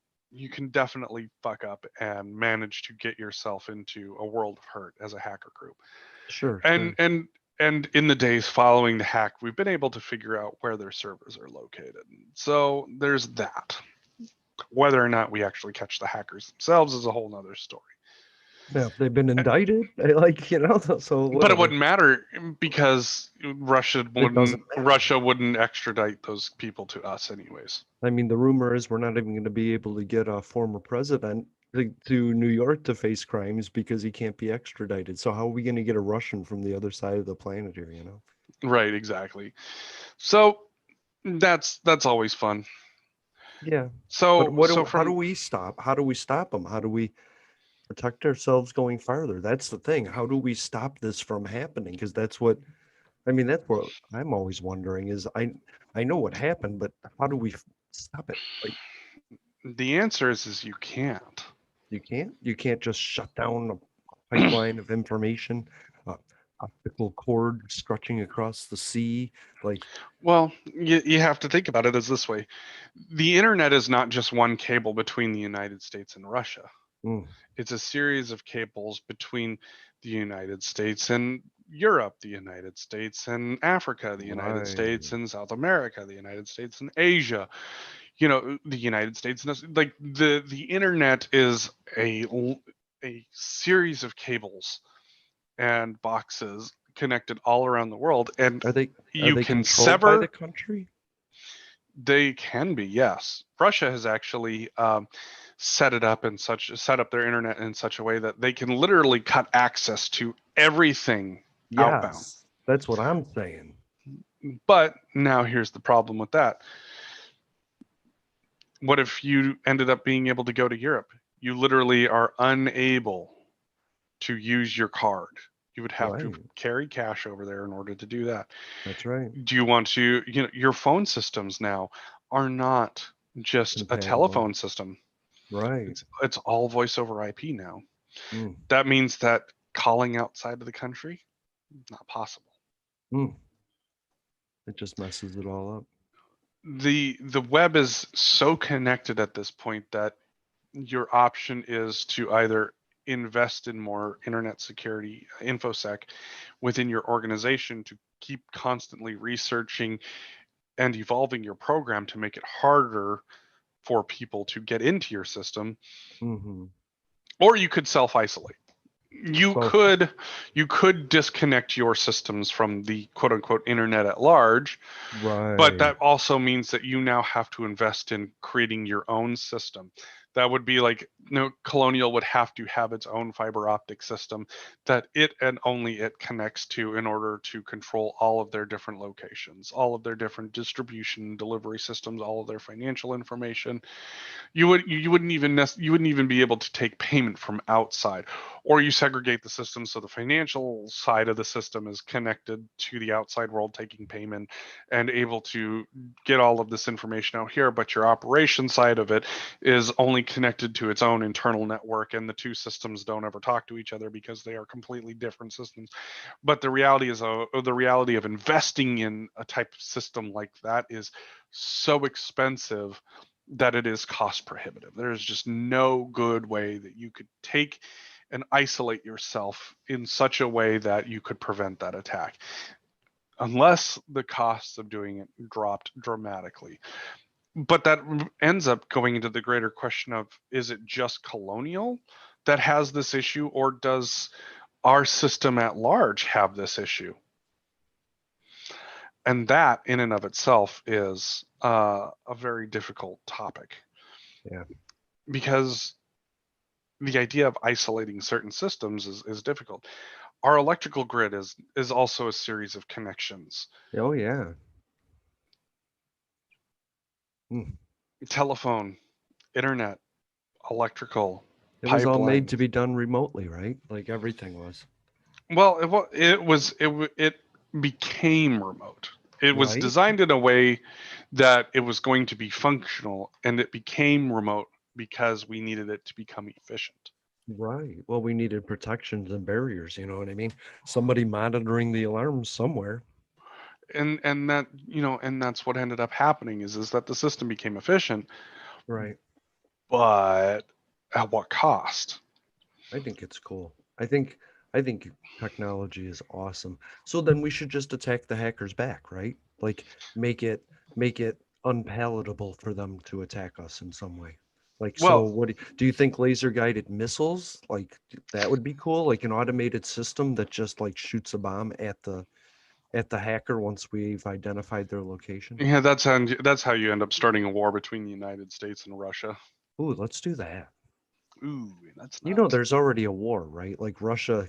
Speaker 2: definitely fuck up and manage to get yourself into a world of hurt as a hacker group.
Speaker 1: Sure.
Speaker 2: And
Speaker 1: Sure.
Speaker 2: and and in the days following the hack, we've been able to figure out where their servers are located. So there's that. Whether or not we actually catch the hackers themselves is a whole nother story.
Speaker 1: Now, if they've been indicted, like, so
Speaker 2: But it
Speaker 1: whatever.
Speaker 2: wouldn't matter because
Speaker 1: It doesn't matter.
Speaker 2: Russia wouldn't extradite those people to us anyways.
Speaker 1: I mean, the rumor is we're not even going to be able to get a former president to New York to face crimes because he can't be extradited. So how are we going to get a Russian from the other side of the planet here?
Speaker 2: Right, exactly. So that's always fun.
Speaker 1: Yeah. But
Speaker 2: So so
Speaker 1: how do
Speaker 2: from
Speaker 1: we stop? How do we stop them? How do we protect ourselves going farther? That's the thing. How do we stop this from happening? Because that's what I'm always wondering is I know what happened, but how do we stop it? Like,
Speaker 2: the answer is you can't.
Speaker 1: you can't just shut down a pipeline of information, uh, optical cord stretching across the sea. Like,
Speaker 2: Well, you have to think about it as this way. The internet is not just one cable between the United States and Russia.
Speaker 1: mm,
Speaker 2: It's a series of cables between the United States and Europe, the United States and Africa, the United States
Speaker 1: right.
Speaker 2: and South America, the United States and Asia. The United States and like the internet is a series of cables and boxes connected all around the world, and
Speaker 1: Are they are
Speaker 2: you
Speaker 1: they
Speaker 2: can
Speaker 1: controlled by the
Speaker 2: sever.
Speaker 1: country?
Speaker 2: They can be, yes. Russia has actually set up their internet in such a way that they can literally cut access to everything outbound.
Speaker 1: Yes, that's what I'm saying.
Speaker 2: But now here's the problem with that. What if you ended up being able to go to Europe? You literally are unable to use your card. You would have to
Speaker 1: Right.
Speaker 2: carry cash over there in order to do that.
Speaker 1: That's right.
Speaker 2: Do you want to, your phone systems now are not just a
Speaker 1: Compatible.
Speaker 2: telephone system.
Speaker 1: Right.
Speaker 2: It's all voice over IP now.
Speaker 1: Mm,
Speaker 2: That means that calling outside of the country, not possible.
Speaker 1: mm. It just messes it all up.
Speaker 2: The web is so connected at this point that your option is to either invest in more internet security infosec within your organization to keep constantly researching and evolving your program to make it harder for people to get into your system,
Speaker 1: Hmm.
Speaker 2: or you could self-isolate. you
Speaker 1: So,
Speaker 2: could you could disconnect your systems from the quote unquote internet at large, but
Speaker 1: right.
Speaker 2: that also means that you now have to invest in creating your own system. That would be like, Colonial would have to have its own fiber optic system that it and only it connects to in order to control all of their different locations, all of their different distribution delivery systems, all of their financial information. You wouldn't even be able to take payment from outside, or you segregate the system so the financial side of the system is connected to the outside world taking payment and able to get all of this information out here, but your operation side of it is only connected to its own internal network, and the two systems don't ever talk to each other because they are completely different systems. But the reality of investing in a type of system like that is so expensive that it is cost prohibitive. There is just no good way that you could take and isolate yourself in such a way that you could prevent that attack, unless the costs of doing it dropped dramatically. But that ends up going into the greater question of, is it just Colonial that has this issue, or does our system at large have this issue? And that in and of itself is a very difficult topic,
Speaker 1: Yeah.
Speaker 2: because the idea of isolating certain systems is difficult. Our electrical grid is also a series of connections.
Speaker 1: Oh yeah. Mm.
Speaker 2: Telephone, internet, electrical,
Speaker 1: It was all made to
Speaker 2: pipelines.
Speaker 1: be done remotely, right? Like everything was.
Speaker 2: Well, it became remote. It was
Speaker 1: Right?
Speaker 2: designed in a way that it was going to be functional, and it became remote because we needed it to become efficient.
Speaker 1: Right. Well, we needed protections and barriers, you know what I mean? Somebody monitoring the alarms somewhere.
Speaker 2: And that, and that's what ended up happening, is that the system became efficient,
Speaker 1: Right.
Speaker 2: but at what cost?
Speaker 1: I think it's cool. I think technology is awesome. So then we should just attack the hackers back, right? Like make it make it unpalatable for them to attack us in some way. Like so
Speaker 2: Well,
Speaker 1: what do you think laser guided missiles like that would be cool? Like an automated system that just like shoots a bomb at the hacker once we've identified their location?
Speaker 2: yeah, that's how you end up starting a war between the United States and Russia.
Speaker 1: Ooh, let's do that.
Speaker 2: Ooh, that's
Speaker 1: You know,
Speaker 2: nuts.
Speaker 1: there's already a war, right? Like Russia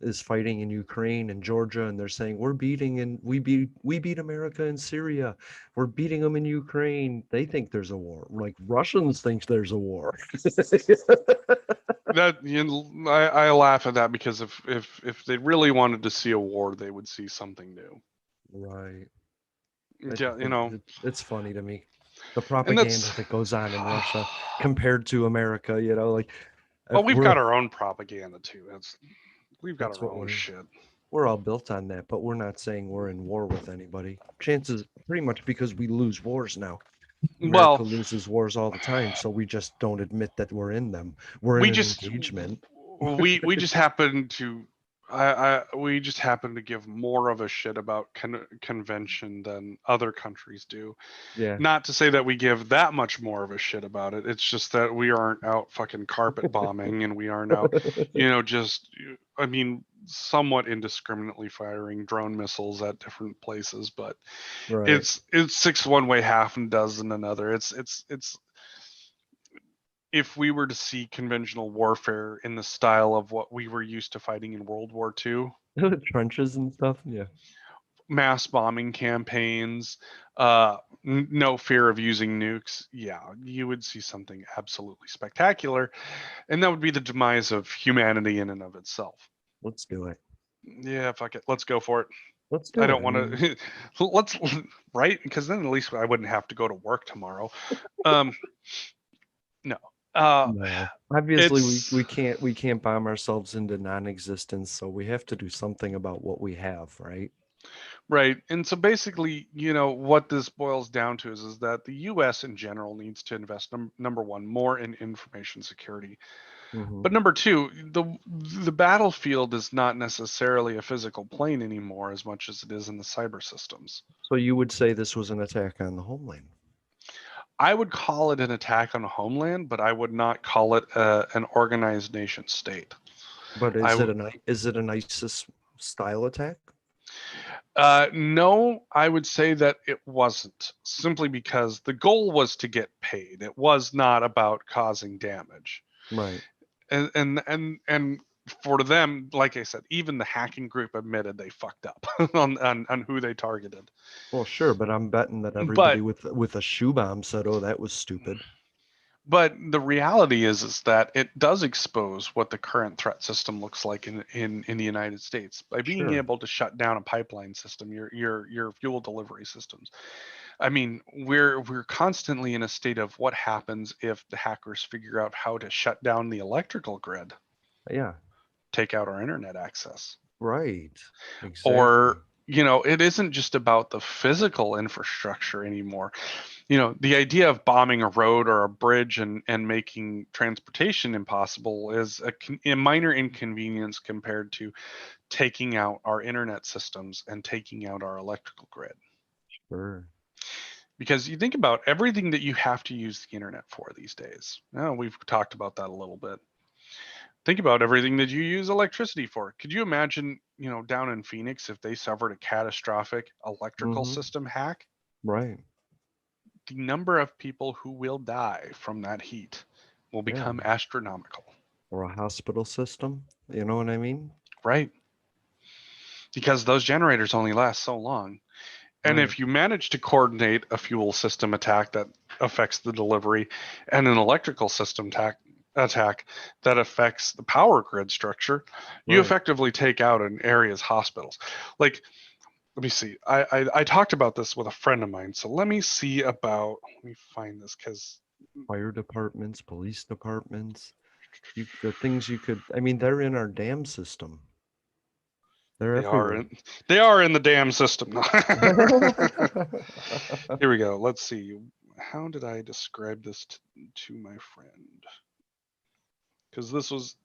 Speaker 1: is fighting in Ukraine and Georgia, and they're saying we're beating and we beat America in Syria. We're beating them in Ukraine. They think there's a war. Like Russians think there's a war.
Speaker 2: That, I laugh at that, because if they really wanted to see a war, they would see something new.
Speaker 1: Right. I
Speaker 2: Yeah,
Speaker 1: just think it's funny to me. The
Speaker 2: and
Speaker 1: propaganda
Speaker 2: that's
Speaker 1: that goes on in Russia compared to America, you know, like
Speaker 2: well,
Speaker 1: if
Speaker 2: we've got our own propaganda too. We've got
Speaker 1: that's
Speaker 2: our
Speaker 1: what
Speaker 2: own shit.
Speaker 1: we're all built on that, but we're not saying we're in war with anybody. Chances pretty much because we lose wars now. America
Speaker 2: Well,
Speaker 1: loses wars all the time, so we just don't admit that we're in them. We're in
Speaker 2: we
Speaker 1: an
Speaker 2: just
Speaker 1: engagement.
Speaker 2: we just happen to we just happen to give more of a shit about convention than other countries do.
Speaker 1: Yeah.
Speaker 2: Not to say that we give that much more of a shit about it. It's just that we aren't out fucking carpet bombing, and we aren't out, just, I mean, somewhat indiscriminately firing drone missiles at different places, but
Speaker 1: Right.
Speaker 2: it's six one way, half and dozen another. It's if we were to see conventional warfare in the style of what we were used to fighting in World War II,
Speaker 1: Trenches and stuff. Yeah.
Speaker 2: mass bombing campaigns, no fear of using nukes, yeah, you would see something absolutely spectacular, and that would be the demise of humanity in and of itself.
Speaker 1: Let's do it.
Speaker 2: Yeah, fuck it, let's go for it.
Speaker 1: Let's
Speaker 2: I
Speaker 1: do it.
Speaker 2: don't
Speaker 1: I
Speaker 2: want
Speaker 1: mean,
Speaker 2: to. Let's, right, because then at least I wouldn't have to go to work tomorrow. Um, no, uh,
Speaker 1: no. Obviously, we,
Speaker 2: it's
Speaker 1: we can't we can't bomb ourselves into non-existence, so we have to do something about what we have, right?
Speaker 2: right. And so basically, what this boils down to is that the US in general needs to invest, number one, more in information security.
Speaker 1: Hmm.
Speaker 2: But number two, the battlefield is not necessarily a physical plane anymore as much as it is in the cyber systems.
Speaker 1: So you would say this was an attack on the homeland,
Speaker 2: I would call it an attack on a homeland, but I would not call it an organized nation state.
Speaker 1: but
Speaker 2: I
Speaker 1: is it an ISIS style attack?
Speaker 2: No, I would say that it wasn't, simply because the goal was to get paid. It was not about causing damage.
Speaker 1: Right.
Speaker 2: And for them, like I said, even the hacking group admitted they fucked up on who they targeted.
Speaker 1: Well, sure, but I'm betting that everybody
Speaker 2: But
Speaker 1: with a shoe bomb said, "Oh, that was stupid."
Speaker 2: but the reality is that it does expose what the current threat system looks like in the United States by being
Speaker 1: Sure.
Speaker 2: able to shut down a pipeline system, your fuel delivery systems. I mean, we're constantly in a state of what happens if the hackers figure out how to shut down the electrical grid,
Speaker 1: Yeah.
Speaker 2: take out our internet access.
Speaker 1: Right.
Speaker 2: Or,
Speaker 1: Exactly.
Speaker 2: it isn't just about the physical infrastructure anymore. The idea of bombing a road or a bridge and making transportation impossible is a minor inconvenience compared to taking out our internet systems and taking out our electrical grid.
Speaker 1: Sure.
Speaker 2: Because you think about everything that you have to use the internet for these days. Now, we've talked about that a little bit. Think about everything that you use electricity for. Could you imagine, down in Phoenix, if they suffered a catastrophic electrical
Speaker 1: Mm-hmm.
Speaker 2: system hack?
Speaker 1: Right.
Speaker 2: The number of people who will die from that heat will
Speaker 1: Yeah.
Speaker 2: become astronomical.
Speaker 1: Or a hospital system. You know what I mean?
Speaker 2: Right. Because those generators only last so long. And
Speaker 1: Right.
Speaker 2: if you manage to coordinate a fuel system attack that affects the delivery and an electrical system attack that affects the power grid structure, you
Speaker 1: Right.
Speaker 2: effectively take out an area's hospitals. Like, let me see. I talked about this with a friend of mine. So let me find this because
Speaker 1: Fire departments, police departments. The things you could. I mean, they're in our dam system. They're
Speaker 2: they are
Speaker 1: everywhere.
Speaker 2: in they are in the damn system. Here we go. Let's see. How did I describe this to my friend? Because this was,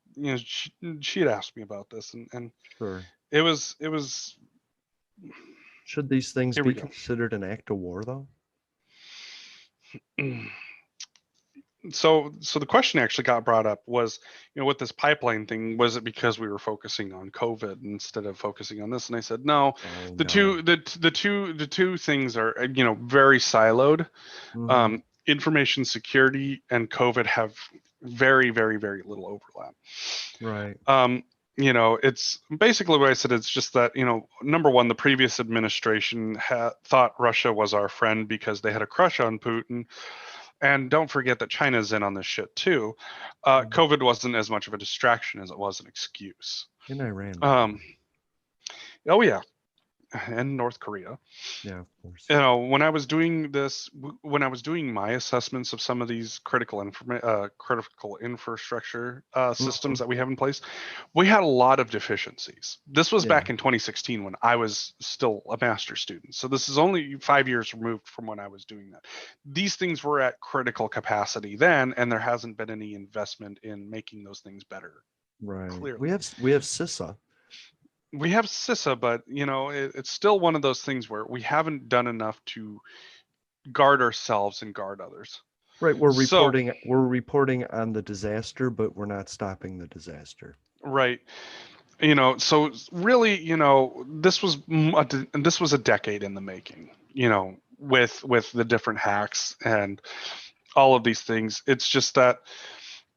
Speaker 2: she had asked me about this, and
Speaker 1: Sure.
Speaker 2: it was.
Speaker 1: Should these things
Speaker 2: Here we
Speaker 1: be
Speaker 2: go.
Speaker 1: considered an act of war, though?
Speaker 2: So the question actually got brought up was, with this pipeline thing, was it because we were focusing on COVID instead of focusing on this? And I said no.
Speaker 1: Oh
Speaker 2: The
Speaker 1: no.
Speaker 2: two the two things are, very siloed.
Speaker 1: Mm-hmm.
Speaker 2: Information security and COVID have very, very, very little overlap.
Speaker 1: Right.
Speaker 2: um, it's basically what I said. It's just that, number one, the previous administration thought Russia was our friend because they had a crush on Putin. And don't forget that China's in on this shit too.
Speaker 1: Mhm.
Speaker 2: COVID wasn't as much of a distraction as it was an excuse.
Speaker 1: In Iran, by the
Speaker 2: Um,
Speaker 1: way.
Speaker 2: oh yeah, and North Korea.
Speaker 1: Yeah, of course.
Speaker 2: When I was doing when I was doing my assessments of some of these critical infrastructure
Speaker 1: Hmm.
Speaker 2: systems that we have in place, we had a lot of deficiencies. This was
Speaker 1: Yeah.
Speaker 2: back in 2016 when I was still a master's student. So this is only 5 years removed from when I was doing that. These things were at critical capacity then, and there hasn't been any investment in making those things better.
Speaker 1: Right. We
Speaker 2: Clearly,
Speaker 1: have we have CISA.
Speaker 2: we have CISA, but it's still one of those things where we haven't done enough to guard ourselves and guard others.
Speaker 1: Right.
Speaker 2: So,
Speaker 1: We're reporting on the disaster, but we're not stopping the disaster.
Speaker 2: right, so really, this was a decade in the making. With the different hacks and all of these things. It's just that,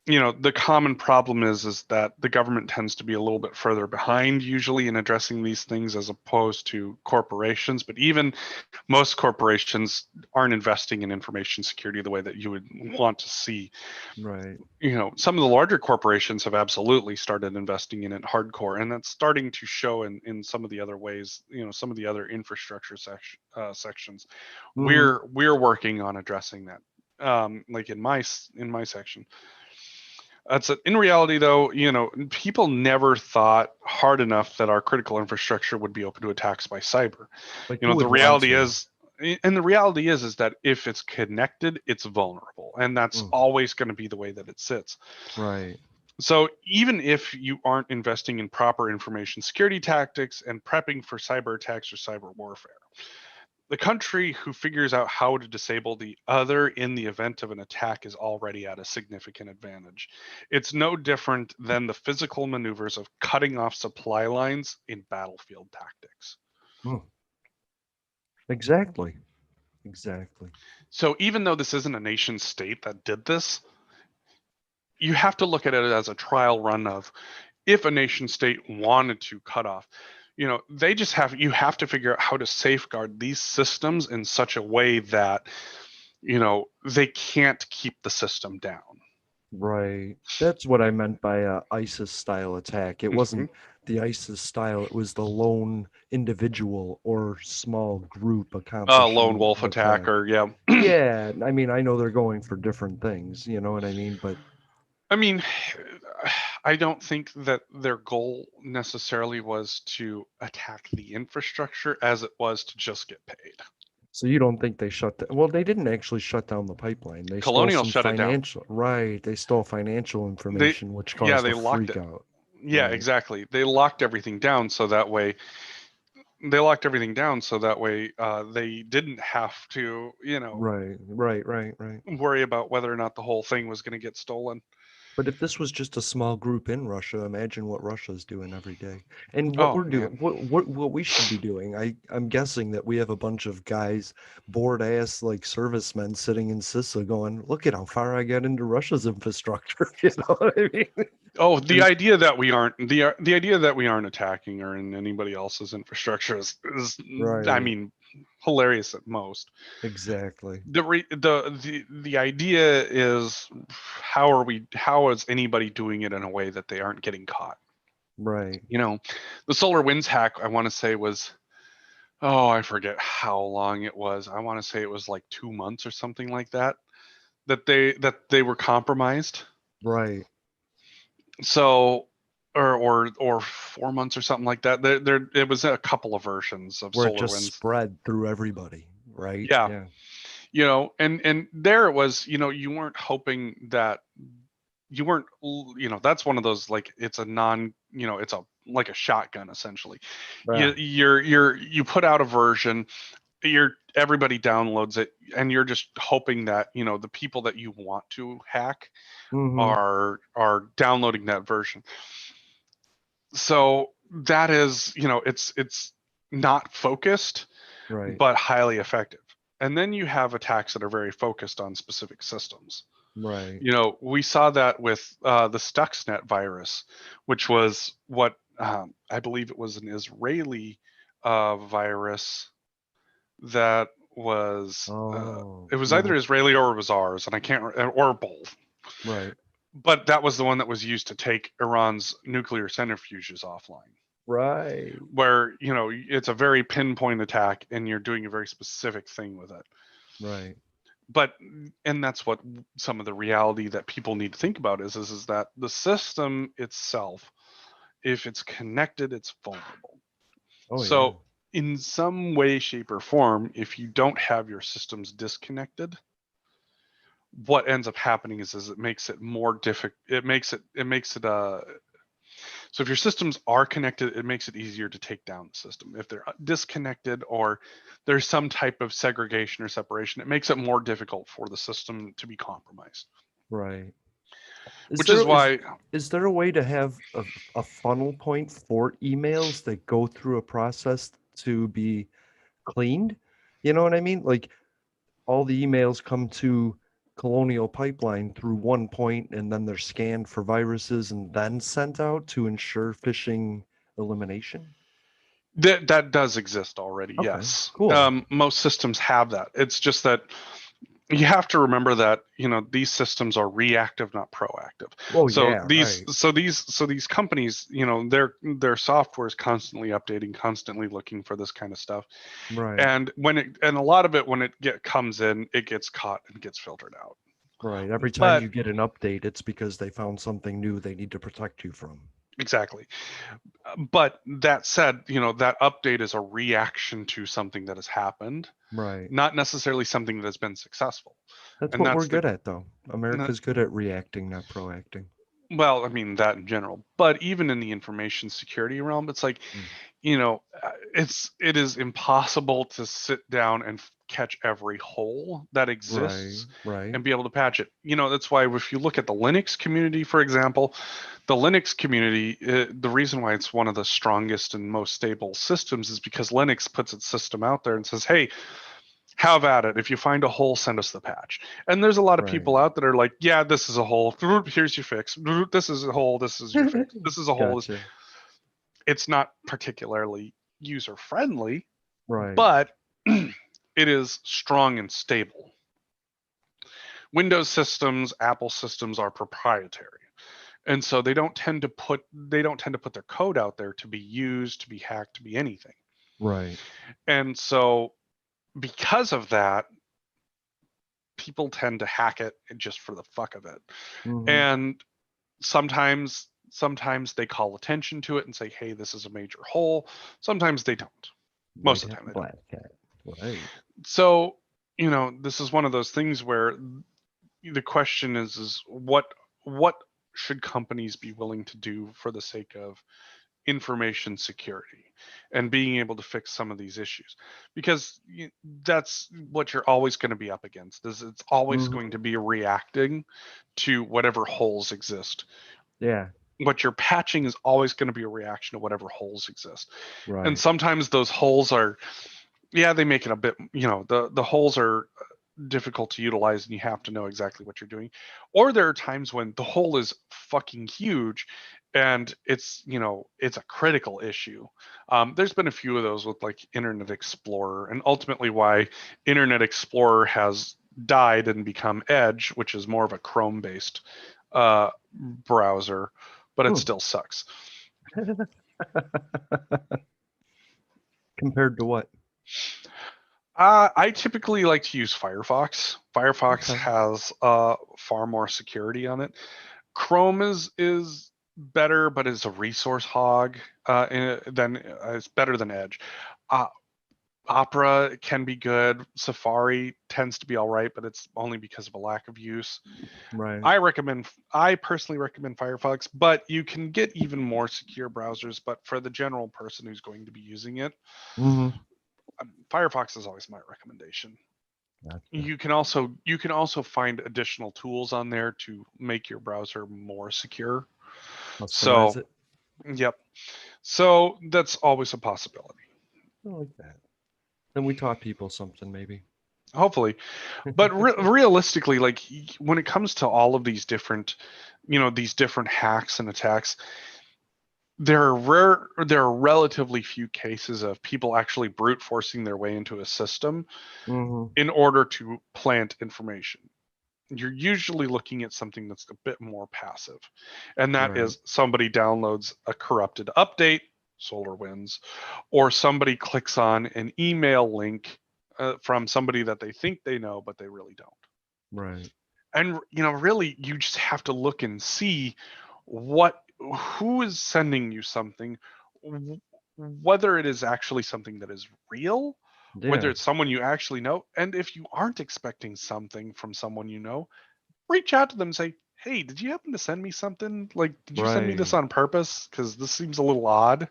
Speaker 2: the common problem is that the government tends to be a little bit further behind usually in addressing these things as opposed to corporations. But even most corporations aren't investing in information security the way that you would want to see.
Speaker 1: Right.
Speaker 2: Some of the larger corporations have absolutely started investing in it hardcore, and that's starting to show in some of the other ways. Some of the other infrastructure sections.
Speaker 1: Hmm.
Speaker 2: We're working on addressing that. Like in my section. In reality, though, people never thought hard enough that our critical infrastructure would be open to attacks by cyber.
Speaker 1: Like
Speaker 2: You
Speaker 1: who
Speaker 2: know,
Speaker 1: would
Speaker 2: the
Speaker 1: want
Speaker 2: reality
Speaker 1: to?
Speaker 2: is, and the reality is that if it's connected, it's vulnerable, and that's
Speaker 1: Mm.
Speaker 2: always going to be the way that it sits.
Speaker 1: Right.
Speaker 2: So even if you aren't investing in proper information security tactics and prepping for cyber attacks or cyber warfare, the country who figures out how to disable the other in the event of an attack is already at a significant advantage. It's no different than the physical maneuvers of cutting off supply lines in battlefield tactics.
Speaker 1: Mm. Exactly. Exactly.
Speaker 2: So even though this isn't a nation state that did this, you have to look at it as a trial run of if a nation state wanted to cut off, you have to figure out how to safeguard these systems in such a way that they can't keep the system down.
Speaker 1: Right. That's what I meant by a ISIS style attack. It
Speaker 2: Mm-hmm.
Speaker 1: wasn't the ISIS style, it was the lone individual or small group
Speaker 2: Lone
Speaker 1: accomplishing
Speaker 2: wolf
Speaker 1: the attack.
Speaker 2: attacker, yeah.
Speaker 1: Yeah, I mean, I know they're going for different things, you know what I mean? But
Speaker 2: I mean, I don't think that their goal necessarily was to attack the infrastructure as it was to just get paid.
Speaker 1: so you don't think they shut down? Well, they didn't actually shut down the pipeline. They stole
Speaker 2: Colonial
Speaker 1: some
Speaker 2: shut it down.
Speaker 1: financial, right? They stole financial
Speaker 2: They,
Speaker 1: information, which
Speaker 2: yeah,
Speaker 1: caused
Speaker 2: they
Speaker 1: a
Speaker 2: locked
Speaker 1: freak
Speaker 2: it.
Speaker 1: out.
Speaker 2: Yeah,
Speaker 1: Right.
Speaker 2: exactly. They locked everything down so that way everything down so that way they didn't have to,
Speaker 1: Right.
Speaker 2: worry about whether or not the whole thing was going to get stolen.
Speaker 1: But if this was just a small group in Russia, imagine what Russia's doing every day. And what
Speaker 2: Oh
Speaker 1: we're doing,
Speaker 2: man.
Speaker 1: what we should be doing. I'm guessing that we have a bunch of guys, bored ass like servicemen sitting in CISA going, look at how far I got into Russia's infrastructure. You know what I mean?
Speaker 2: Oh, the
Speaker 1: And
Speaker 2: idea that we aren't the idea that we aren't attacking or in anybody else's infrastructure is I
Speaker 1: right,
Speaker 2: mean, hilarious at most.
Speaker 1: exactly.
Speaker 2: The idea is how is anybody doing it in a way that they aren't getting caught?
Speaker 1: Right.
Speaker 2: The solar winds hack, I want to say was, oh, I forget how long it was. I want to say it was like 2 months or something like that that they were compromised.
Speaker 1: Right.
Speaker 2: So, or 4 months or something like that. There it was a couple of versions of
Speaker 1: Where it
Speaker 2: solar
Speaker 1: just
Speaker 2: winds.
Speaker 1: spread through everybody. Right.
Speaker 2: Yeah,
Speaker 1: Yeah.
Speaker 2: and there it was. You weren't hoping that you weren't. That's one of those, like, it's a non. It's a like a shotgun essentially.
Speaker 1: Yeah.
Speaker 2: You put out a version. Everybody downloads it, and you're just hoping that the people that you want to hack
Speaker 1: Mm-hmm.
Speaker 2: are downloading that version. So that is, it's not focused
Speaker 1: Right.
Speaker 2: but highly effective. And then you have attacks that are very focused on specific systems.
Speaker 1: Right.
Speaker 2: We saw that with the Stuxnet virus, which was what I believe it was an Israeli virus that was
Speaker 1: Oh.
Speaker 2: it was
Speaker 1: Yeah.
Speaker 2: either Israeli or it was ours, and I can't or both.
Speaker 1: Right.
Speaker 2: But that was the one that was used to take Iran's nuclear centrifuges offline,
Speaker 1: Right.
Speaker 2: where it's a very pinpoint attack and you're doing a very specific thing with it.
Speaker 1: Right.
Speaker 2: But and that's what some of the reality that people need to think about is that the system itself, if it's connected, it's vulnerable.
Speaker 1: Oh yeah.
Speaker 2: So in some way, shape, or form, if you don't have your systems disconnected, what ends up happening is it makes it more difficult. It makes it so if your systems are connected, it makes it easier to take down the system. If they're disconnected or there's some type of segregation or separation, it makes it more difficult for the system to be compromised.
Speaker 1: Right. Is
Speaker 2: Which is
Speaker 1: there is
Speaker 2: why,
Speaker 1: is there a way to have a funnel point for emails that go through a process to be cleaned? You know what I mean? Like all the emails come to Colonial Pipeline through one point and then they're scanned for viruses and then sent out to ensure phishing elimination?
Speaker 2: that does exist already.
Speaker 1: Okay,
Speaker 2: Yes,
Speaker 1: cool.
Speaker 2: most systems have that. It's just that you have to remember that these systems are reactive, not proactive.
Speaker 1: Oh
Speaker 2: So
Speaker 1: yeah,
Speaker 2: these
Speaker 1: right.
Speaker 2: so these so these companies, their software is constantly updating, constantly looking for this kind of stuff.
Speaker 1: Right.
Speaker 2: And a lot of it, when comes in, it gets caught and gets filtered out.
Speaker 1: Right. Every time
Speaker 2: But
Speaker 1: you get an update, it's because they found something new they need to protect you from.
Speaker 2: exactly. But that said, that update is a reaction to something that has happened,
Speaker 1: Right.
Speaker 2: not necessarily something that has been successful.
Speaker 1: That's
Speaker 2: And
Speaker 1: what we're
Speaker 2: that's the
Speaker 1: good at, though. America's good at reacting, not proacting.
Speaker 2: well, I mean, that in general, but even in the information security realm, it's like,
Speaker 1: Mm.
Speaker 2: it is impossible to sit down and catch every hole that
Speaker 1: Right.
Speaker 2: exists
Speaker 1: Right.
Speaker 2: and be able to patch it. That's why if you look at the Linux community, for example, the Linux community, the reason why it's one of the strongest and most stable systems is because Linux puts its system out there and says, hey, have at it. If you find a hole, send us the patch. And there's a lot of
Speaker 1: Right.
Speaker 2: people out that are like, yeah, this is a hole. Here's your fix. This is a hole. This is your fix. This is a hole.
Speaker 1: Gotcha.
Speaker 2: It's not particularly user friendly,
Speaker 1: Right.
Speaker 2: but it is strong and stable. Windows systems, Apple systems are proprietary. And so they don't tend to put their code out there to be used, to be hacked, to be anything.
Speaker 1: Right.
Speaker 2: And so because of that, people tend to hack it just for the fuck of it.
Speaker 1: Mm-hmm.
Speaker 2: And sometimes they call attention to it and say, hey, this is a major hole. Sometimes they don't. Most
Speaker 1: White
Speaker 2: of the
Speaker 1: hat,
Speaker 2: time they don't.
Speaker 1: black hat. Right.
Speaker 2: So, this is one of those things where the question is what should companies be willing to do for the sake of information security and being able to fix some of these issues, because that's what you're always going to be up against. Is it's always
Speaker 1: Hmm.
Speaker 2: going to be reacting to whatever holes exist.
Speaker 1: Yeah.
Speaker 2: What you're patching is always going to be a reaction to whatever holes exist. And
Speaker 1: Right.
Speaker 2: sometimes those holes are, yeah, they make it a bit, the holes are difficult to utilize and you have to know exactly what you're doing. Or there are times when the hole is fucking huge and it's a critical issue. There's been a few of those with like Internet Explorer, and ultimately why Internet Explorer has died and become Edge, which is more of a Chrome based browser, but it
Speaker 1: Hmm.
Speaker 2: still sucks.
Speaker 1: Compared to what?
Speaker 2: I typically like to use Firefox. Firefox
Speaker 1: Okay.
Speaker 2: has far more security on it. Chrome is better, but is a resource hog. Then it's better than Edge. Uh, Opera can be good. Safari tends to be all right, but it's only because of a lack of use.
Speaker 1: Right.
Speaker 2: I personally recommend Firefox, but you can get even more secure browsers. But for the general person who's going to be using it,
Speaker 1: Hmm.
Speaker 2: Firefox is always my recommendation.
Speaker 1: Gotcha.
Speaker 2: You can also find additional tools on there to make your browser more secure.
Speaker 1: Customize
Speaker 2: So,
Speaker 1: it.
Speaker 2: yep. So that's always a possibility.
Speaker 1: I like that. Then we taught people something, maybe.
Speaker 2: Hopefully. But realistically, like when it comes to all of these different hacks and attacks, there are relatively few cases of people actually brute forcing their way into a system
Speaker 1: Hmm.
Speaker 2: in order to plant information. You're usually looking at something that's a bit more passive. And that
Speaker 1: Right.
Speaker 2: is somebody downloads a corrupted update, SolarWinds, or somebody clicks on an email link from somebody that they think they know, but they really don't.
Speaker 1: Right.
Speaker 2: And really, you just have to look and see what who is sending you something, whether it is actually something that is real, whether
Speaker 1: Yeah.
Speaker 2: it's someone you actually know, and if you aren't expecting something from someone you know, reach out to them and say, "Hey, did you happen to send me something? Like, did you send me this
Speaker 1: Right.
Speaker 2: on purpose? Because this seems a little odd."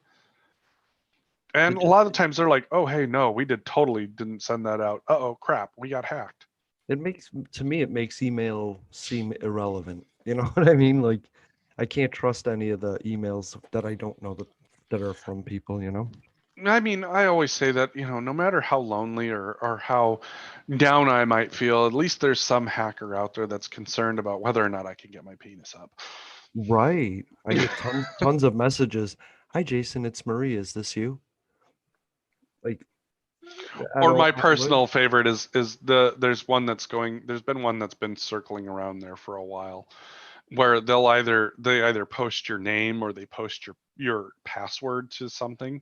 Speaker 2: And
Speaker 1: It
Speaker 2: a
Speaker 1: just
Speaker 2: lot of times they're like, "Oh, hey, no, we totally didn't send that out. Uh-oh, crap, we got hacked."
Speaker 1: it makes to me it makes email seem irrelevant. You know what I mean? Like I can't trust any of the emails that I don't know that are from people, you know?
Speaker 2: I mean, I always say that, no matter how lonely or how down I might feel, at least there's some hacker out there that's concerned about whether or not I can get my penis up.
Speaker 1: Right. I get tons of messages. Hi Jason, it's Marie. Is this you? Like I
Speaker 2: Or
Speaker 1: don't
Speaker 2: my
Speaker 1: what?
Speaker 2: personal favorite is there's been one that's been circling around there for a while, where they either post your name or they post your password to something,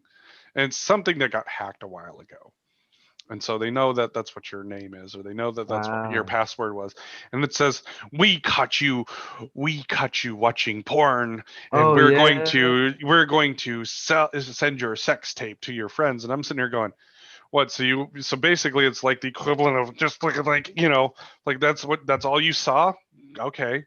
Speaker 2: and it's something that got hacked a while ago. And so they know that that's what your name is, or they know that that's what your
Speaker 1: Wow.
Speaker 2: password was. And it says, we caught you watching porn, and
Speaker 1: Oh yeah.
Speaker 2: we're going to send your sex tape to your friends. And I'm sitting here going, what? So basically it's like the equivalent of just like that's all you saw. Okay.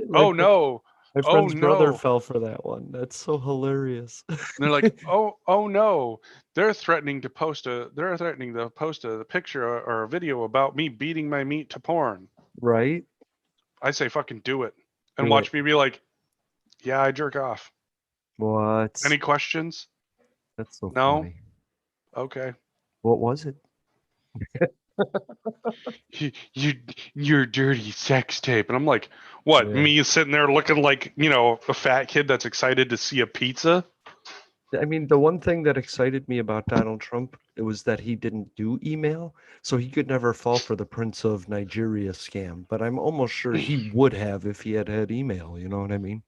Speaker 1: My
Speaker 2: Oh no.
Speaker 1: my
Speaker 2: Oh
Speaker 1: friend's brother
Speaker 2: no.
Speaker 1: fell for that one. That's so hilarious.
Speaker 2: And they're like, oh no, they're threatening to post a picture or a video about me beating my meat to porn.
Speaker 1: Right?
Speaker 2: I say fucking do it, and
Speaker 1: Do it.
Speaker 2: watch me be like, yeah, I jerk off.
Speaker 1: What?
Speaker 2: Any questions?
Speaker 1: That's so
Speaker 2: No.
Speaker 1: funny.
Speaker 2: Okay.
Speaker 1: What was it?
Speaker 2: You your dirty sex tape, and I'm like, what?
Speaker 1: Yeah.
Speaker 2: Me sitting there looking like a fat kid that's excited to see a pizza.
Speaker 1: I mean, the one thing that excited me about Donald Trump, it was that he didn't do email, so he could never fall for the Prince of Nigeria scam. But I'm almost sure he would have if he had had email, you know what I mean?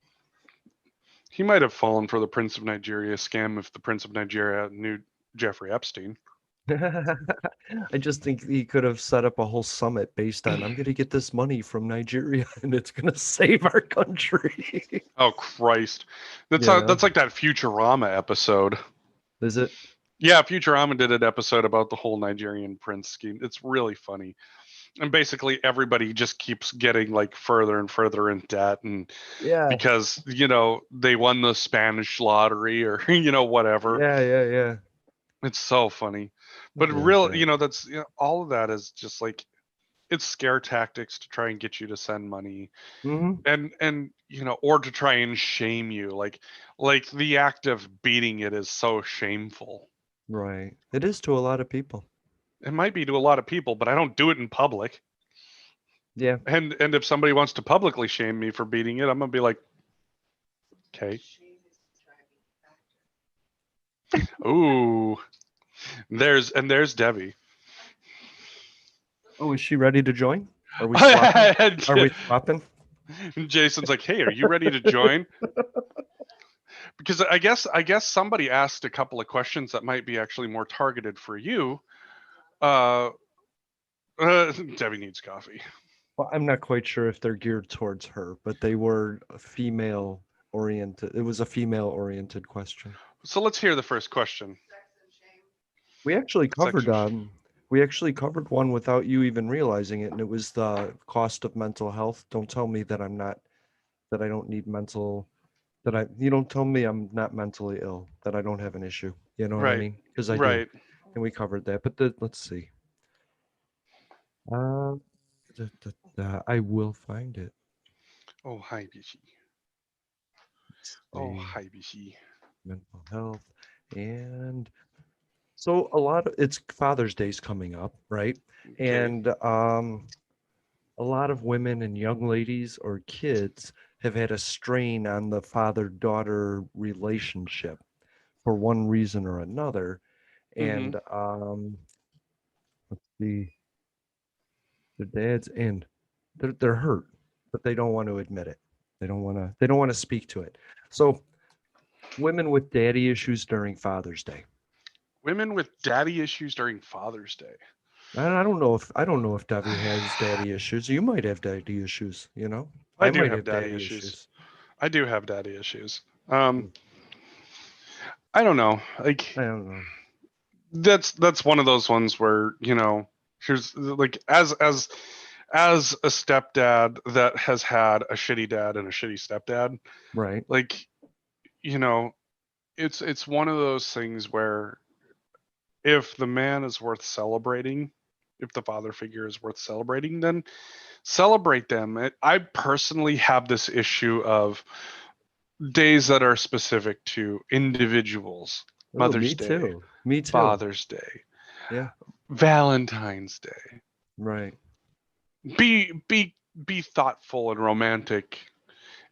Speaker 2: He might have fallen for the Prince of Nigeria scam if the Prince of Nigeria knew Jeffrey Epstein.
Speaker 1: I just think he could have set up a whole summit based on I'm going to get this money from Nigeria and it's going to save our country.
Speaker 2: Oh Christ, that's
Speaker 1: You know?
Speaker 2: that's like that Futurama episode.
Speaker 1: Is it?
Speaker 2: Yeah, Futurama did an episode about the whole Nigerian prince scheme. It's really funny. And basically everybody just keeps getting like further and further in debt, and
Speaker 1: Yeah,
Speaker 2: because they won the Spanish lottery or whatever.
Speaker 1: yeah.
Speaker 2: It's so funny. But
Speaker 1: It is
Speaker 2: real,
Speaker 1: that.
Speaker 2: that's all of that is just like it's scare tactics to try and get you to send money,
Speaker 1: Hmm.
Speaker 2: and or to try and shame you, like the act of beating it is so shameful.
Speaker 1: Right. It is to a lot of people.
Speaker 2: It might be to a lot of people, but I don't do it in public.
Speaker 1: Yeah.
Speaker 2: And if somebody wants to publicly shame me for beating it, I'm gonna be like, okay, ooh, there's Debbie.
Speaker 1: Oh, is she ready to join? Are we swapping? Are we swapping?
Speaker 2: Jason's like, hey, are you ready to join? Because I guess somebody asked a couple of questions that might be actually more targeted for you. Uh, Debbie needs coffee.
Speaker 1: Well, I'm not quite sure if they're geared towards her, but they were female oriented. It was a female oriented question.
Speaker 2: So let's hear the first question.
Speaker 1: We actually
Speaker 2: Sex
Speaker 1: covered
Speaker 2: and shame.
Speaker 1: one without you even realizing it, and it was the cost of mental health. Don't tell me that I don't need mental you don't tell me I'm not mentally ill, that I don't have an issue. You know what I
Speaker 2: Right,
Speaker 1: mean? Because I do.
Speaker 2: right.
Speaker 1: And we covered that. But let's see. Uh, I will find it.
Speaker 2: Oh hi BC.
Speaker 1: Let's
Speaker 2: Oh
Speaker 1: see.
Speaker 2: hi BC.
Speaker 1: Mental health. And so it's Father's Day's coming up, right?
Speaker 2: Okay.
Speaker 1: And a lot of women and young ladies or kids have had a strain on the father-daughter relationship for one reason or another.
Speaker 2: Mm-hmm.
Speaker 1: And let's see, their dads and they're hurt, but they don't want to admit it. They don't want to speak to it. So women with daddy issues during Father's Day.
Speaker 2: Women with daddy issues during Father's Day.
Speaker 1: I don't know if Debbie has daddy issues. You might have daddy issues, you know?
Speaker 2: I
Speaker 1: I
Speaker 2: do
Speaker 1: might
Speaker 2: have
Speaker 1: have
Speaker 2: daddy
Speaker 1: daddy
Speaker 2: issues.
Speaker 1: issues.
Speaker 2: I do have daddy issues.
Speaker 1: Hmm.
Speaker 2: I don't know. Like
Speaker 1: I don't know.
Speaker 2: that's one of those ones where here's like as a stepdad that has had a shitty dad and a shitty stepdad,
Speaker 1: Right.
Speaker 2: like you know it's one of those things where if the man is worth celebrating, if the father figure is worth celebrating, then celebrate them. I personally have this issue of days that are specific to individuals:
Speaker 1: Oh,
Speaker 2: Mother's
Speaker 1: me
Speaker 2: Day,
Speaker 1: too. Me too.
Speaker 2: Father's Day,
Speaker 1: Yeah.
Speaker 2: Valentine's Day.
Speaker 1: Right.
Speaker 2: Be thoughtful and romantic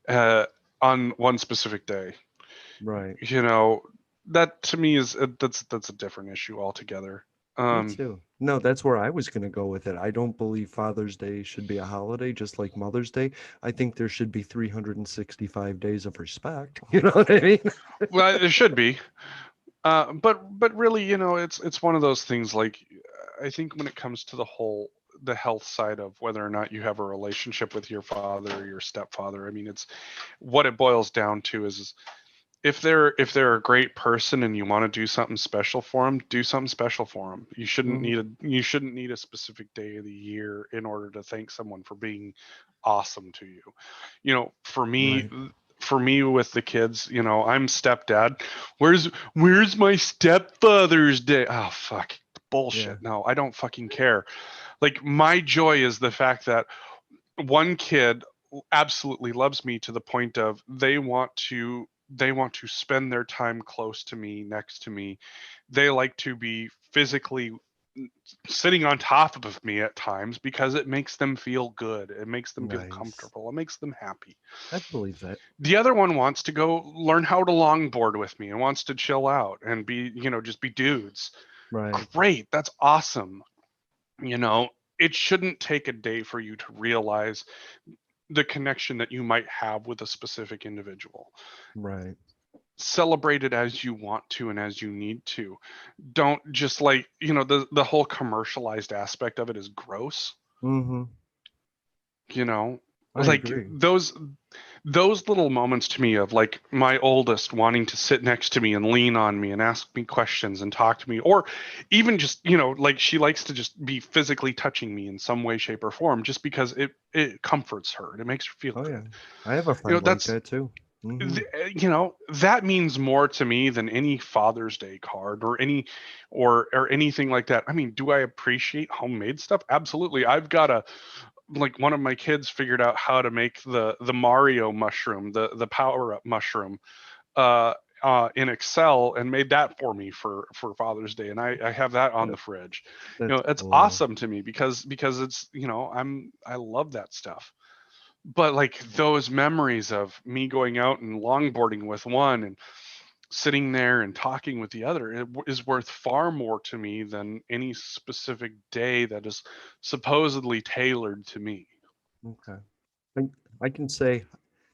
Speaker 2: uh, on one specific day.
Speaker 1: Right.
Speaker 2: You know that to me is that's a different issue altogether.
Speaker 1: Me
Speaker 2: Um,
Speaker 1: too. No, that's where I was going to go with it. I don't believe Father's Day should be a holiday, just like Mother's Day. I think there should be 365 days of respect. You know what I mean?
Speaker 2: well, it should be, but really, it's one of those things. Like I think when it comes to the health side of whether or not you have a relationship with your father or your stepfather, I mean, it's what it boils down to is if they're a great person and you want to do something special for them, do something special for them.
Speaker 1: Mhm.
Speaker 2: You shouldn't need a specific day of the year in order to thank someone for being awesome to you. For me,
Speaker 1: Right.
Speaker 2: with the kids, I'm stepdad. Where's my stepfather's day? Oh fuck.
Speaker 1: Yeah.
Speaker 2: Bullshit. No, I don't fucking care. Like my joy is the fact that one kid absolutely loves me to the point of they want to spend their time close to me, next to me. They like to be physically sitting on top of me at times because it makes them feel good, it makes them feel
Speaker 1: Nice.
Speaker 2: comfortable, it makes them happy.
Speaker 1: I believe that.
Speaker 2: The other one wants to go learn how to longboard with me and wants to chill out and be, just be dudes.
Speaker 1: Right.
Speaker 2: Great, that's awesome. you know it shouldn't take a day for you to realize the connection that you might have with a specific individual.
Speaker 1: Right.
Speaker 2: Celebrate it as you want to and as you need to. Don't just like, the whole commercialized aspect of it is gross.
Speaker 1: Mhm.
Speaker 2: You know,
Speaker 1: I
Speaker 2: like
Speaker 1: agree.
Speaker 2: those little moments to me of like my oldest wanting to sit next to me and lean on me and ask me questions and talk to me, or even just, like she likes to just be physically touching me in some way, shape, or form, just because it comforts her and it makes her feel
Speaker 1: Oh yeah.
Speaker 2: good.
Speaker 1: I have a friend like
Speaker 2: That's
Speaker 1: that too. Hmm.
Speaker 2: that means more to me than any Father's Day card or any or anything like that. I mean, do I appreciate homemade stuff? Absolutely. I've got a like one of my kids figured out how to make the Mario mushroom, the power up mushroom, uh, in Excel, and made that for me for Father's Day, and I have that on the
Speaker 1: That,
Speaker 2: fridge.
Speaker 1: that's
Speaker 2: It's
Speaker 1: cool.
Speaker 2: awesome to me because it's I love that stuff. But like those memories of me going out and longboarding with one and sitting there and talking with the other is worth far more to me than any specific day that is supposedly tailored to me.
Speaker 1: Okay. I, I can say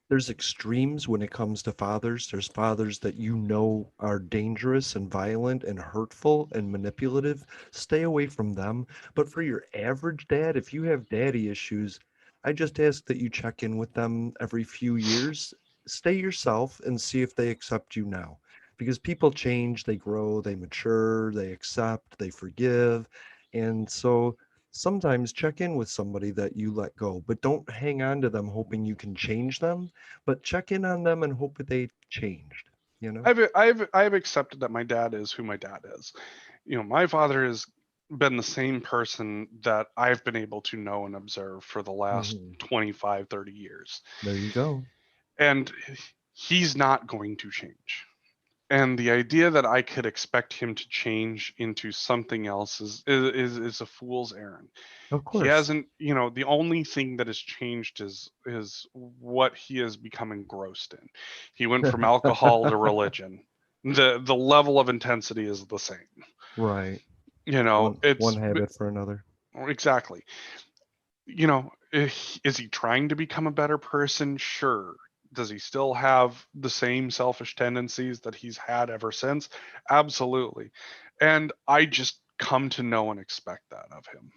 Speaker 1: there's extremes when it comes to fathers. There's fathers that you know are dangerous and violent and hurtful and manipulative. Stay away from them. But for your average dad, if you have daddy issues, I just ask that you check in with them every few years. Stay yourself and see if they accept you now. Because people change, they grow, they mature, they accept, they forgive. And so sometimes check in with somebody that you let go, but don't hang on to them hoping you can change them, but check in on them and hope that they changed, you know?
Speaker 2: I've accepted that my dad is who my dad is. My father has been the same person that I've been able to know and observe for the last
Speaker 1: Hmm.
Speaker 2: 25, 30 years.
Speaker 1: There you go.
Speaker 2: And he's not going to change. And the idea that I could expect him to change into something else is a fool's errand.
Speaker 1: Of
Speaker 2: He
Speaker 1: course.
Speaker 2: hasn't, the only thing that has changed is what he has become engrossed in. He went from alcohol to religion. The level of intensity is the same.
Speaker 1: Right. One
Speaker 2: It's
Speaker 1: habit for another.
Speaker 2: exactly. Is he trying to become a better person? Sure. Does he still have the same selfish tendencies that he's had ever since? Absolutely. And I just come to know and expect that of him.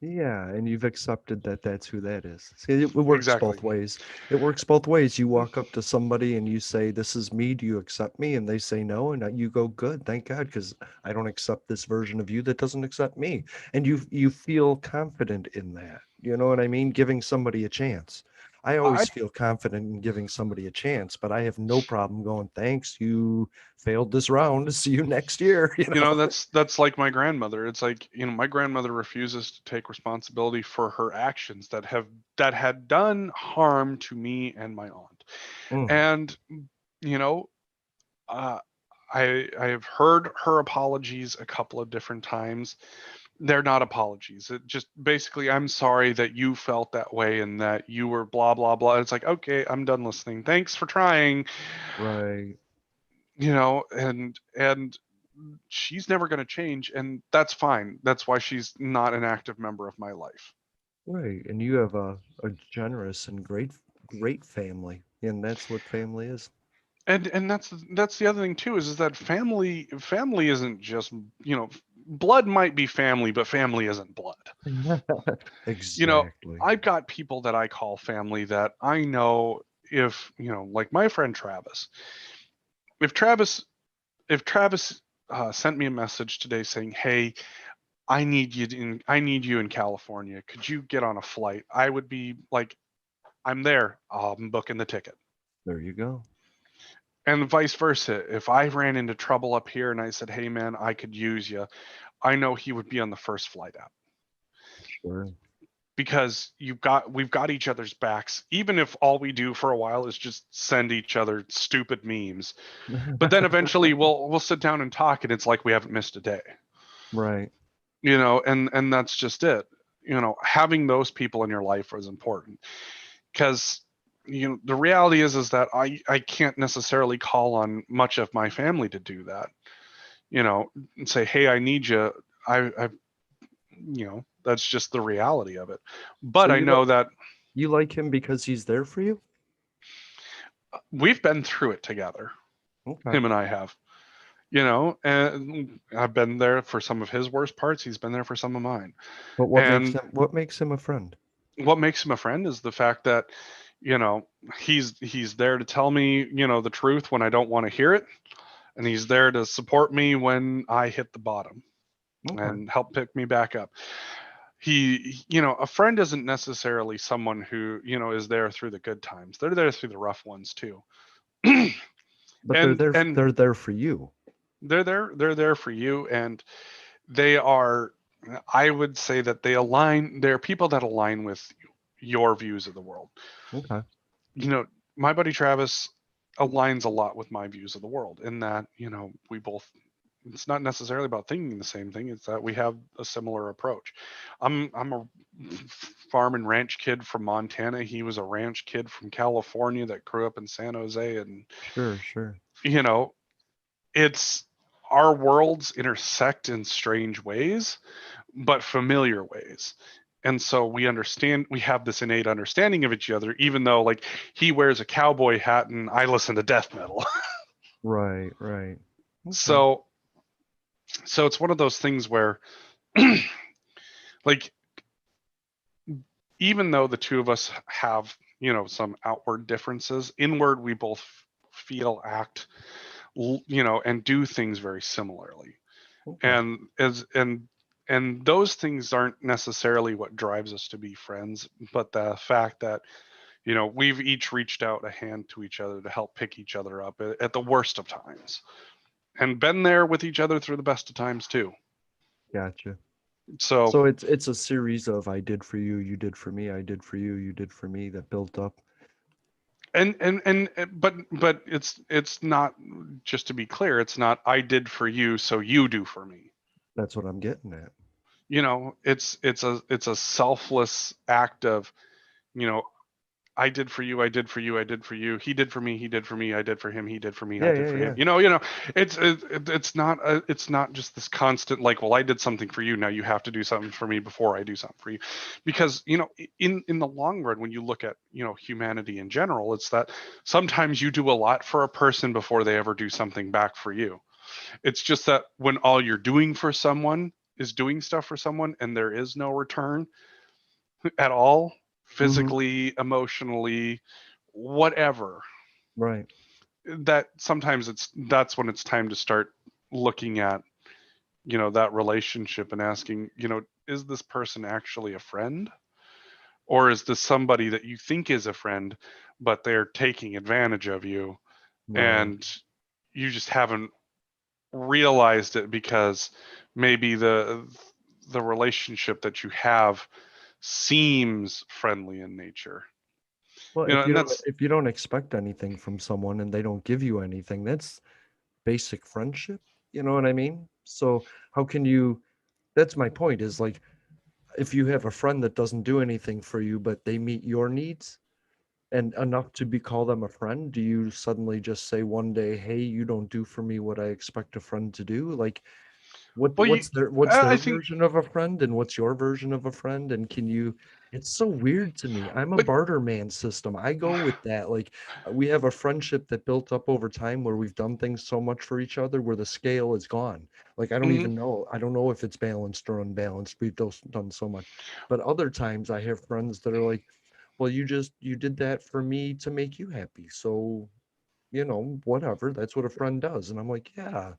Speaker 1: Yeah, and you've accepted that that's who that is. See, it works
Speaker 2: Exactly.
Speaker 1: both ways. It works both ways. You walk up to somebody and you say, "This is me. Do you accept me?" And they say no, and you go, "Good, thank God, because I don't accept this version of you that doesn't accept me." And you feel confident in that. You know what I mean? Giving somebody a chance. I
Speaker 2: I
Speaker 1: always feel confident in giving somebody a chance, but I have no problem going, "Thanks, you failed this round. See you next year." You know?
Speaker 2: that's like my grandmother. It's like, my grandmother refuses to take responsibility for her actions that had done harm to me and my aunt.
Speaker 1: Mm,
Speaker 2: And you know, uh I have heard her apologies a couple of different times. They're not apologies. It just basically, I'm sorry that you felt that way and that you were blah blah blah. It's like, okay, I'm done listening. Thanks for trying.
Speaker 1: right.
Speaker 2: And she's never going to change, and that's fine. That's why she's not an active member of my life.
Speaker 1: Right, and you have a generous and great family, and that's what family is.
Speaker 2: And that's the other thing too, is that family isn't just, blood might be family, but family isn't blood. you know
Speaker 1: Exactly.
Speaker 2: I've got people that I call family that I know. If like my friend Travis, if Travis if Travis sent me a message today saying, hey, I need you in California, could you get on a flight, I would be like, I'm there, I'm booking the ticket.
Speaker 1: There you go.
Speaker 2: And vice versa, if I ran into trouble up here and I said, hey man, I could use you, I know he would be on the first flight out,
Speaker 1: Sure.
Speaker 2: because we've got each other's backs, even if all we do for a while is just send each other stupid memes. But then eventually we'll sit down and talk, and it's like we haven't missed a day.
Speaker 1: Right.
Speaker 2: And that's just it. Having those people in your life is important, because the reality is that I can't necessarily call on much of my family to do that, and say, hey, I need you. I that's just the reality of it.
Speaker 1: So
Speaker 2: But I know that
Speaker 1: you like him because he's there for you?
Speaker 2: we've been through it together.
Speaker 1: Okay.
Speaker 2: Him and I have, and I've been there for some of his worst parts. He's been there for some of mine.
Speaker 1: But
Speaker 2: And
Speaker 1: what makes him a friend?
Speaker 2: what makes him a friend is the fact that, You know, he's there to tell me, the truth when I don't want to hear it, and he's there to support me when I hit the bottom
Speaker 1: Okay.
Speaker 2: and help pick me back up. A friend isn't necessarily someone who, is there through the good times. They're there through the rough ones too.
Speaker 1: But they're
Speaker 2: and
Speaker 1: there.
Speaker 2: and
Speaker 1: They're there for you.
Speaker 2: they're there for you, and they are, I would say that they're people that align with your views of the world.
Speaker 1: Okay.
Speaker 2: you know my buddy Travis aligns a lot with my views of the world, in that, we both, it's not necessarily about thinking the same thing, it's that we have a similar approach. I'm a farm and ranch kid from Montana. He was a ranch kid from California that grew up in San Jose. And
Speaker 1: Sure. Sure.
Speaker 2: you know it's our worlds intersect in strange ways, but familiar ways. And so we have this innate understanding of each other, even though, like, he wears a cowboy hat and I listen to death metal.
Speaker 1: Right. Right. Okay.
Speaker 2: so so it's one of those things where, like, even though the two of us have, some outward differences, inward we both feel, act, and do things very similarly.
Speaker 1: Okay.
Speaker 2: And those things aren't necessarily what drives us to be friends, but the fact that, we've each reached out a hand to each other to help pick each other up at the worst of times, and been there with each other through the best of times too.
Speaker 1: Gotcha.
Speaker 2: So,
Speaker 1: So it's a series of I did for you, you did for me, I did for you, you did for me that built up.
Speaker 2: but it's not, just to be clear, it's not I did for you so you do for me.
Speaker 1: That's what I'm getting at.
Speaker 2: It's a selfless act of, you know I did for you, I did for you, I did for you. He did for me, he did for me, I did for him, he did for me, I
Speaker 1: Yeah.
Speaker 2: did
Speaker 1: Yeah.
Speaker 2: for him.
Speaker 1: Yeah.
Speaker 2: It's not just this constant, like, well, I did something for you, now you have to do something for me before I do something for you. Because, in the long run, when you look at, humanity in general, it's that sometimes you do a lot for a person before they ever do something back for you. It's just that when all you're doing for someone is doing stuff for someone and there is no return at all,
Speaker 1: Mm-hmm.
Speaker 2: physically, emotionally, whatever,
Speaker 1: Right.
Speaker 2: that sometimes that's when it's time to start looking at, that relationship and asking, is this person actually a friend, or is this somebody that you think is a friend but they're taking advantage of you,
Speaker 1: Right.
Speaker 2: and you just haven't realized it because maybe the relationship that you have seems friendly in nature.
Speaker 1: Well, if you
Speaker 2: And
Speaker 1: don't
Speaker 2: that's
Speaker 1: if you don't expect anything from someone and they don't give you anything, that's basic friendship. You know what I mean? So how can you that's my point is like if you have a friend that doesn't do anything for you but they meet your needs and enough to be call them a friend, do you suddenly just say one day, "Hey, you don't do for me what I expect a friend to do?" Like
Speaker 2: well you
Speaker 1: what's
Speaker 2: I
Speaker 1: their
Speaker 2: think
Speaker 1: version of a friend and what's your version of a friend? And can you it's so weird to me. I'm a
Speaker 2: but
Speaker 1: barter man system. I go with that. Like we have a friendship that built up over time where we've done things so much for each other where the scale is gone. Like I don't
Speaker 2: mhm.
Speaker 1: even know. I don't know if it's balanced or unbalanced. We've done so much. But other times I have friends that are like, "Well, you did that for me to make you happy. So, whatever. That's what a friend does." And I'm like, "Yeah,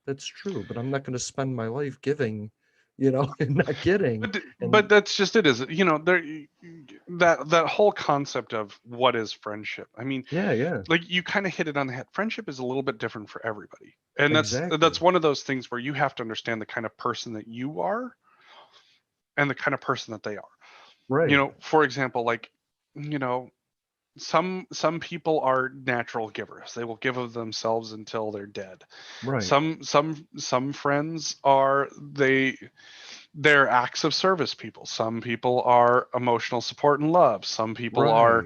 Speaker 1: that's true, but I'm not going to spend my life giving, and not getting.
Speaker 2: But
Speaker 1: And
Speaker 2: that's just it, is, there, that whole concept of what is friendship. I mean,
Speaker 1: yeah, yeah,
Speaker 2: like, you kind of hit it on the head. Friendship is a little bit different for everybody, and that's
Speaker 1: exactly.
Speaker 2: one of those things where you have to understand the kind of person that you are and the kind of person that they are.
Speaker 1: Right,
Speaker 2: For example, like, you know some people are natural givers. They will give of themselves until they're dead.
Speaker 1: right,
Speaker 2: Some friends are, they're acts of service people. Some people are emotional support and love. Some people are,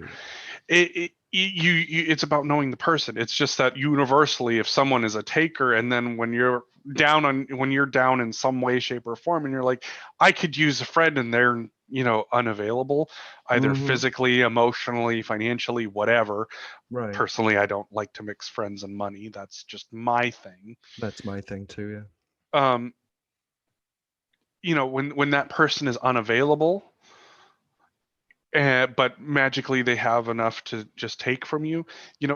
Speaker 1: right.
Speaker 2: it's about knowing the person. It's just that universally, if someone is a taker, and then when you're down in some way, shape, or form, and you're like, I could use a friend, and they're, unavailable, either
Speaker 1: Mm-hmm.
Speaker 2: physically, emotionally, financially, whatever.
Speaker 1: Right.
Speaker 2: Personally, I don't like to mix friends and money. That's just my thing.
Speaker 1: That's my thing too, yeah.
Speaker 2: um when that person is unavailable, but magically they have enough to just take from you.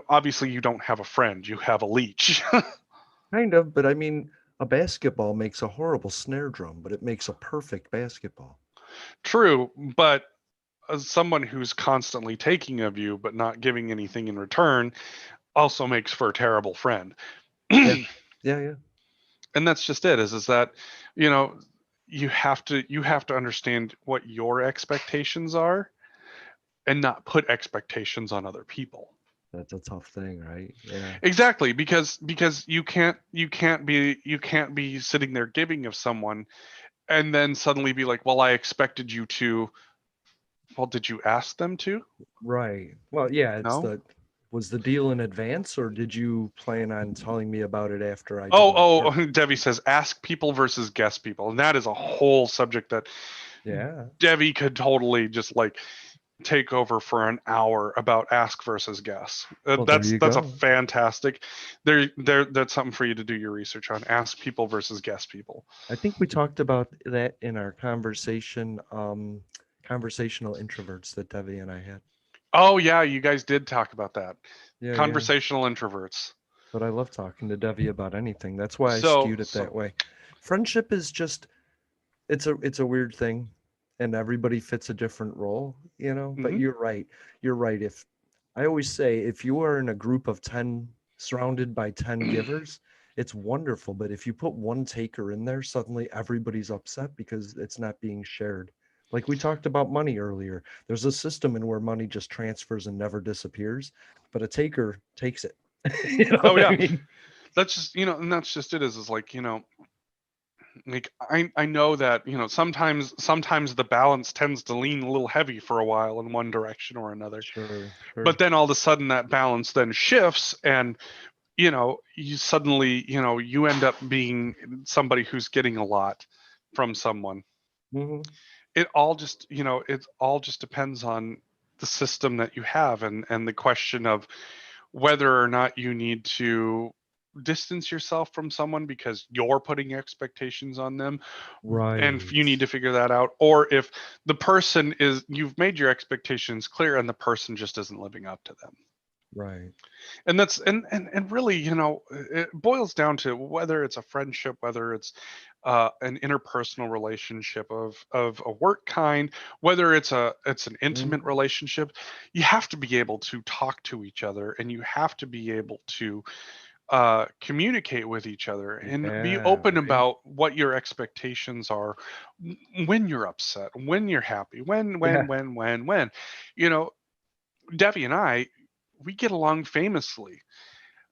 Speaker 2: Obviously you don't have a friend, you have a leech.
Speaker 1: Kind of, but I mean, a basketball makes a horrible snare drum, but it makes a perfect basketball.
Speaker 2: True, but as someone who's constantly taking of you but not giving anything in return also makes for a terrible friend.
Speaker 1: Yeah. Yeah, yeah.
Speaker 2: And that's just it, is that you know you have to understand what your expectations are and not put expectations on other people.
Speaker 1: That's a tough thing, right? Yeah.
Speaker 2: Exactly, because you can't be sitting there giving of someone and then suddenly be like, well, I expected you to. Well, did you ask them to?
Speaker 1: Right. Well, yeah,
Speaker 2: No.
Speaker 1: was the deal in advance, or did you plan on telling me about it after I did
Speaker 2: Oh,
Speaker 1: my part?
Speaker 2: Debbie says ask people versus guess people, and that is a whole subject that
Speaker 1: Yeah.
Speaker 2: Debbie could totally just like take over for an hour about ask versus guess.
Speaker 1: Well, there
Speaker 2: That's
Speaker 1: you
Speaker 2: that's a
Speaker 1: go.
Speaker 2: fantastic. That's something for you to do your research on. Ask people versus guess people.
Speaker 1: I think we talked about that in our conversational introverts that Devi and I had.
Speaker 2: Oh yeah, you guys did talk about that.
Speaker 1: Yeah, yeah.
Speaker 2: Conversational introverts.
Speaker 1: But I love talking to Devi about anything. That's why I
Speaker 2: So
Speaker 1: skewed it
Speaker 2: so
Speaker 1: that way. Friendship is just it's a weird thing, and everybody fits a different role, but
Speaker 2: mhm.
Speaker 1: you're right. If I always say, if you are in a group of 10 surrounded by 10 givers, it's wonderful, but if you put one taker in there, suddenly everybody's upset because it's not being shared. Like we talked about money earlier, there's a system in where money just transfers and never disappears, but a taker takes it. You know
Speaker 2: Oh
Speaker 1: what I
Speaker 2: yeah,
Speaker 1: mean?
Speaker 2: that's just and that's just it. Is like like I know that sometimes the balance tends to lean a little heavy for a while in one direction or another,
Speaker 1: Sure,
Speaker 2: but
Speaker 1: sure.
Speaker 2: then all of a sudden that balance then shifts, and you suddenly you end up being somebody who's getting a lot from someone.
Speaker 1: Hmm.
Speaker 2: It all just depends on the system that you have, and the question of whether or not you need to distance yourself from someone because you're putting expectations on them, and
Speaker 1: Right.
Speaker 2: you need to figure that out, or if the person is you've made your expectations clear and the person just isn't living up to them.
Speaker 1: Right.
Speaker 2: And that's and really, it boils down to whether it's a friendship, whether it's an interpersonal relationship of a work kind, whether it's an intimate
Speaker 1: Mhm.
Speaker 2: relationship. You have to be able to talk to each other, and you have to be able to communicate with each other and be
Speaker 1: Yeah,
Speaker 2: open
Speaker 1: right?
Speaker 2: about what your expectations are, when you're upset, when you're happy,
Speaker 1: Yeah,
Speaker 2: when. You know, Debbie and I, we get along famously,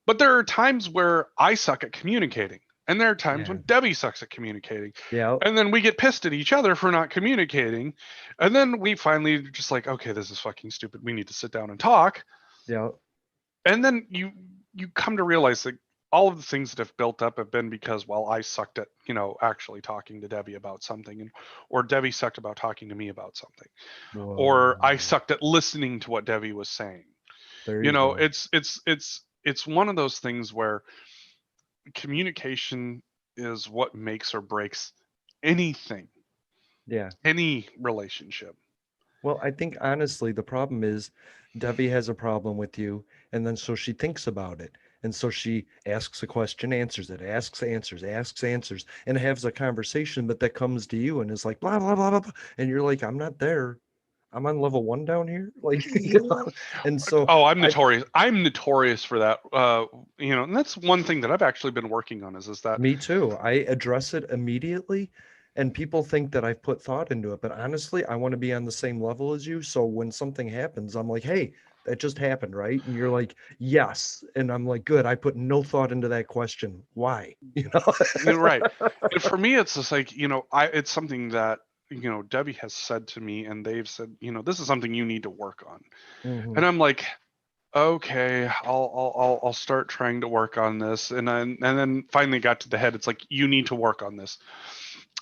Speaker 2: but there are times where I suck at communicating, and there are times
Speaker 1: yeah,
Speaker 2: when Debbie sucks at communicating.
Speaker 1: yeah,
Speaker 2: And then we get pissed at each other for not communicating. And then we finally just like, okay, this is fucking stupid. We need to sit down and talk.
Speaker 1: yeah.
Speaker 2: And then you come to realize that all of the things that have built up have been because, well, I sucked at, actually talking to Debbie about something, and or Debbie sucked about talking to me about something, or I
Speaker 1: Whoa.
Speaker 2: sucked at listening to what Debbie was saying.
Speaker 1: There you go.
Speaker 2: It's one of those things where communication is what makes or breaks anything,
Speaker 1: Yeah.
Speaker 2: any relationship.
Speaker 1: Well, I think honestly, the problem is Debbie has a problem with you, and then so she thinks about it. And so she asks a question, answers it, asks answers, and has a conversation, but that comes to you and is like, blah, blah, blah, blah, blah. And you're like, I'm not there. I'm on level one down here. Like, and so
Speaker 2: Oh, I'm
Speaker 1: I
Speaker 2: notorious. I'm notorious for that. And that's one thing that I've actually been working on is that.
Speaker 1: Me too. I address it immediately, and people think that I've put thought into it. But honestly, I want to be on the same level as you. So when something happens, I'm like, hey, that just happened, right? And you're like, yes. And I'm like, good. I put no thought into that question. Why? You
Speaker 2: You're right.
Speaker 1: know?
Speaker 2: And for me, it's just like, it's something that, Debbie has said to me, and they've said, this is something you need to work on.
Speaker 1: Hmm.
Speaker 2: And I'm like, okay, I'll start trying to work on this. And then finally got to the head. It's like, you need to work on this.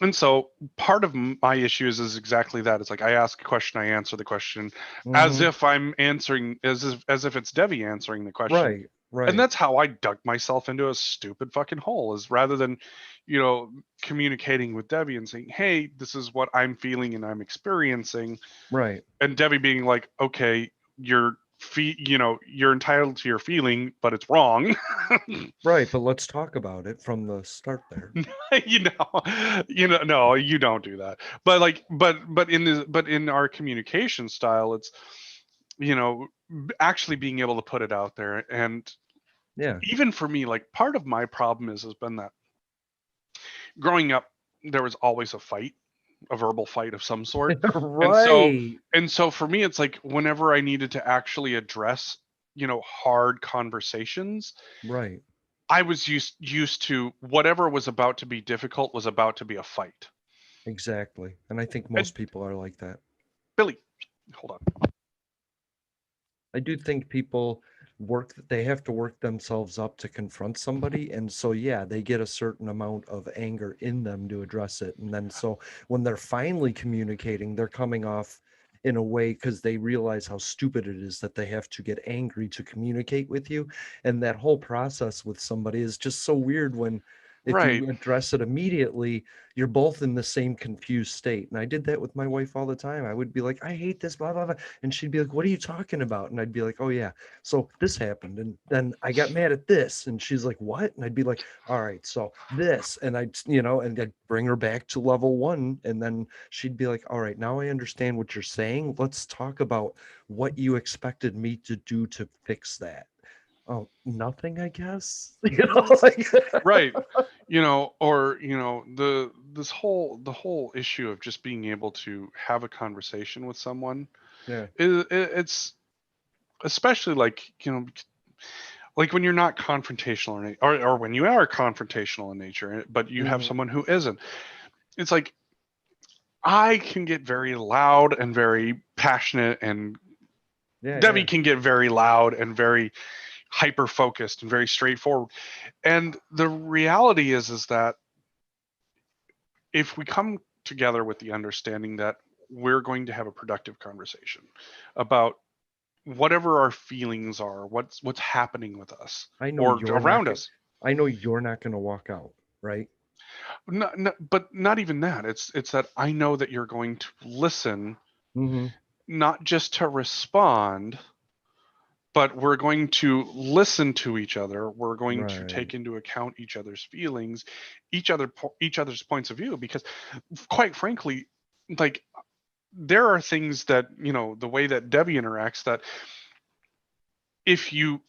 Speaker 2: And so part of my issues is exactly that. It's like I ask a question, I answer the question as
Speaker 1: Hmm.
Speaker 2: if I'm answering, as if it's Debbie answering the question.
Speaker 1: Right,
Speaker 2: And
Speaker 1: right.
Speaker 2: that's how I dug myself into a stupid fucking hole, is rather than, you know, communicating with Debbie and saying, hey, this is what I'm feeling and I'm experiencing.
Speaker 1: Right.
Speaker 2: And Debbie being like, okay, you're entitled to your feeling, but it's wrong.
Speaker 1: Right, but let's talk about it from the start there.
Speaker 2: No, you don't do that. But like, but in our communication style, it's, actually being able to put it out there. And
Speaker 1: Yeah.
Speaker 2: even for me, like, part of my problem has been that growing up, there was always a fight, a verbal fight of some sort. And so,
Speaker 1: Right.
Speaker 2: for me, it's like whenever I needed to actually address, hard conversations,
Speaker 1: Right.
Speaker 2: I was used to whatever was about to be difficult was about to be a fight.
Speaker 1: Exactly. And I think
Speaker 2: And
Speaker 1: most people are like that.
Speaker 2: Billy, hold on.
Speaker 1: I do think people they have to work themselves up to confront somebody. And so, yeah, they get a certain amount of anger in them to address it. And then, so when they're finally communicating, they're coming off in a way because they realize how stupid it is that they have to get angry to communicate with you. And that whole process with somebody is just so weird when, if
Speaker 2: Right.
Speaker 1: you address it immediately, you're both in the same confused state. And I did that with my wife all the time. I would be like, I hate this, blah, blah, blah. And she'd be like, what are you talking about? And I'd be like, oh, yeah. So this happened. And then I got mad at this. And she's like, what? And I'd be like, all right, so this. And and I'd bring her back to level one. And then she'd be like, all right, now I understand what you're saying. Let's talk about what you expected me to do to fix that. Oh, nothing, I guess. Like,
Speaker 2: Right. Or the whole issue of just being able to have a conversation with someone
Speaker 1: yeah.
Speaker 2: it's especially like, like when you're not confrontational or when you are confrontational in nature, but you have
Speaker 1: Mhm.
Speaker 2: someone who isn't. It's like I can get very loud and very passionate, and
Speaker 1: Yeah,
Speaker 2: Debbie
Speaker 1: yeah.
Speaker 2: can get very loud and very hyper focused and very straightforward. And the reality is that if we come together with the understanding that we're going to have a productive conversation about whatever our feelings are, what's happening with us
Speaker 1: I know
Speaker 2: or
Speaker 1: you're not
Speaker 2: around
Speaker 1: gonna
Speaker 2: us.
Speaker 1: I know you're not gonna walk out, right?
Speaker 2: But not even that. It's that I know that you're going to listen,
Speaker 1: Mhm.
Speaker 2: not just to respond, but we're going to listen to each other. We're going to
Speaker 1: Right.
Speaker 2: take into account each other's feelings, each other's points of view, because quite frankly, like, there are things that, the way that Debbie interacts, that if you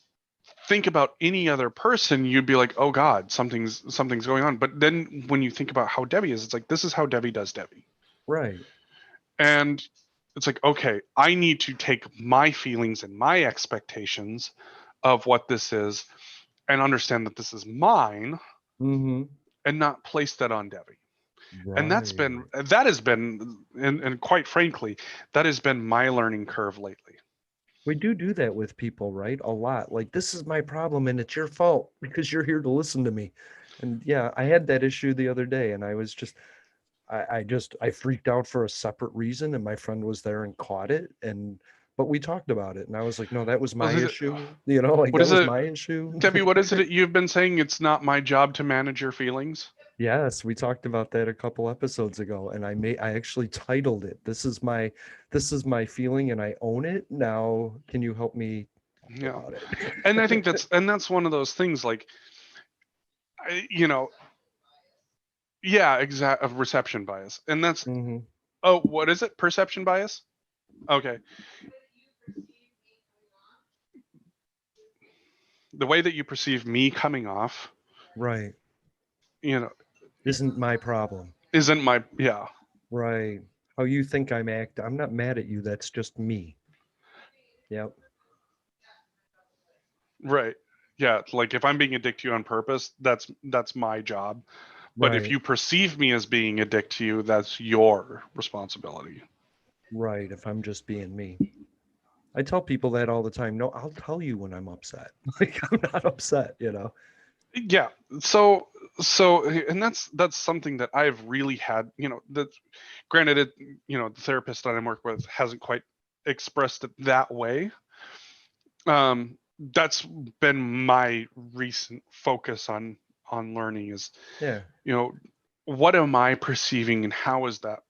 Speaker 2: think about any other person, you'd be like, oh God, something's going on. But then when you think about how Debbie is, it's like, this is how Debbie does Debbie.
Speaker 1: Right.
Speaker 2: And it's like, okay, I need to take my feelings and my expectations of what this is and understand that this is mine,
Speaker 1: Mhm.
Speaker 2: and not place that on Debbie. And
Speaker 1: Right.
Speaker 2: that has been, and quite frankly, that has been my learning curve lately.
Speaker 1: We do that with people, right? A lot. Like, this is my problem and it's your fault because you're here to listen to me. And yeah, I had that issue the other day and I was just I freaked out for a separate reason and my friend was there and caught it, and but we talked about it and I was like, no, that was my
Speaker 2: What is it?
Speaker 1: issue. Like
Speaker 2: What
Speaker 1: that
Speaker 2: is
Speaker 1: was
Speaker 2: it,
Speaker 1: my issue.
Speaker 2: Debbie? What is it that you've been saying? It's not my job to manage your feelings.
Speaker 1: Yes, we talked about that a couple episodes ago, and I actually titled it, this is my feeling and I own it. Now, can you help me talk
Speaker 2: Yeah,
Speaker 1: about
Speaker 2: and I think
Speaker 1: it?
Speaker 2: that's one of those things. Like, I- you know, yeah, exact of reception bias, and that's,
Speaker 1: Hmm.
Speaker 2: oh, what is it? Perception bias. Okay, the way that you perceive me coming off,
Speaker 1: Right.
Speaker 2: you know,
Speaker 1: Isn't my problem.
Speaker 2: isn't my, yeah,
Speaker 1: Right. How you think I'm not mad at you. That's just me. Yep.
Speaker 2: right, yeah. Like, if I'm being a dick to you on purpose, that's my job. But if
Speaker 1: Right.
Speaker 2: you perceive me as being a dick to you, that's your responsibility.
Speaker 1: Right. If I'm just being me. I tell people that all the time. No, I'll tell you when I'm upset. Like I'm not upset.
Speaker 2: Yeah. So and that's something that I've really had, that, granted, the therapist that I'm working with hasn't quite expressed it that way. That's been my recent focus on on learning is,
Speaker 1: Yeah.
Speaker 2: you know, what am I perceiving and how is that,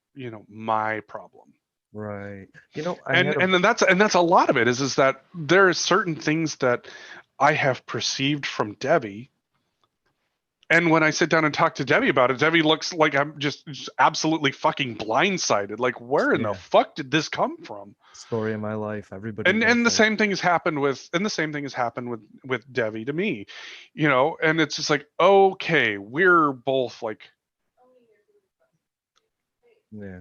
Speaker 2: my problem?
Speaker 1: Right. You know, I
Speaker 2: And
Speaker 1: had a
Speaker 2: and then that's a lot of it is that there are certain things that I have perceived from Debbie. And when I sit down and talk to Debbie about it, Debbie looks like I'm just absolutely fucking blindsided. Like, where in the
Speaker 1: yeah,
Speaker 2: fuck did this come from?
Speaker 1: story of my life. Everybody does
Speaker 2: And the
Speaker 1: that.
Speaker 2: same thing has happened with Debbie to me, and it's just like, okay, we're both like
Speaker 1: Yeah.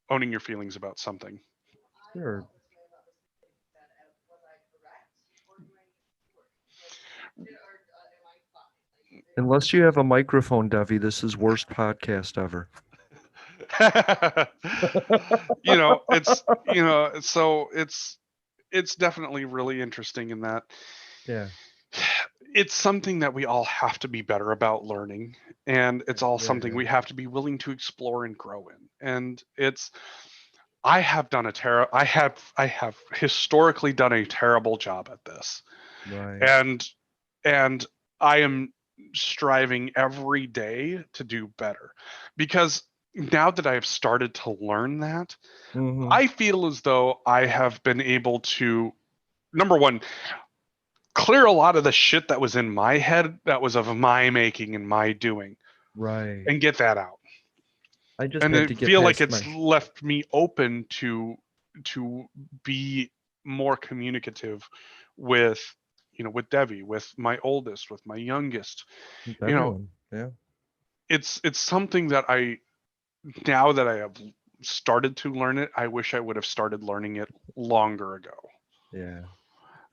Speaker 2: owning your feelings about something.
Speaker 1: Sure. Unless you have a microphone, Devi, this is worst podcast ever.
Speaker 2: So it's definitely really interesting in that
Speaker 1: Yeah.
Speaker 2: it's something that we all have to be better about learning, and it's all something
Speaker 1: Yeah.
Speaker 2: we have to be willing to explore and grow in. And it's I have done a I have historically done a terrible job at this.
Speaker 1: Right.
Speaker 2: And and I am striving every day to do better, because now that I have started to learn that,
Speaker 1: Mm-hmm.
Speaker 2: I feel as though I have been able to, number one, clear a lot of the shit that was in my head that was of my making and my doing,
Speaker 1: Right.
Speaker 2: and get that out.
Speaker 1: I just
Speaker 2: And
Speaker 1: had
Speaker 2: I
Speaker 1: to get
Speaker 2: feel like
Speaker 1: past
Speaker 2: it's
Speaker 1: my
Speaker 2: left me open to be more communicative with with Debbie, with my oldest, with my youngest.
Speaker 1: with
Speaker 2: You know,
Speaker 1: everyone. Yeah.
Speaker 2: it's something that I, now that I have started to learn it, I wish I would have started learning it longer ago.
Speaker 1: Yeah.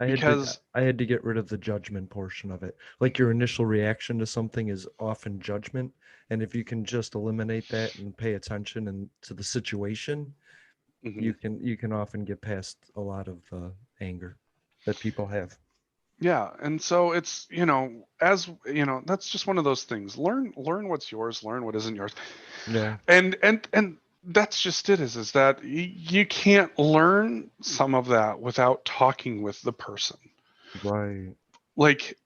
Speaker 1: I had to
Speaker 2: Because
Speaker 1: I had to get rid of the judgment portion of it. Like your initial reaction to something is often judgment, and if you can just eliminate that and pay attention and to the situation,
Speaker 2: mhm.
Speaker 1: you can often get past a lot of anger that people have.
Speaker 2: Yeah, and so it's, as that's just one of those things. Learn what's yours, learn what isn't yours.
Speaker 1: Yeah.
Speaker 2: And that's just it, is that you can't learn some of that without talking with the person.
Speaker 1: Right.
Speaker 2: Like,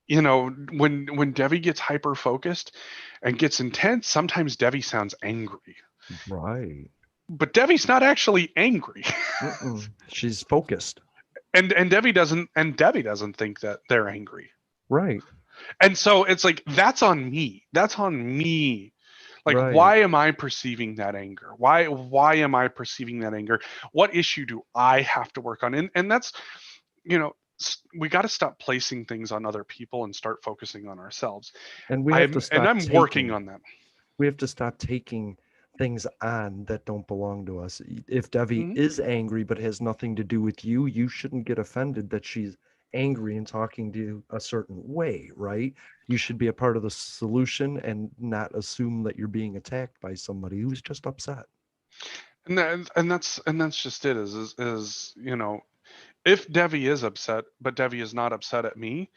Speaker 2: when Devi gets hyper focused and gets intense, sometimes Devi sounds angry.
Speaker 1: Right.
Speaker 2: But Devi's not actually angry.
Speaker 1: Mm-mm. She's focused.
Speaker 2: And Debbie doesn't think that they're angry.
Speaker 1: Right.
Speaker 2: And so it's like, that's on me. That's on me. Like,
Speaker 1: Right.
Speaker 2: why am I perceiving that anger? Why am I perceiving that anger? What issue do I have to work on? And that's, we got to stop placing things on other people and start focusing on ourselves.
Speaker 1: And we have to
Speaker 2: I'm working on that.
Speaker 1: we have to stop taking things on that don't belong to us. If Devi
Speaker 2: Mhm.
Speaker 1: is angry but has nothing to do with you, you shouldn't get offended that she's angry and talking to you a certain way, right? You should be a part of the solution and not assume that you're being attacked by somebody who's just upset.
Speaker 2: And that's just it, is if Devi is upset, but Devi is not upset at me,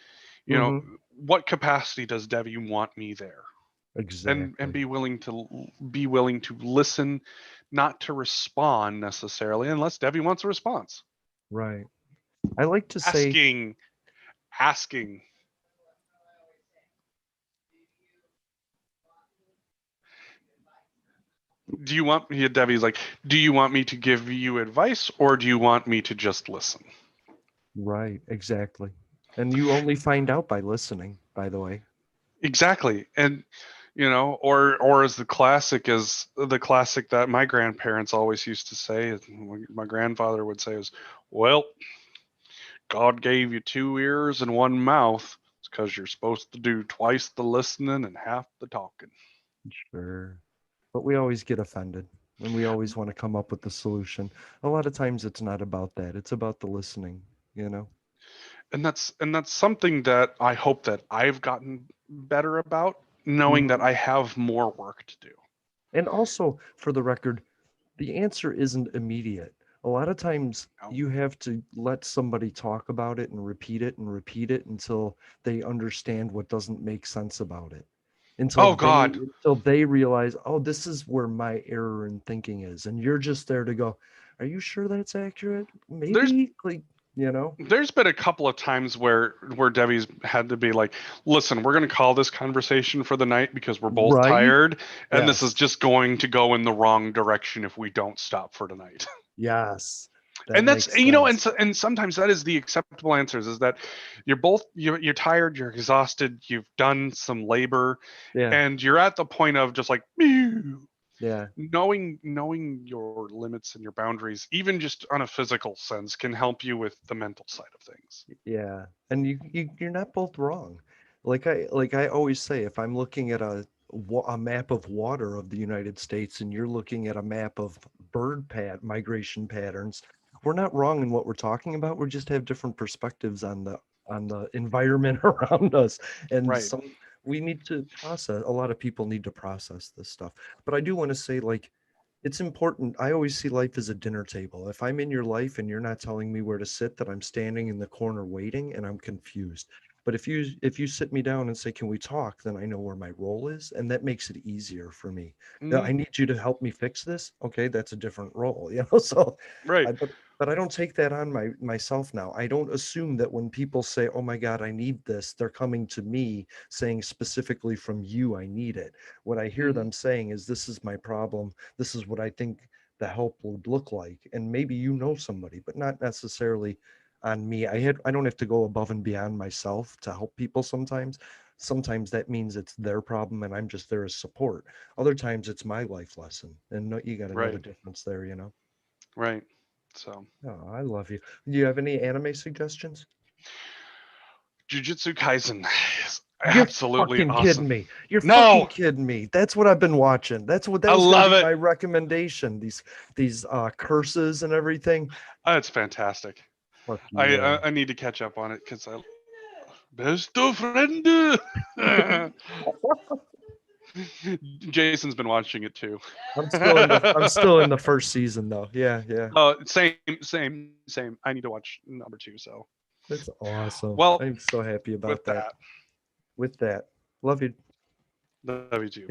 Speaker 2: you know,
Speaker 1: Mm-hmm.
Speaker 2: what capacity does Devi want me there? And
Speaker 1: Exactly.
Speaker 2: be willing to listen, not to respond necessarily, unless Debbie wants a response.
Speaker 1: Right. I like to say,
Speaker 2: Asking asking do you want me, Debbie's like, do you want me to give you advice, or do you want me to just listen?
Speaker 1: right, exactly. And you only find out by listening, by the way.
Speaker 2: Exactly. And or as the classic that my grandparents always used to say, my grandfather would say, is, well, God gave you two ears and one mouth. It's because you're supposed to do twice the listening and half the talking.
Speaker 1: Sure. But we always get offended and we always want to come up with the solution. A lot of times it's not about that. It's about the listening, you know?
Speaker 2: And that's something that I hope that I've gotten better about, knowing that
Speaker 1: Mhm.
Speaker 2: I have more work to do.
Speaker 1: And also, for the record, the answer isn't immediate. A lot of times
Speaker 2: You know?
Speaker 1: you have to let somebody talk about it and repeat it until they understand what doesn't make sense about it.
Speaker 2: Oh God.
Speaker 1: Until they realize, oh, this is where my error in thinking is. And you're just there to go, are you sure that's accurate?
Speaker 2: There's
Speaker 1: Maybe, like, you know?
Speaker 2: There's been a couple of times where Debbie's had to be like, "Listen, we're going to call this conversation for the night because we're both
Speaker 1: Right?
Speaker 2: tired, and this is
Speaker 1: Yes.
Speaker 2: just going to go in the wrong direction if we don't stop for tonight."
Speaker 1: Yes. That
Speaker 2: And that's,
Speaker 1: makes
Speaker 2: and
Speaker 1: sense.
Speaker 2: and sometimes that is the acceptable answers, is that you're tired, you're exhausted, you've done some labor,
Speaker 1: Yeah.
Speaker 2: and you're at the point of just like, "Meow."
Speaker 1: Yeah.
Speaker 2: Knowing your limits and your boundaries, even just on a physical sense, can help you with the mental side of things.
Speaker 1: Yeah. And you're not both wrong. Like I always say, if I'm looking at a map of water of the United States and you're looking at a map of migration patterns, we're not wrong in what we're talking about. We just have different perspectives on the environment around us. And
Speaker 2: Right.
Speaker 1: some we need to process, a lot of people need to process this stuff. But I do want to say, like, it's important. I always see life as a dinner table. If I'm in your life and you're not telling me where to sit, that I'm standing in the corner waiting and I'm confused. But if you sit me down and say, "Can we talk?" then I know where my role is, and that makes it easier for me. Now,
Speaker 2: Hmm.
Speaker 1: I need you to help me fix this. Okay, that's a different role, you know. So,
Speaker 2: Right.
Speaker 1: I but I don't take that on myself now. I don't assume that when people say, "Oh my God, I need this," they're coming to me saying specifically from you, "I need it." What I hear
Speaker 2: Hmm.
Speaker 1: them saying is, "This is my problem. This is what I think the help would look like." And maybe you know somebody, but not necessarily on me. I don't have to go above and beyond myself to help people sometimes. Sometimes that means it's their problem and I'm just there as support. Other times it's my life lesson. And no, you got to know the
Speaker 2: Right.
Speaker 1: difference there, you know.
Speaker 2: Right. So,
Speaker 1: Oh, I love you. Do you have any anime suggestions?
Speaker 2: Jujutsu Kaisen is
Speaker 1: You're
Speaker 2: absolutely
Speaker 1: fucking kidding
Speaker 2: awesome.
Speaker 1: me. You're fucking
Speaker 2: No,
Speaker 1: kidding me. That's what I've been watching. That
Speaker 2: I
Speaker 1: was going to
Speaker 2: love
Speaker 1: be
Speaker 2: it.
Speaker 1: my recommendation. These curses and everything.
Speaker 2: It's fantastic.
Speaker 1: Fuck
Speaker 2: I
Speaker 1: yeah.
Speaker 2: I need to catch up on it because I best of friend. Jason's been watching it too.
Speaker 1: I'm still in the first season though. Yeah, yeah.
Speaker 2: Same. I need to watch number two. So,
Speaker 1: That's awesome.
Speaker 2: well,
Speaker 1: I'm so happy
Speaker 2: with
Speaker 1: about that.
Speaker 2: that,
Speaker 1: With that. Love you.
Speaker 2: love you too.